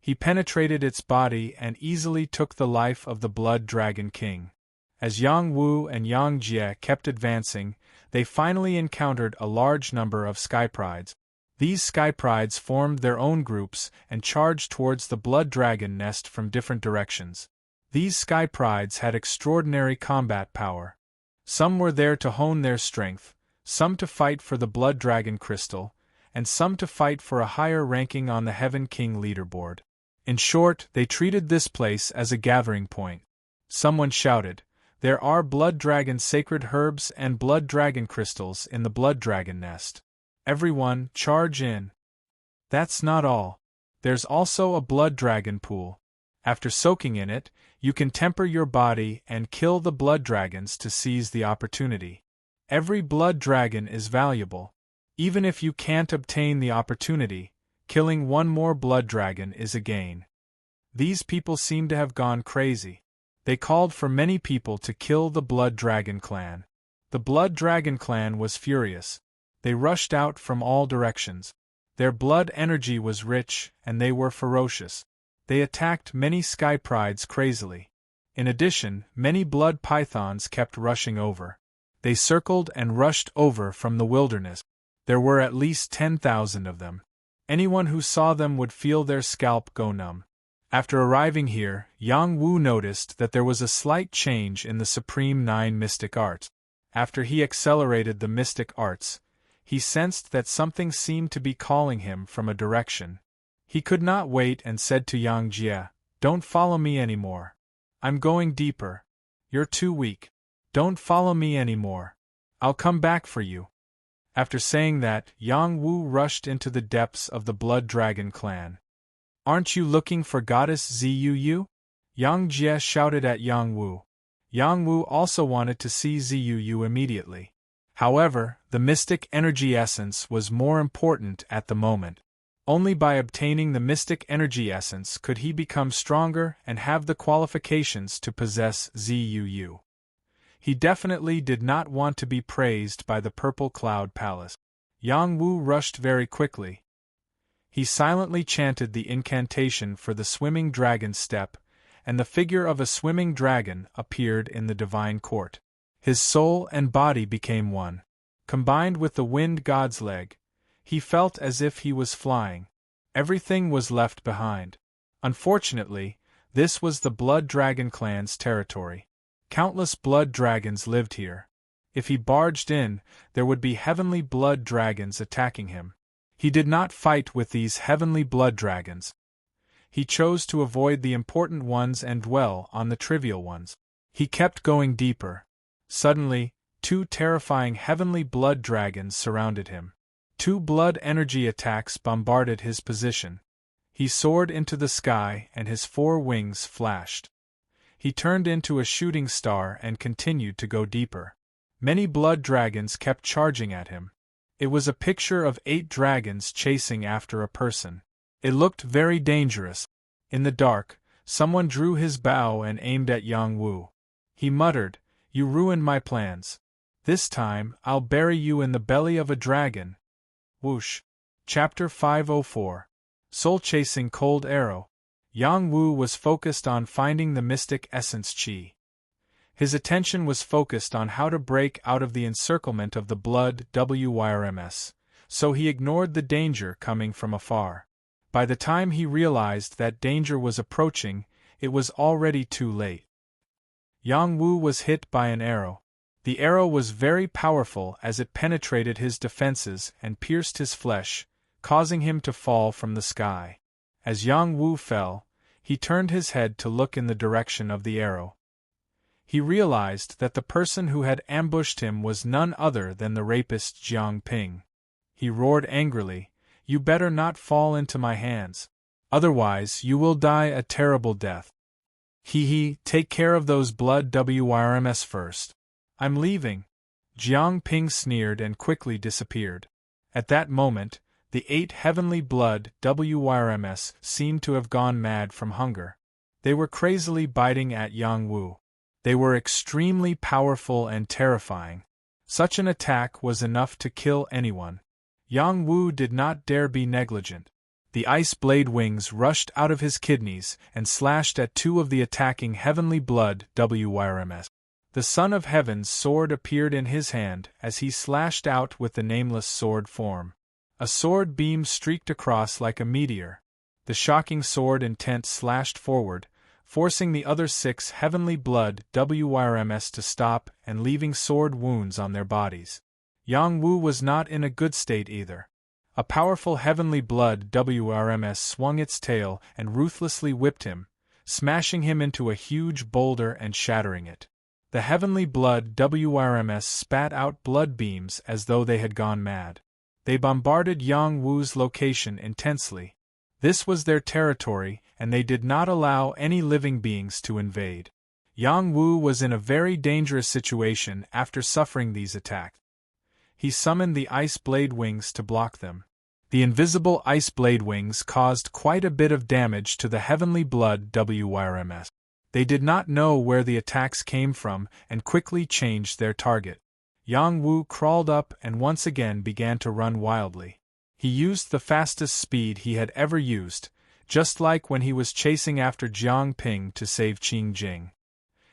He penetrated its body and easily took the life of the blood dragon king. As Yang Wu and Yang Jie kept advancing, they finally encountered a large number of skyprides. These skyprides formed their own groups and charged towards the blood dragon nest from different directions. These skyprides had extraordinary combat power. Some were there to hone their strength, some to fight for the blood dragon crystal, and some to fight for a higher ranking on the Heaven King leaderboard. In short, they treated this place as a gathering point. Someone shouted, "There are blood dragon sacred herbs and blood dragon crystals in the blood dragon nest. Everyone, charge in." That's not all. There's also a blood dragon pool. After soaking in it, you can temper your body and kill the blood dragons to seize the opportunity. Every blood dragon is valuable. Even if you can't obtain the opportunity, killing one more blood dragon is a gain. These people seem to have gone crazy. They called for many people to kill the Blood Dragon clan. The Blood Dragon clan was furious. They rushed out from all directions. Their blood energy was rich, and they were ferocious. They attacked many skyprides crazily. In addition, many blood pythons kept rushing over. They circled and rushed over from the wilderness. There were at least 10,000 of them. Anyone who saw them would feel their scalp go numb. After arriving here, Yang Wu noticed that there was a slight change in the Supreme 9 mystic arts. After he accelerated the mystic arts, he sensed that something seemed to be calling him from a direction. He could not wait and said to Yang Jie, "Don't follow me anymore. I'm going deeper. You're too weak. Don't follow me anymore. I'll come back for you." After saying that, Yang Wu rushed into the depths of the Blood Dragon clan. "Aren't you looking for Goddess Zuu?" Yang Jie shouted at Yang Wu. Yang Wu also wanted to see Zuu immediately. However, the mystic energy essence was more important at the moment. Only by obtaining the mystic energy essence could he become stronger and have the qualifications to possess Zuu. He definitely did not want to be praised by the Purple Cloud Palace. Yang Wu rushed very quickly. He silently chanted the incantation for the swimming dragon step, and the figure of a swimming dragon appeared in the divine court. His soul and body became one. Combined with the wind god's leg, he felt as if he was flying. Everything was left behind. Unfortunately, this was the Blood Dragon clan's territory. Countless blood dragons lived here. If he barged in, there would be heavenly blood dragons attacking him. He did not fight with these heavenly blood dragons. He chose to avoid the important ones and dwell on the trivial ones. He kept going deeper. Suddenly, 2 terrifying heavenly blood dragons surrounded him. 2 blood energy attacks bombarded his position. He soared into the sky and his 4 wings flashed. He turned into a shooting star and continued to go deeper. Many blood dragons kept charging at him. It was a picture of 8 dragons chasing after a person. It looked very dangerous. In the dark, someone drew his bow and aimed at Yang Wu. He muttered, "You ruined my plans. This time, I'll bury you in the belly of a dragon." Whoosh. Chapter 504. Soul-Chasing Cold Arrow. Yang Wu was focused on finding the mystic essence Qi. His attention was focused on how to break out of the encirclement of the blood WYRMS, so he ignored the danger coming from afar. By the time he realized that danger was approaching, it was already too late. Yang Wu was hit by an arrow. The arrow was very powerful as it penetrated his defenses and pierced his flesh, causing him to fall from the sky. As Yang Wu fell, he turned his head to look in the direction of the arrow. He realized that the person who had ambushed him was none other than the rapist Jiang Ping. He roared angrily, "You better not fall into my hands. Otherwise you will die a terrible death. Take care of those blood WYRMS first. I'm leaving." Jiang Ping sneered and quickly disappeared. At that moment, the 8 heavenly blood WYRMS seemed to have gone mad from hunger. They were crazily biting at Yang Wu. They were extremely powerful and terrifying. Such an attack was enough to kill anyone. Yang Wu did not dare be negligent. The ice blade wings rushed out of his kidneys and slashed at 2 of the attacking heavenly blood WYRMS. The Son of Heaven's sword appeared in his hand as he slashed out with the nameless sword form. A sword beam streaked across like a meteor. The shocking sword intent slashed forward, forcing the other 6 heavenly blood WYRMS to stop and leaving sword wounds on their bodies. Yang Wu was not in a good state either. A powerful heavenly blood WYRMS swung its tail and ruthlessly whipped him, smashing him into a huge boulder and shattering it. The heavenly blood WYRMS spat out blood beams as though they had gone mad. They bombarded Yang Wu's location intensely. This was their territory, and they did not allow any living beings to invade. Yang Wu was in a very dangerous situation after suffering these attacks. He summoned the ice blade wings to block them. The invisible ice blade wings caused quite a bit of damage to the heavenly blood WYRMS. They did not know where the attacks came from and quickly changed their target. Yang Wu crawled up and once again began to run wildly. He used the fastest speed he had ever used, just like when he was chasing after Jiang Ping to save Qing Jing.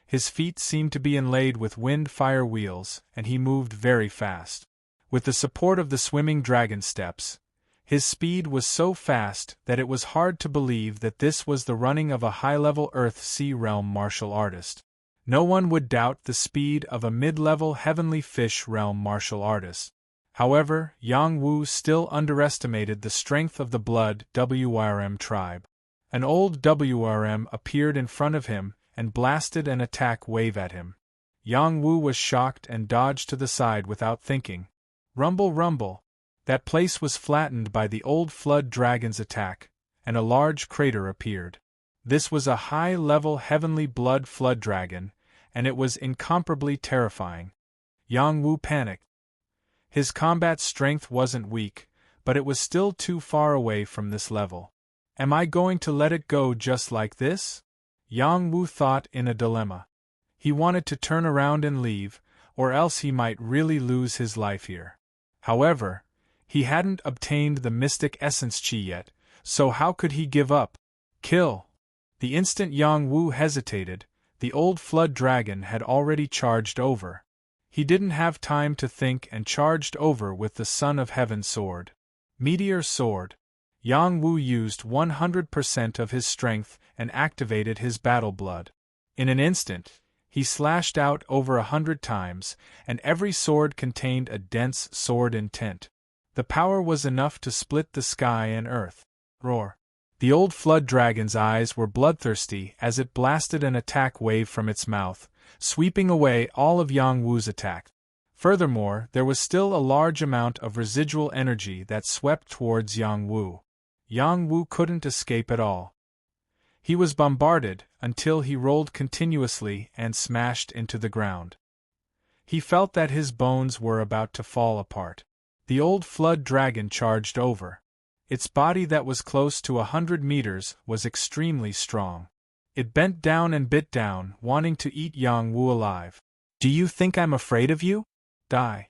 His feet seemed to be inlaid with wind-fire wheels, and he moved very fast. With the support of the swimming dragon steps, his speed was so fast that it was hard to believe that this was the running of a high-level Earth-Sea Realm martial artist. No one would doubt the speed of a mid-level Heavenly Fish Realm martial artist. However, Yang Wu still underestimated the strength of the blood WYRM tribe. An old WRM appeared in front of him and blasted an attack wave at him. Yang Wu was shocked and dodged to the side without thinking. Rumble, rumble! That place was flattened by the old flood dragon's attack, and a large crater appeared. This was a high-level heavenly blood flood dragon, and it was incomparably terrifying. Yang Wu panicked. His combat strength wasn't weak, but it was still too far away from this level. Am I going to let it go just like this? Yang Wu thought in a dilemma. He wanted to turn around and leave, or else he might really lose his life here. However, he hadn't obtained the mystic essence Qi yet, so how could he give up? Kill! The instant Yang Wu hesitated, the old flood dragon had already charged over. He didn't have time to think and charged over with the Son of Heaven sword. Meteor sword. Yang Wu used 100% of his strength and activated his battle blood. In an instant, He slashed out over 100 times, and every sword contained a dense sword intent. The power was enough to split the sky and earth. Roar! The old flood dragon's eyes were bloodthirsty as it blasted an attack wave from its mouth, sweeping away all of Yang Wu's attack. Furthermore, there was still a large amount of residual energy that swept towards Yang Wu. Yang Wu couldn't escape at all. He was bombarded until he rolled continuously and smashed into the ground. He felt that his bones were about to fall apart. The old flood dragon charged over. Its body that was close to 100 meters was extremely strong. It bent down and bit down, wanting to eat Yang Wu alive. "Do you think I'm afraid of you? Die."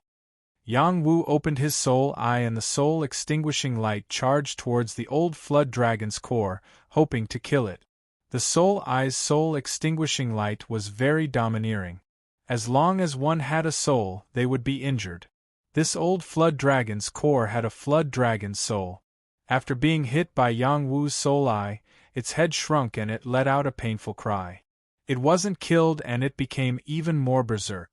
Yang Wu opened his soul eye and the soul-extinguishing light charged towards the old flood dragon's core, hoping to kill it. The soul eye's soul-extinguishing light was very domineering. As long as one had a soul, they would be injured. This old flood dragon's core had a flood dragon's soul. After being hit by Yang Wu's soul eye, its head shrunk and it let out a painful cry. It wasn't killed and it became even more berserk.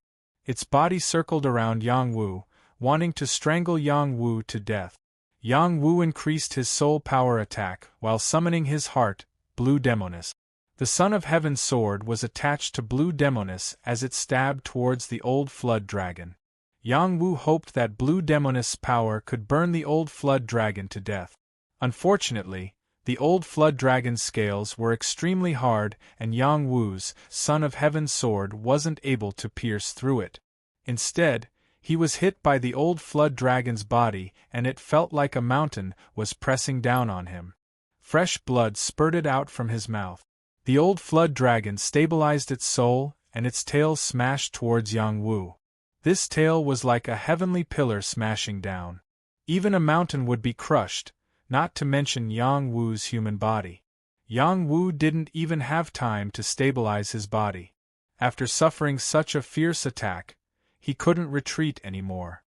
Its body circled around Yang Wu, wanting to strangle Yang Wu to death. Yang Wu increased his soul power attack while summoning his heart, Blue Demoness. The Son of Heaven's sword was attached to Blue Demoness as it stabbed towards the old flood dragon. Yang Wu hoped that Blue Demoness' power could burn the old flood dragon to death. Unfortunately, the old flood dragon's scales were extremely hard and Yang Wu's Son of Heaven's sword wasn't able to pierce through it. Instead, he was hit by the old flood dragon's body and it felt like a mountain was pressing down on him. Fresh blood spurted out from his mouth. The old flood dragon stabilized its soul and its tail smashed towards Yang Wu. This tail was like a heavenly pillar smashing down. Even a mountain would be crushed, not to mention Yang Wu's human body. Yang Wu didn't even have time to stabilize his body. After suffering such a fierce attack, he couldn't retreat anymore.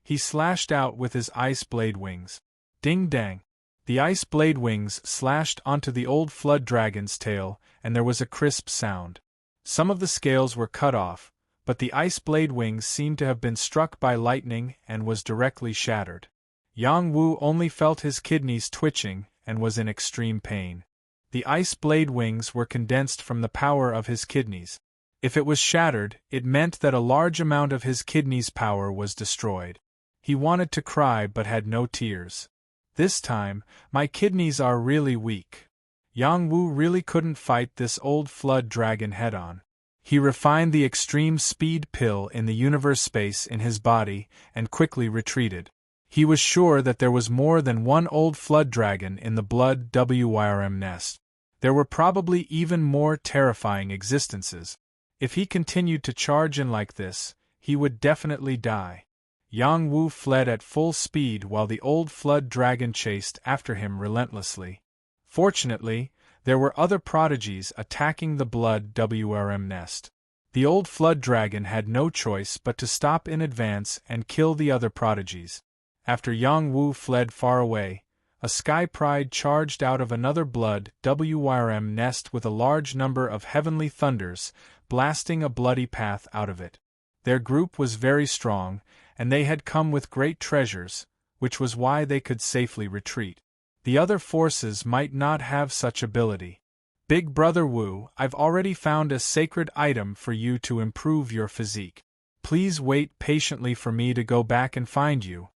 He slashed out with his ice blade wings. Ding-dang! The ice blade wings slashed onto the old flood dragon's tail, and there was a crisp sound. Some of the scales were cut off, but the ice blade wings seemed to have been struck by lightning and was directly shattered. Yang Wu only felt his kidneys twitching and was in extreme pain. The ice blade wings were condensed from the power of his kidneys. If it was shattered, it meant that a large amount of his kidneys' power was destroyed. He wanted to cry but had no tears. This time, my kidneys are really weak. Yang Wu really couldn't fight this old flood dragon head-on. He refined the extreme speed pill in the universe space in his body and quickly retreated. He was sure that there was more than one old flood dragon in the blood WYRM nest. There were probably even more terrifying existences. If he continued to charge in like this, he would definitely die. Yang Wu fled at full speed while the old flood dragon chased after him relentlessly. Fortunately, there were other prodigies attacking the blood WRM nest. The old flood dragon had no choice but to stop in advance and kill the other prodigies. After Yang Wu fled far away, a Sky Pride charged out of another blood WYRM nest with a large number of heavenly thunders, blasting a bloody path out of it. Their group was very strong, and they had come with great treasures, which was why they could safely retreat. The other forces might not have such ability. Big Brother Wu, I've already found a sacred item for you to improve your physique. Please wait patiently for me to go back and find you.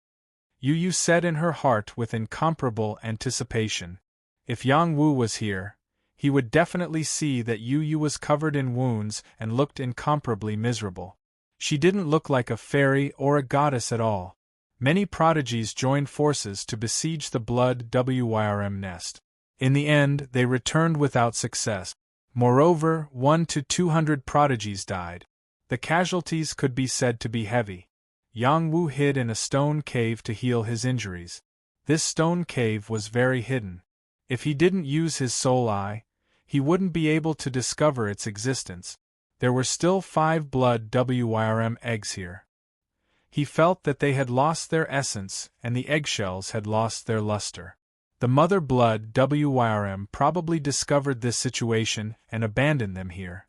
Yu said in her heart with incomparable anticipation. If Yang Wu was here, he would definitely see that Yu was covered in wounds and looked incomparably miserable. She didn't look like a fairy or a goddess at all. Many prodigies joined forces to besiege the blood WYRM nest. In the end, they returned without success. Moreover, 100 to 200 prodigies died. The casualties could be said to be heavy. Yang Wu hid in a stone cave to heal his injuries. This stone cave was very hidden. If he didn't use his soul eye, he wouldn't be able to discover its existence. There were still 5 blood WYRM eggs here. He felt that they had lost their essence and the eggshells had lost their luster. The mother blood WYRM probably discovered this situation and abandoned them here.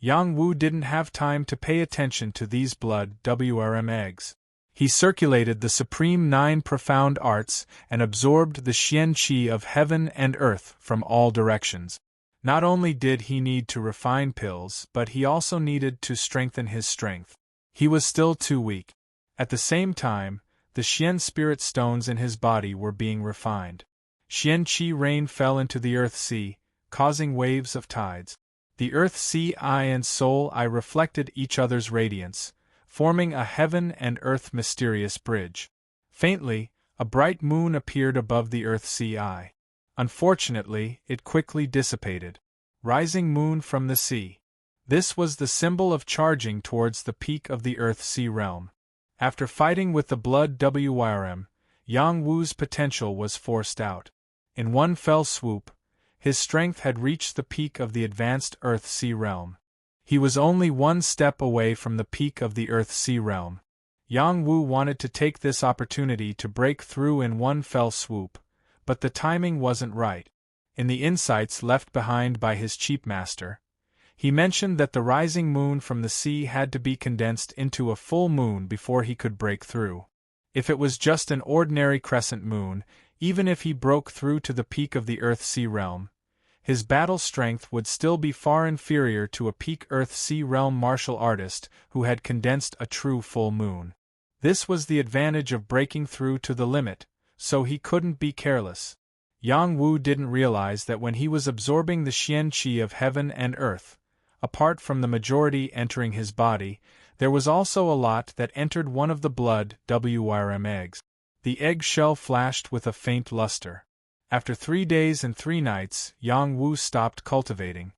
Yang Wu didn't have time to pay attention to these blood WRM eggs. He circulated the supreme 9 profound arts and absorbed the Xian Qi of heaven and earth from all directions. Not only did he need to refine pills, but he also needed to strengthen his strength. He was still too weak. At the same time, the Xian spirit stones in his body were being refined. Xian Qi rain fell into the Earth Sea, causing waves of tides. The Earth Sea I and Soul I reflected each other's radiance, forming a heaven and earth mysterious bridge. Faintly, a bright moon appeared above the Earth Sea I. Unfortunately, it quickly dissipated. Rising moon from the sea. This was the symbol of charging towards the peak of the Earth Sea realm. After fighting with the blood WRM, Yang Wu's potential was forced out. In one fell swoop, his strength had reached the peak of the advanced Earth Sea realm. He was only one step away from the peak of the Earth Sea realm. Yang Wu wanted to take this opportunity to break through in one fell swoop, but the timing wasn't right. In the insights left behind by his chief master, he mentioned that the rising moon from the sea had to be condensed into a full moon before he could break through. If it was just an ordinary crescent moon, even if he broke through to the peak of the Earth Sea realm, his battle strength would still be far inferior to a peak Earth Sea realm martial artist who had condensed a true full moon. This was the advantage of breaking through to the limit, so he couldn't be careless. Yang Wu didn't realize that when he was absorbing the Xian Qi of heaven and earth, apart from the majority entering his body, there was also a lot that entered one of the blood WRM eggs. The egg shell flashed with a faint luster. After 3 days and 3 nights, Yang Wu stopped cultivating.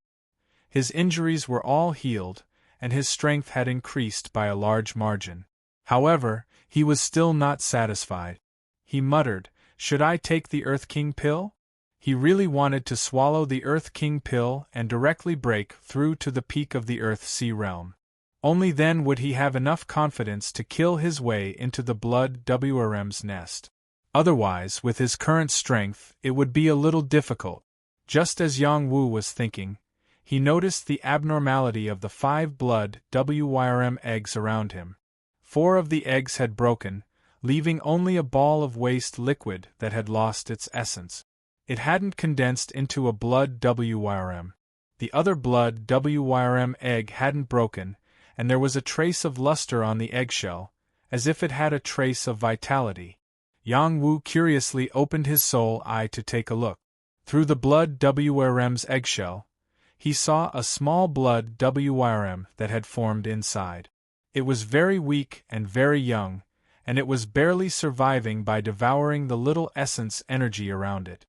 His injuries were all healed, and his strength had increased by a large margin. However, he was still not satisfied. He muttered, "Should I take the Earth King pill?" He really wanted to swallow the Earth King pill and directly break through to the peak of the Earth Sea realm. Only then would he have enough confidence to kill his way into the blood WRM's nest. Otherwise, with his current strength, it would be a little difficult. Just as Yang Wu was thinking, he noticed the abnormality of the 5 blood WRM eggs around him. 4 of the eggs had broken, leaving only a ball of waste liquid that had lost its essence. It hadn't condensed into a blood WRM. The other blood WRM egg hadn't broken, and there was a trace of luster on the eggshell, as if it had a trace of vitality. Yang Wu curiously opened his soul eye to take a look. Through the blood WRM's eggshell, he saw a small blood WRM that had formed inside. It was very weak and very young, and it was barely surviving by devouring the little essence energy around it.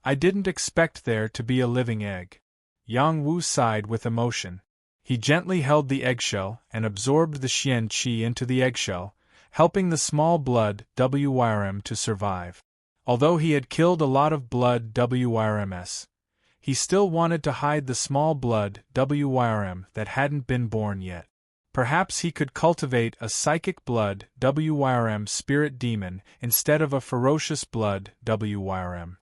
I didn't expect there to be a living egg. Yang Wu sighed with emotion. He gently held the eggshell and absorbed the Xian Qi into the eggshell, helping the small blood WRM to survive. Although he had killed a lot of blood WRMs, he still wanted to hide the small blood WRM that hadn't been born yet. Perhaps he could cultivate a psychic blood WRM spirit demon instead of a ferocious blood WRM.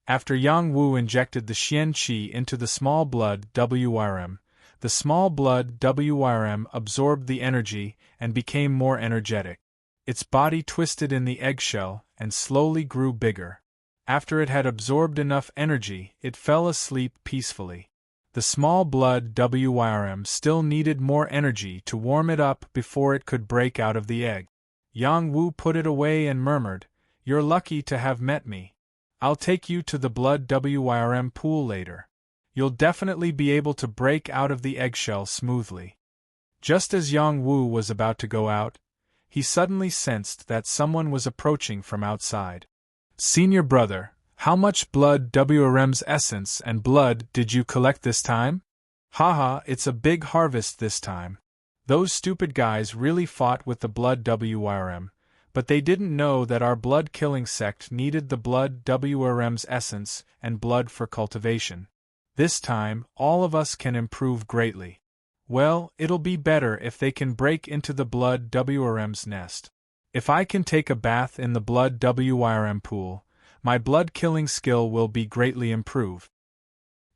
After Yang Wu injected the Xian Qi into the small blood WRM, the small blood WRM absorbed the energy and became more energetic. Its body twisted in the eggshell and slowly grew bigger. After it had absorbed enough energy, it fell asleep peacefully. The small blood WRM still needed more energy to warm it up before it could break out of the egg. Yang Wu put it away and murmured, "You're lucky to have met me. I'll take you to the blood WRM pool later. You'll definitely be able to break out of the eggshell smoothly." Just as Yang Wu was about to go out, he suddenly sensed that someone was approaching from outside. "Senior brother, how much blood WRM's essence and blood did you collect this time?" "Haha, it's a big harvest this time. Those stupid guys really fought with the blood WRM, but they didn't know that our blood-killing sect needed the blood WRM's essence and blood for cultivation. This time, all of us can improve greatly. Well, it'll be better if they can break into the blood WRM's nest. If I can take a bath in the blood WRM pool, my blood-killing skill will be greatly improved."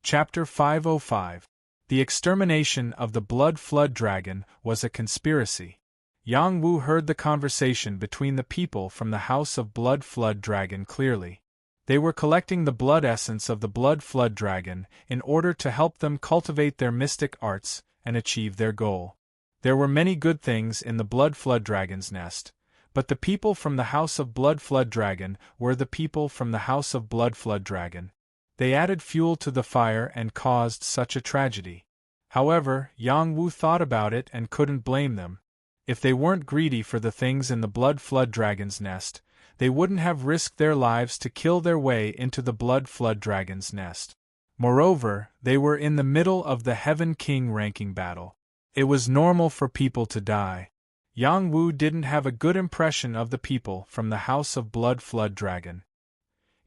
Chapter 505. The extermination of the Blood Flood Dragon was a conspiracy. Yang Wu heard the conversation between the people from the House of Blood Flood Dragon clearly. They were collecting the blood essence of the Blood Flood Dragon in order to help them cultivate their mystic arts and achieve their goal. There were many good things in the Blood Flood Dragon's nest, but the people from the House of Blood Flood Dragon were the people from the House of Blood Flood Dragon. They added fuel to the fire and caused such a tragedy. However, Yang Wu thought about it and couldn't blame them. If they weren't greedy for the things in the Blood Flood Dragon's nest, they wouldn't have risked their lives to kill their way into the Blood Flood Dragon's nest. Moreover, they were in the middle of the Heaven King ranking battle. It was normal for people to die. Yang Wu didn't have a good impression of the people from the House of Blood Flood Dragon.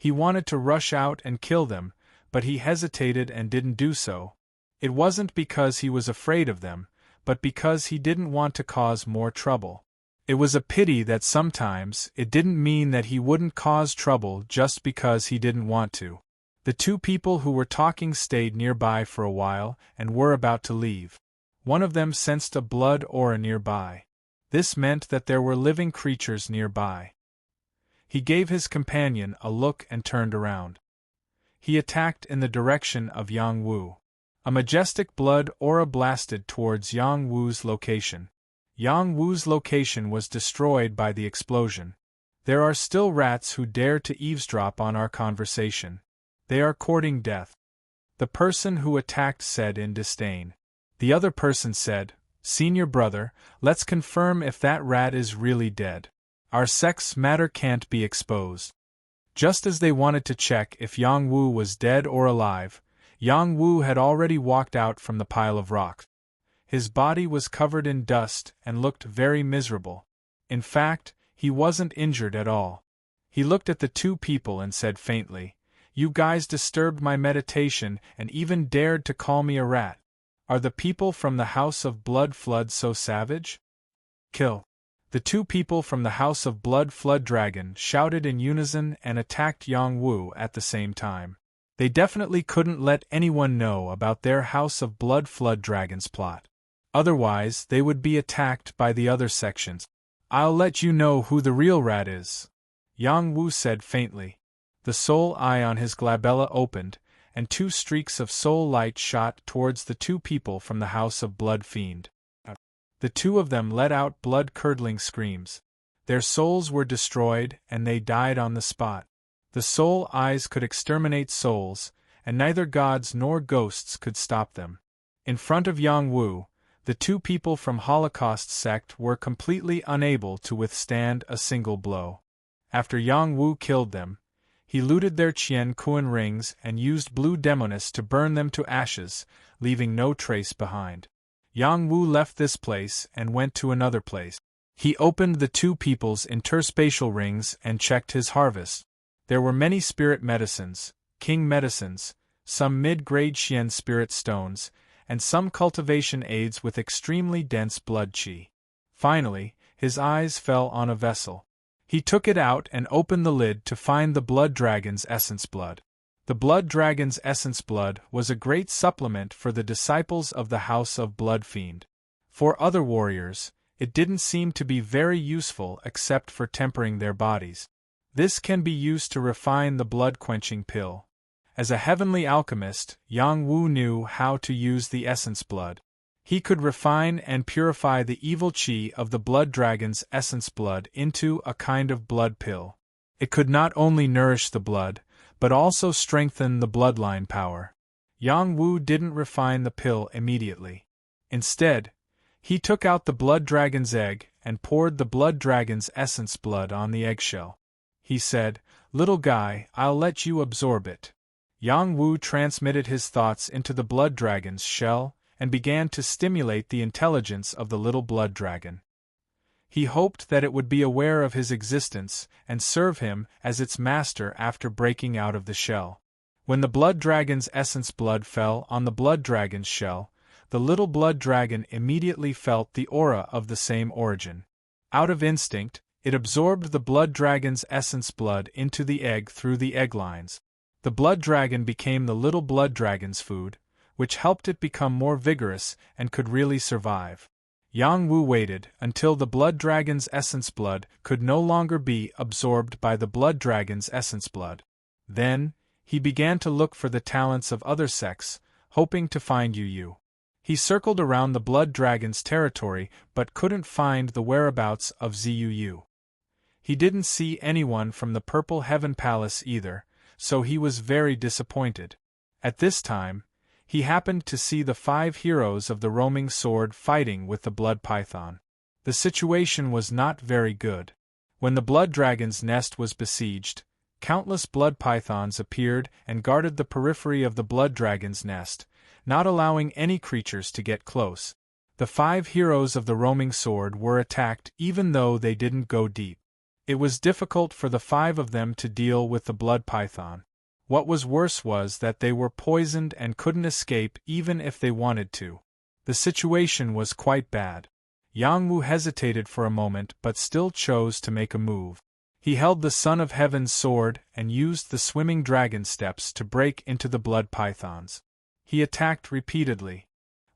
He wanted to rush out and kill them, but he hesitated and didn't do so. It wasn't because he was afraid of them, but because he didn't want to cause more trouble. It was a pity that sometimes it didn't mean that he wouldn't cause trouble just because he didn't want to. The two people who were talking stayed nearby for a while and were about to leave. One of them sensed a blood aura nearby. This meant that there were living creatures nearby. He gave his companion a look and turned around. He attacked in the direction of Yang Wu. A majestic blood aura blasted towards Yang Wu's location. Yang Wu's location was destroyed by the explosion. There are still rats who dare to eavesdrop on our conversation. They are courting death. The person who attacked said in disdain. The other person said, "Senior brother, let's confirm if that rat is really dead. Our sex matter can't be exposed." Just as they wanted to check if Yang Wu was dead or alive, Yang Wu had already walked out from the pile of rocks. His body was covered in dust and looked very miserable. In fact, he wasn't injured at all. He looked at the two people and said faintly, "You guys disturbed my meditation and even dared to call me a rat. Are the people from the House of Blood Flood so savage? Kill." The two people from the House of Blood Flood Dragon shouted in unison and attacked Yang Wu at the same time. They definitely couldn't let anyone know about their House of Blood Flood Dragon's plot. Otherwise, they would be attacked by the other sections. "I'll let you know who the real rat is," Yang Wu said faintly. The soul eye on his glabella opened, and two streaks of soul light shot towards the two people from the House of Blood Fiend. The two of them let out blood-curdling screams. Their souls were destroyed, and they died on the spot. The soul eyes could exterminate souls, and neither gods nor ghosts could stop them. In front of Yang Wu, the two people from Holocaust sect were completely unable to withstand a single blow. After Yang Wu killed them, he looted their Qian Kuan rings and used blue demonis to burn them to ashes, leaving no trace behind. Yang Wu left this place and went to another place. He opened the two people's interspatial rings and checked his harvest. There were many spirit medicines, king medicines, some mid-grade Qian spirit stones, and some cultivation aids with extremely dense blood qi. Finally, his eyes fell on a vessel. He took it out and opened the lid to find the blood dragon's essence blood. The blood dragon's essence blood was a great supplement for the disciples of the House of Blood Fiend. For other warriors, it didn't seem to be very useful except for tempering their bodies. This can be used to refine the blood-quenching pill. As a heavenly alchemist, Yang Wu knew how to use the essence blood. He could refine and purify the evil qi of the blood dragon's essence blood into a kind of blood pill. It could not only nourish the blood, but also strengthen the bloodline power. Yang Wu didn't refine the pill immediately. Instead, he took out the blood dragon's egg and poured the blood dragon's essence blood on the eggshell. He said, "Little guy, I'll let you absorb it." Yang Wu transmitted his thoughts into the blood dragon's shell and began to stimulate the intelligence of the little blood dragon. He hoped that it would be aware of his existence and serve him as its master after breaking out of the shell. When the blood dragon's essence blood fell on the blood dragon's shell, the little blood dragon immediately felt the aura of the same origin. Out of instinct, it absorbed the blood dragon's essence blood into the egg through the egg lines. The blood dragon became the little blood dragon's food, which helped it become more vigorous and could really survive. Yang Wu waited until the blood dragon's essence blood could no longer be absorbed by the blood dragon's essence blood. Then, he began to look for the talents of other sects, hoping to find Yu. He circled around the blood dragon's territory but couldn't find the whereabouts of Zuu. He didn't see anyone from the Purple Heaven Palace either, so he was very disappointed. At this time, he happened to see the 5 heroes of the roaming sword fighting with the blood python. The situation was not very good. When the blood dragon's nest was besieged, countless blood pythons appeared and guarded the periphery of the blood dragon's nest, not allowing any creatures to get close. The 5 heroes of the roaming sword were attacked even though they didn't go deep. It was difficult for the 5 of them to deal with the blood python. What was worse was that they were poisoned and couldn't escape even if they wanted to. The situation was quite bad. Yang Wu hesitated for a moment but still chose to make a move. He held the Son of Heaven's sword and used the swimming dragon steps to break into the blood pythons. He attacked repeatedly.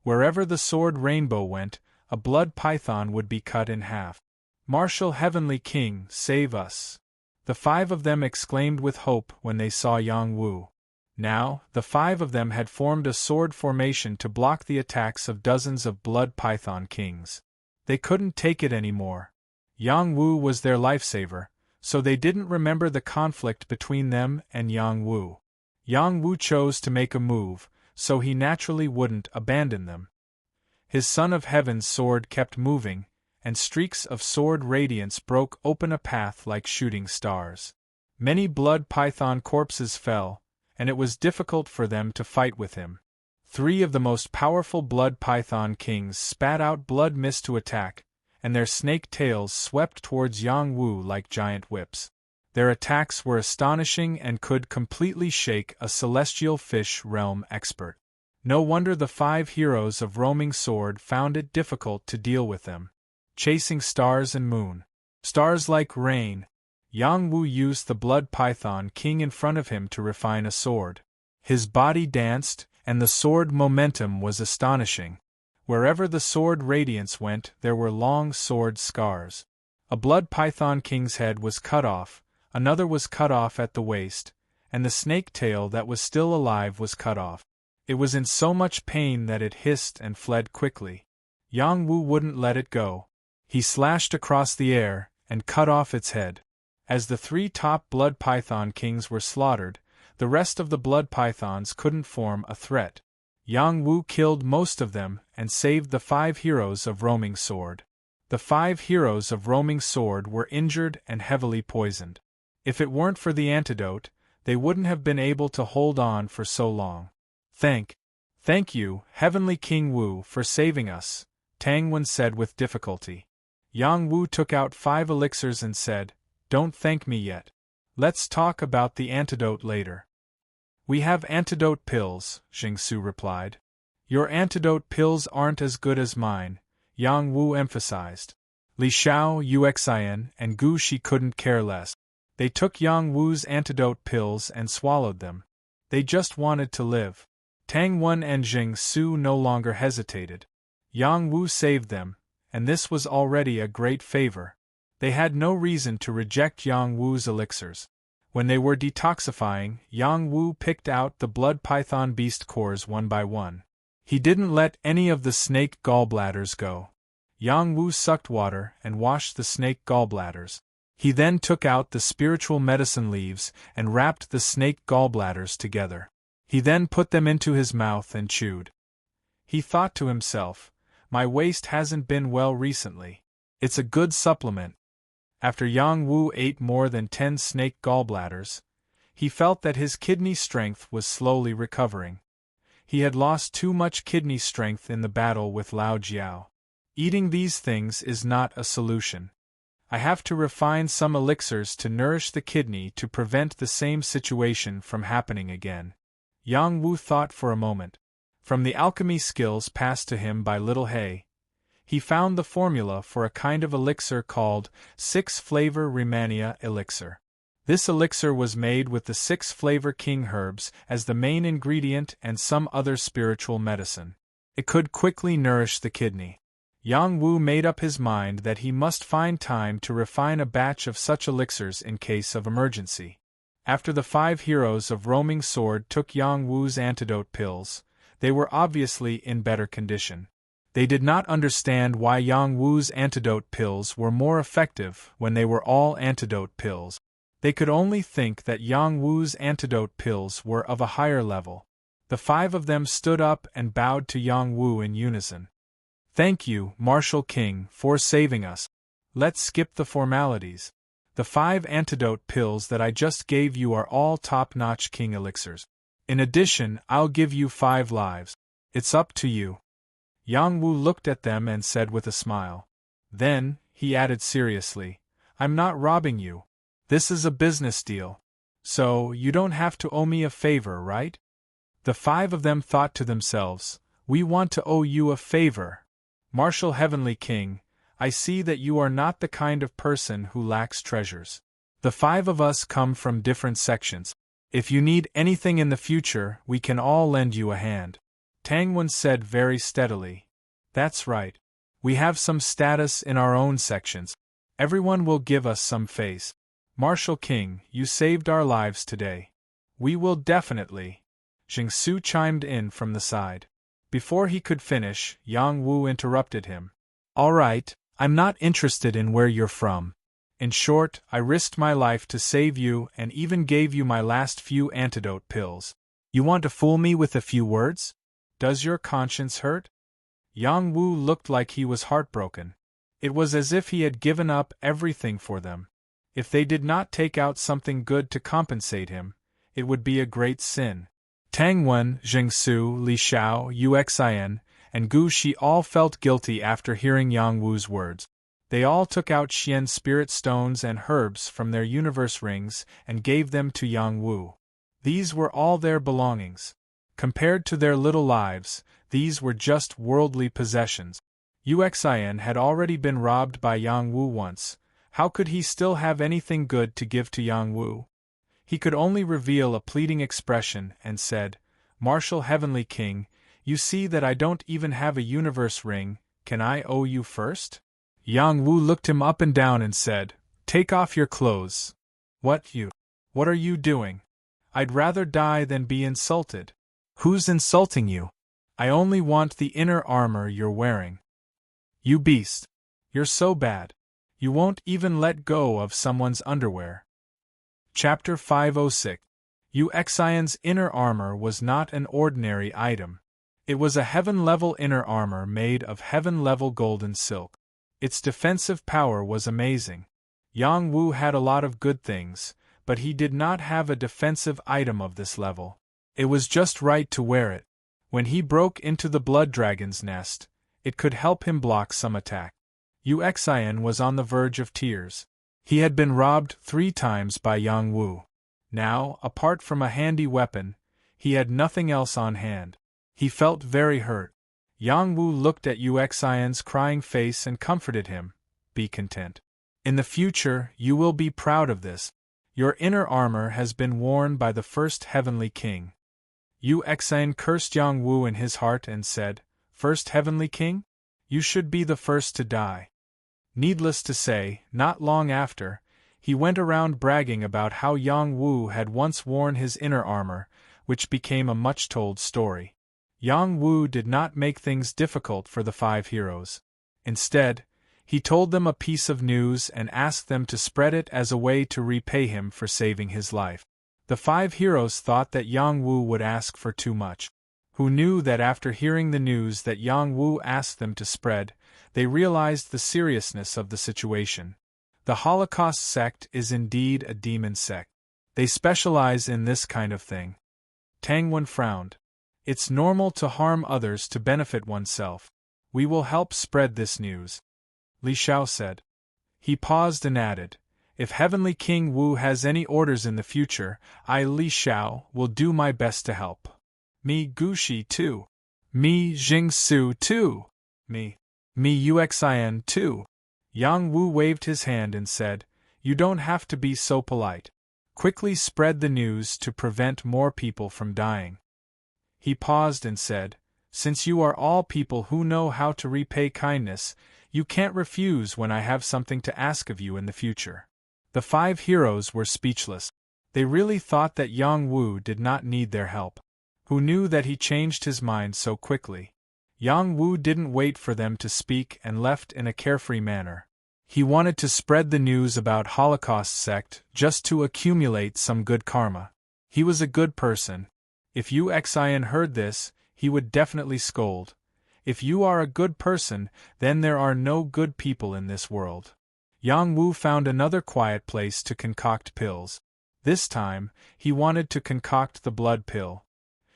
Wherever the sword rainbow went, a blood python would be cut in half. "Martial Heavenly King, save us!" The 5 of them exclaimed with hope when they saw Yang Wu. Now, the 5 of them had formed a sword formation to block the attacks of dozens of blood python kings. They couldn't take it anymore. Yang Wu was their lifesaver, so they didn't remember the conflict between them and Yang Wu. Yang Wu chose to make a move, so he naturally wouldn't abandon them. His Son of Heaven's sword kept moving, and streaks of sword radiance broke open a path like shooting stars. Many blood python corpses fell, and it was difficult for them to fight with him. 3 of the most powerful blood python kings spat out blood mist to attack, and their snake tails swept towards Yang Wu like giant whips. Their attacks were astonishing and could completely shake a celestial fish realm expert. No wonder the 5 heroes of roaming sword found it difficult to deal with them. Chasing stars and moon. Stars like rain. Yang Wu used the blood python king in front of him to refine a sword. His body danced, and the sword momentum was astonishing. Wherever the sword radiance went, there were long sword scars. A blood python king's head was cut off, another was cut off at the waist, and the snake tail that was still alive was cut off. It was in so much pain that it hissed and fled quickly. Yang Wu wouldn't let it go. He slashed across the air and cut off its head. As the 3 top blood python kings were slaughtered, the rest of the blood pythons couldn't form a threat. Yang Wu killed most of them and saved the 5 heroes of roaming sword. The 5 heroes of roaming sword were injured and heavily poisoned. If it weren't for the antidote, they wouldn't have been able to hold on for so long. Thank you, Heavenly King Wu, for saving us, Tang Wen said with difficulty. Yang Wu took out 5 elixirs and said, "Don't thank me yet. Let's talk about the antidote later." "We have antidote pills," Jingsu replied. "Your antidote pills aren't as good as mine," Yang Wu emphasized. Li Xiao, Uxin, and Gu Shi couldn't care less. They took Yang Wu's antidote pills and swallowed them. They just wanted to live. Tang Wen and Jingsu no longer hesitated. Yang Wu saved them, and this was already a great favor. They had no reason to reject Yang Wu's elixirs. When they were detoxifying, Yang Wu picked out the blood python beast cores one by one. He didn't let any of the snake gallbladders go. Yang Wu sucked water and washed the snake gallbladders. He then took out the spiritual medicine leaves and wrapped the snake gallbladders together. He then put them into his mouth and chewed. He thought to himself, "My waist hasn't been well recently. It's a good supplement." After Yang Wu ate more than 10 snake gallbladders, he felt that his kidney strength was slowly recovering. He had lost too much kidney strength in the battle with Lao Jiao. Eating these things is not a solution. I have to refine some elixirs to nourish the kidney to prevent the same situation from happening again. Yang Wu thought for a moment. From the alchemy skills passed to him by Little Hay, he found the formula for a kind of elixir called 6-flavor Rehmannia elixir. This elixir was made with the 6 flavor king herbs as the main ingredient and some other spiritual medicine. It could quickly nourish the kidney. Yang Wu made up his mind that he must find time to refine a batch of such elixirs in case of emergency. After the 5 heroes of Roaming Sword took Yang Wu's antidote pills, they were obviously in better condition. They did not understand why Yang Wu's antidote pills were more effective when they were all antidote pills. They could only think that Yang Wu's antidote pills were of a higher level. The 5 of them stood up and bowed to Yang Wu in unison. "Thank you, Martial King, for saving us. Let's skip the formalities. The 5 antidote pills that I just gave you are all top-notch king elixirs. In addition, I'll give you 5 lives. It's up to you." Yang Wu looked at them and said with a smile. Then, he added seriously, "I'm not robbing you. This is a business deal. So, you don't have to owe me a favor, right?" The 5 of them thought to themselves, "We want to owe you a favor. Martial Heavenly King, I see that you are not the kind of person who lacks treasures. The 5 of us come from different sections. If you need anything in the future, we can all lend you a hand." Tangwen said very steadily. "That's right. We have some status in our own sections. Everyone will give us some face. Martial King, you saved our lives today. We will definitely." Jingsu chimed in from the side. Before he could finish, Yang Wu interrupted him. "All right, I'm not interested in where you're from. In short, I risked my life to save you and even gave you my last few antidote pills. You want to fool me with a few words? Does your conscience hurt?" Yang Wu looked like he was heartbroken. It was as if he had given up everything for them. If they did not take out something good to compensate him, it would be a great sin. Tang Wen, Jingsu, Li Xiao, Uxin, and Gu Shi all felt guilty after hearing Yang Wu's words. They all took out Xian spirit stones and herbs from their universe rings and gave them to Yang Wu. These were all their belongings. Compared to their little lives, these were just worldly possessions. Uxin had already been robbed by Yang Wu once. How could he still have anything good to give to Yang Wu? He could only reveal a pleading expression and said, "Martial Heavenly King, you see that I don't even have a universe ring, can I owe you first?" Yang Wu looked him up and down and said, "Take off your clothes." What are you doing? I'd rather die than be insulted." "Who's insulting you? I only want the inner armor you're wearing." "You beast. You're so bad. You won't even let go of someone's underwear." Chapter 506. Uxion's inner armor was not an ordinary item. It was a heaven-level inner armor made of heaven-level golden silk. Its defensive power was amazing. Yang Wu had a lot of good things, but he did not have a defensive item of this level. It was just right to wear it. When he broke into the blood dragon's nest, it could help him block some attack. Uxian was on the verge of tears. He had been robbed 3 times by Yang Wu. Now, apart from a handy weapon, he had nothing else on hand. He felt very hurt. Yang Wu looked at Uxion's crying face and comforted him. "Be content. In the future, you will be proud of this. Your inner armor has been worn by the first Heavenly King." Uxian cursed Yang Wu in his heart and said, "First Heavenly King? You should be the first to die." Needless to say, not long after, he went around bragging about how Yang Wu had once worn his inner armor, which became a much-told story. Yang Wu did not make things difficult for the 5 heroes. Instead, he told them a piece of news and asked them to spread it as a way to repay him for saving his life. The 5 heroes thought that Yang Wu would ask for too much. Who knew that after hearing the news that Yang Wu asked them to spread, they realized the seriousness of the situation. The Holocaust sect is indeed a demon sect. They specialize in this kind of thing. Tangwen frowned. "It's normal to harm others to benefit oneself. We will help spread this news," Li Xiao said. He paused and added, "If Heavenly King Wu has any orders in the future, I, Li Xiao, will do my best to help. Me Gushi too. Me Jingsu too. Me Uxian too." Yang Wu waved his hand and said, "You don't have to be so polite. Quickly spread the news to prevent more people from dying. He paused and said, "Since you are all people who know how to repay kindness, you can't refuse when I have something to ask of you in the future." The 5 heroes were speechless. They really thought that Yang Wu did not need their help. Who knew that he changed his mind so quickly? Yang Wu didn't wait for them to speak and left in a carefree manner. He wanted to spread the news about Holocaust sect just to accumulate some good karma. He was a good person. If Yu Xian heard this, he would definitely scold. If you are a good person, then there are no good people in this world. Yang Wu found another quiet place to concoct pills. This time, he wanted to concoct the blood pill.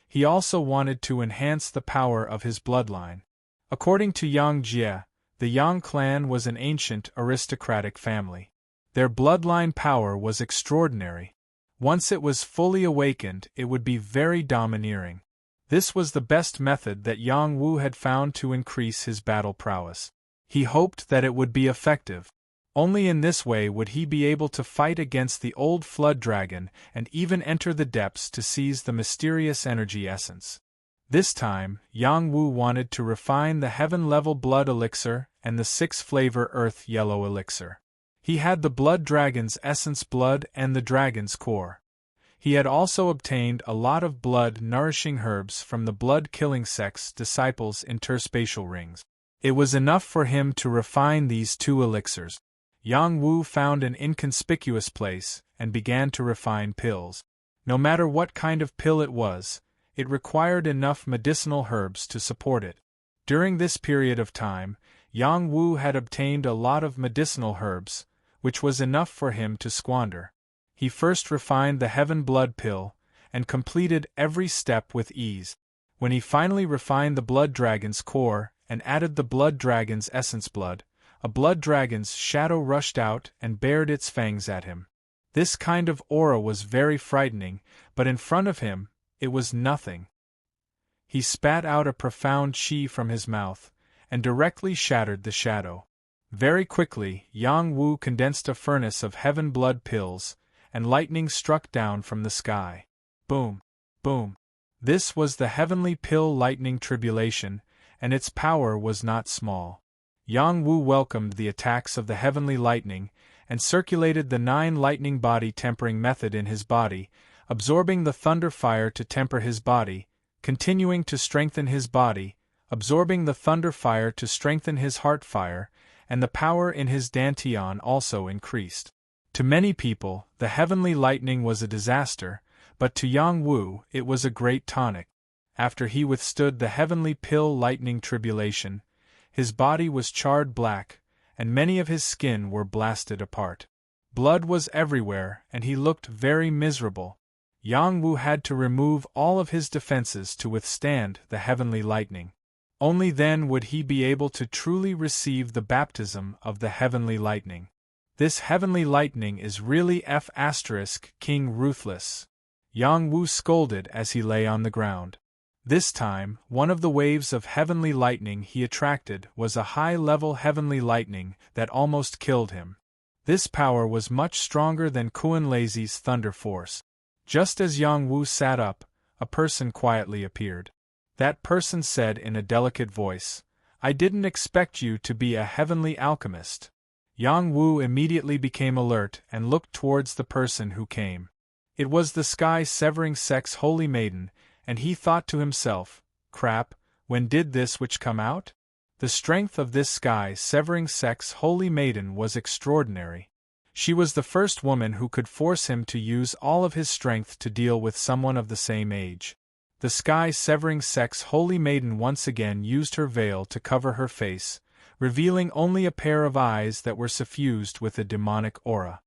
He also wanted to enhance the power of his bloodline. According to Yang Jie, the Yang clan was an ancient aristocratic family. Their bloodline power was extraordinary. Once it was fully awakened, it would be very domineering. This was the best method that Yang Wu had found to increase his battle prowess. He hoped that it would be effective. Only in this way would he be able to fight against the old flood dragon and even enter the depths to seize the mysterious energy essence. This time, Yang Wu wanted to refine the heaven-level blood elixir and the 6-flavor earth yellow elixir. He had the blood dragon's essence blood and the dragon's core. He had also obtained a lot of blood-nourishing herbs from the blood-killing sect's disciples' interspatial rings. It was enough for him to refine these 2 elixirs. Yang Wu found an inconspicuous place and began to refine pills. No matter what kind of pill it was, it required enough medicinal herbs to support it. During this period of time, Yang Wu had obtained a lot of medicinal herbs, which was enough for him to squander. He first refined the heaven blood pill, and completed every step with ease. When he finally refined the blood dragon's core and added the blood dragon's essence blood, a blood dragon's shadow rushed out and bared its fangs at him. This kind of aura was very frightening, but in front of him, it was nothing. He spat out a profound chi from his mouth, and directly shattered the shadow. Very quickly, Yang Wu condensed a furnace of heaven blood pills, and lightning struck down from the sky. Boom! Boom! This was the heavenly pill lightning tribulation, and its power was not small. Yang Wu welcomed the attacks of the heavenly lightning, and circulated the 9 lightning body tempering method in his body, absorbing the thunder fire to temper his body, continuing to strengthen his body, absorbing the thunder fire to strengthen his heart fire, and the power in his dantian also increased. To many people, the heavenly lightning was a disaster, but to Yang Wu it was a great tonic. After he withstood the heavenly pill lightning tribulation, his body was charred black, and many of his skin were blasted apart. Blood was everywhere, and he looked very miserable. Yang Wu had to remove all of his defenses to withstand the heavenly lightning. Only then would he be able to truly receive the baptism of the heavenly lightning. This heavenly lightning is really King ruthless. Yang Wu scolded as he lay on the ground. This time, one of the waves of heavenly lightning he attracted was a high-level heavenly lightning that almost killed him. This power was much stronger than Kuan Leizi's thunder force. Just as Yang Wu sat up, a person quietly appeared. That person said in a delicate voice, "I didn't expect you to be a heavenly alchemist." Yang Wu immediately became alert and looked towards the person who came. It was the sky-severing sex holy maiden, and he thought to himself, "Crap, when did this witch come out?" The strength of this sky-severing sex holy maiden was extraordinary. She was the first woman who could force him to use all of his strength to deal with someone of the same age. The sky-severing sex holy maiden once again used her veil to cover her face, revealing only a pair of eyes that were suffused with a demonic aura.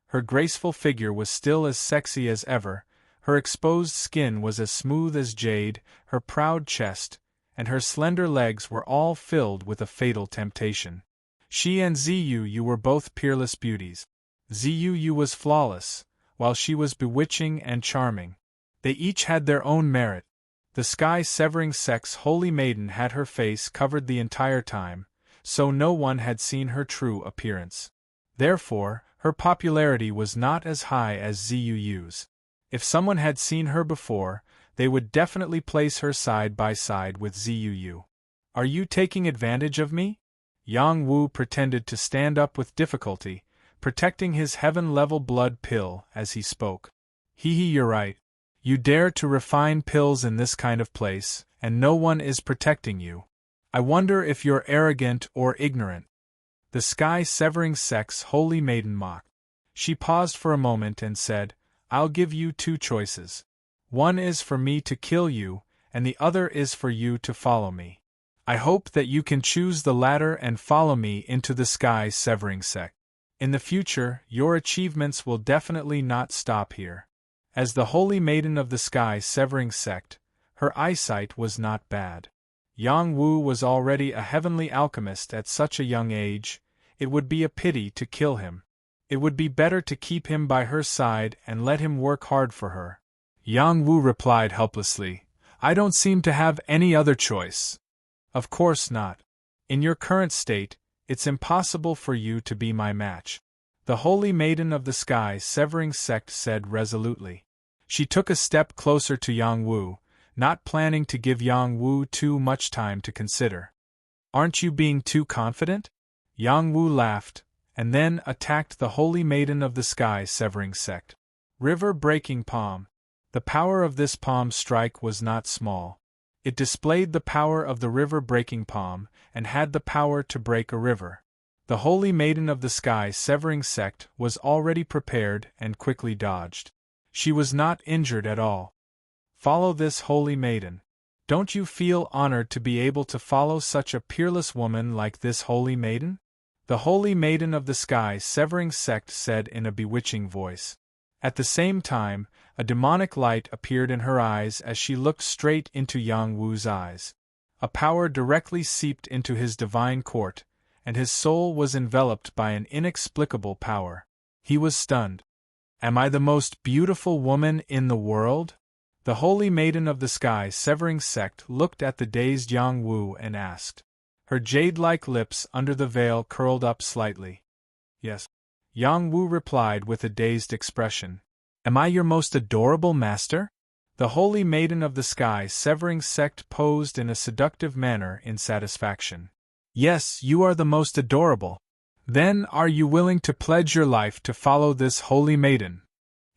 Her graceful figure was still as sexy as ever, her exposed skin was as smooth as jade, her proud chest, and her slender legs were all filled with a fatal temptation. She and Ziyu were both peerless beauties. Ziyu was flawless, while she was bewitching and charming. They each had their own merit. The sky-severing sex holy maiden had her face covered the entire time, so no one had seen her true appearance. Therefore, Her popularity was not as high as Zuu's. If someone had seen her before, they would definitely place her side by side with Zuu. Are you taking advantage of me? Yang Wu pretended to stand up with difficulty, protecting his heaven-level blood pill as he spoke. You're right. You dare to refine pills in this kind of place, and no one is protecting you. I wonder if you're arrogant or ignorant. The sky-severing sex holy maiden mocked. She paused for a moment and said, I'll give you two choices. One is for me to kill you, and the other is for you to follow me. I hope that you can choose the latter and follow me into the sky-severing sect. In the future, your achievements will definitely not stop here. As the holy maiden of the sky-severing sect, her eyesight was not bad. Yang Wu was already a heavenly alchemist at such a young age. It would be a pity to kill him. It would be better to keep him by her side and let him work hard for her. Yang Wu replied helplessly, I don't seem to have any other choice. Of course not. In your current state, it's impossible for you to be my match. The holy maiden of the sky-severing sect said resolutely. She took a step closer to Yang Wu, not planning to give Yang Wu too much time to consider. Aren't you being too confident? Yang Wu laughed, and then attacked the holy maiden of the sky-severing sect. River-breaking palm. The power of this palm strike was not small. It displayed the power of the river-breaking palm, and had the power to break a river. The holy maiden of the sky-severing sect was already prepared and quickly dodged. She was not injured at all. Follow this holy maiden. Don't you feel honored to be able to follow such a peerless woman like this holy maiden? The holy maiden of the sky-severing sect said in a bewitching voice. At the same time, a demonic light appeared in her eyes as she looked straight into Yang Wu's eyes. A power directly seeped into his divine court, and his soul was enveloped by an inexplicable power. He was stunned. Am I the most beautiful woman in the world? The holy maiden of the sky-severing sect looked at the dazed Yang Wu and asked. Her jade-like lips under the veil curled up slightly. Yes. Yang Wu replied with a dazed expression. Am I your most adorable master? The holy maiden of the sky-severing sect posed in a seductive manner in satisfaction. Yes, you are the most adorable. Then are you willing to pledge your life to follow this holy maiden?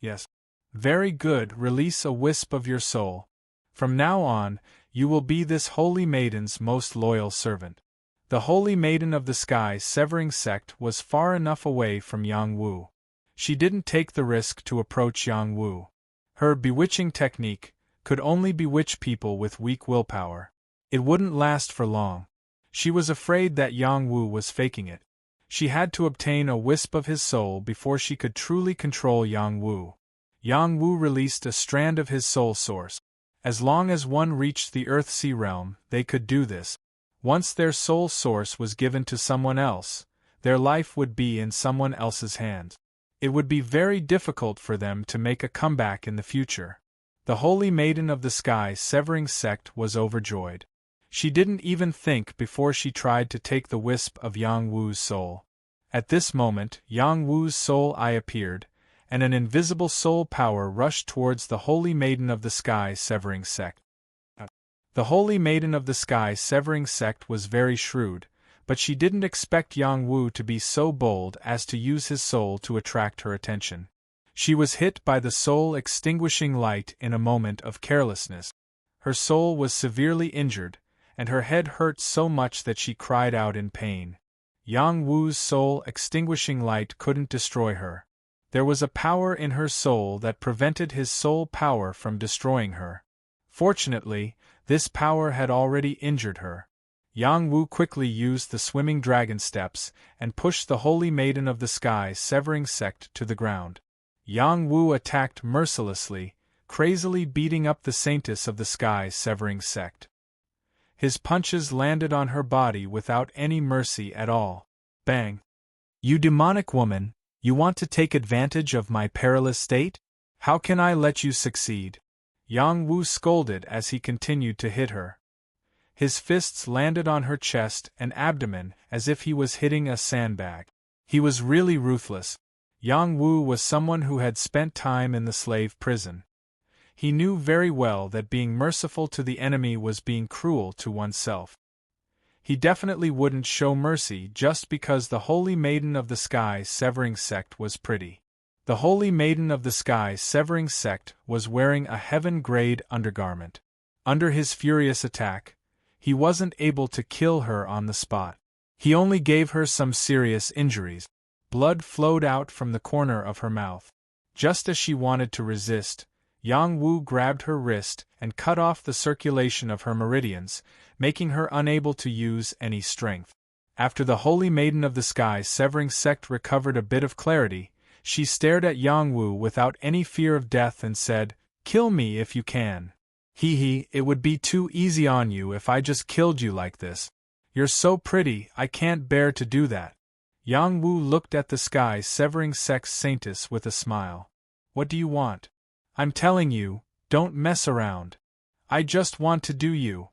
Yes. Very good, release a wisp of your soul. From now on, you will be this holy maiden's most loyal servant. The holy maiden of the sky-severing sect was far enough away from Yang Wu. She didn't take the risk to approach Yang Wu. Her bewitching technique could only bewitch people with weak willpower. It wouldn't last for long. She was afraid that Yang Wu was faking it. She had to obtain a wisp of his soul before she could truly control Yang Wu. Yang Wu released a strand of his soul source. As long as one reached the Earth-Sea realm, they could do this. Once their soul source was given to someone else, their life would be in someone else's hands. It would be very difficult for them to make a comeback in the future. The holy maiden of the sky-severing sect was overjoyed. She didn't even think before she tried to take the wisp of Yang Wu's soul. At this moment, Yang Wu's soul eye appeared, and an invisible soul power rushed towards the holy maiden of the sky-severing sect. The holy maiden of the sky-severing sect was very shrewd, but she didn't expect Yang Wu to be so bold as to use his soul to attract her attention. She was hit by the soul-extinguishing light in a moment of carelessness. Her soul was severely injured, and her head hurt so much that she cried out in pain. Yang Wu's soul-extinguishing light couldn't destroy her. There was a power in her soul that prevented his soul power from destroying her. Fortunately, this power had already injured her. Yang Wu quickly used the swimming dragon steps and pushed the holy maiden of the sky-severing sect to the ground. Yang Wu attacked mercilessly, crazily beating up the saintess of the sky-severing sect. His punches landed on her body without any mercy at all. Bang! You demonic woman, you want to take advantage of my perilous state? How can I let you succeed? Yang Wu scolded as he continued to hit her. His fists landed on her chest and abdomen as if he was hitting a sandbag. He was really ruthless. Yang Wu was someone who had spent time in the slave prison. He knew very well that being merciful to the enemy was being cruel to oneself. He definitely wouldn't show mercy just because the Holy Maiden of the Sky Severing Sect was pretty. The Holy Maiden of the Sky Severing Sect was wearing a heaven-grade undergarment. Under his furious attack, he wasn't able to kill her on the spot. He only gave her some serious injuries. Blood flowed out from the corner of her mouth. Just as she wanted to resist, Yang Wu grabbed her wrist and cut off the circulation of her meridians, making her unable to use any strength. After the Holy Maiden of the Sky Severing Sect recovered a bit of clarity, she stared at Yang Wu without any fear of death and said, "Kill me if you can. It would be too easy on you if I just killed you like this. You're so pretty, I can't bear to do that." Yang Wu looked at the Sky Severing Sect Saintess with a smile. "What do you want? I'm telling you, don't mess around. I just want to do you."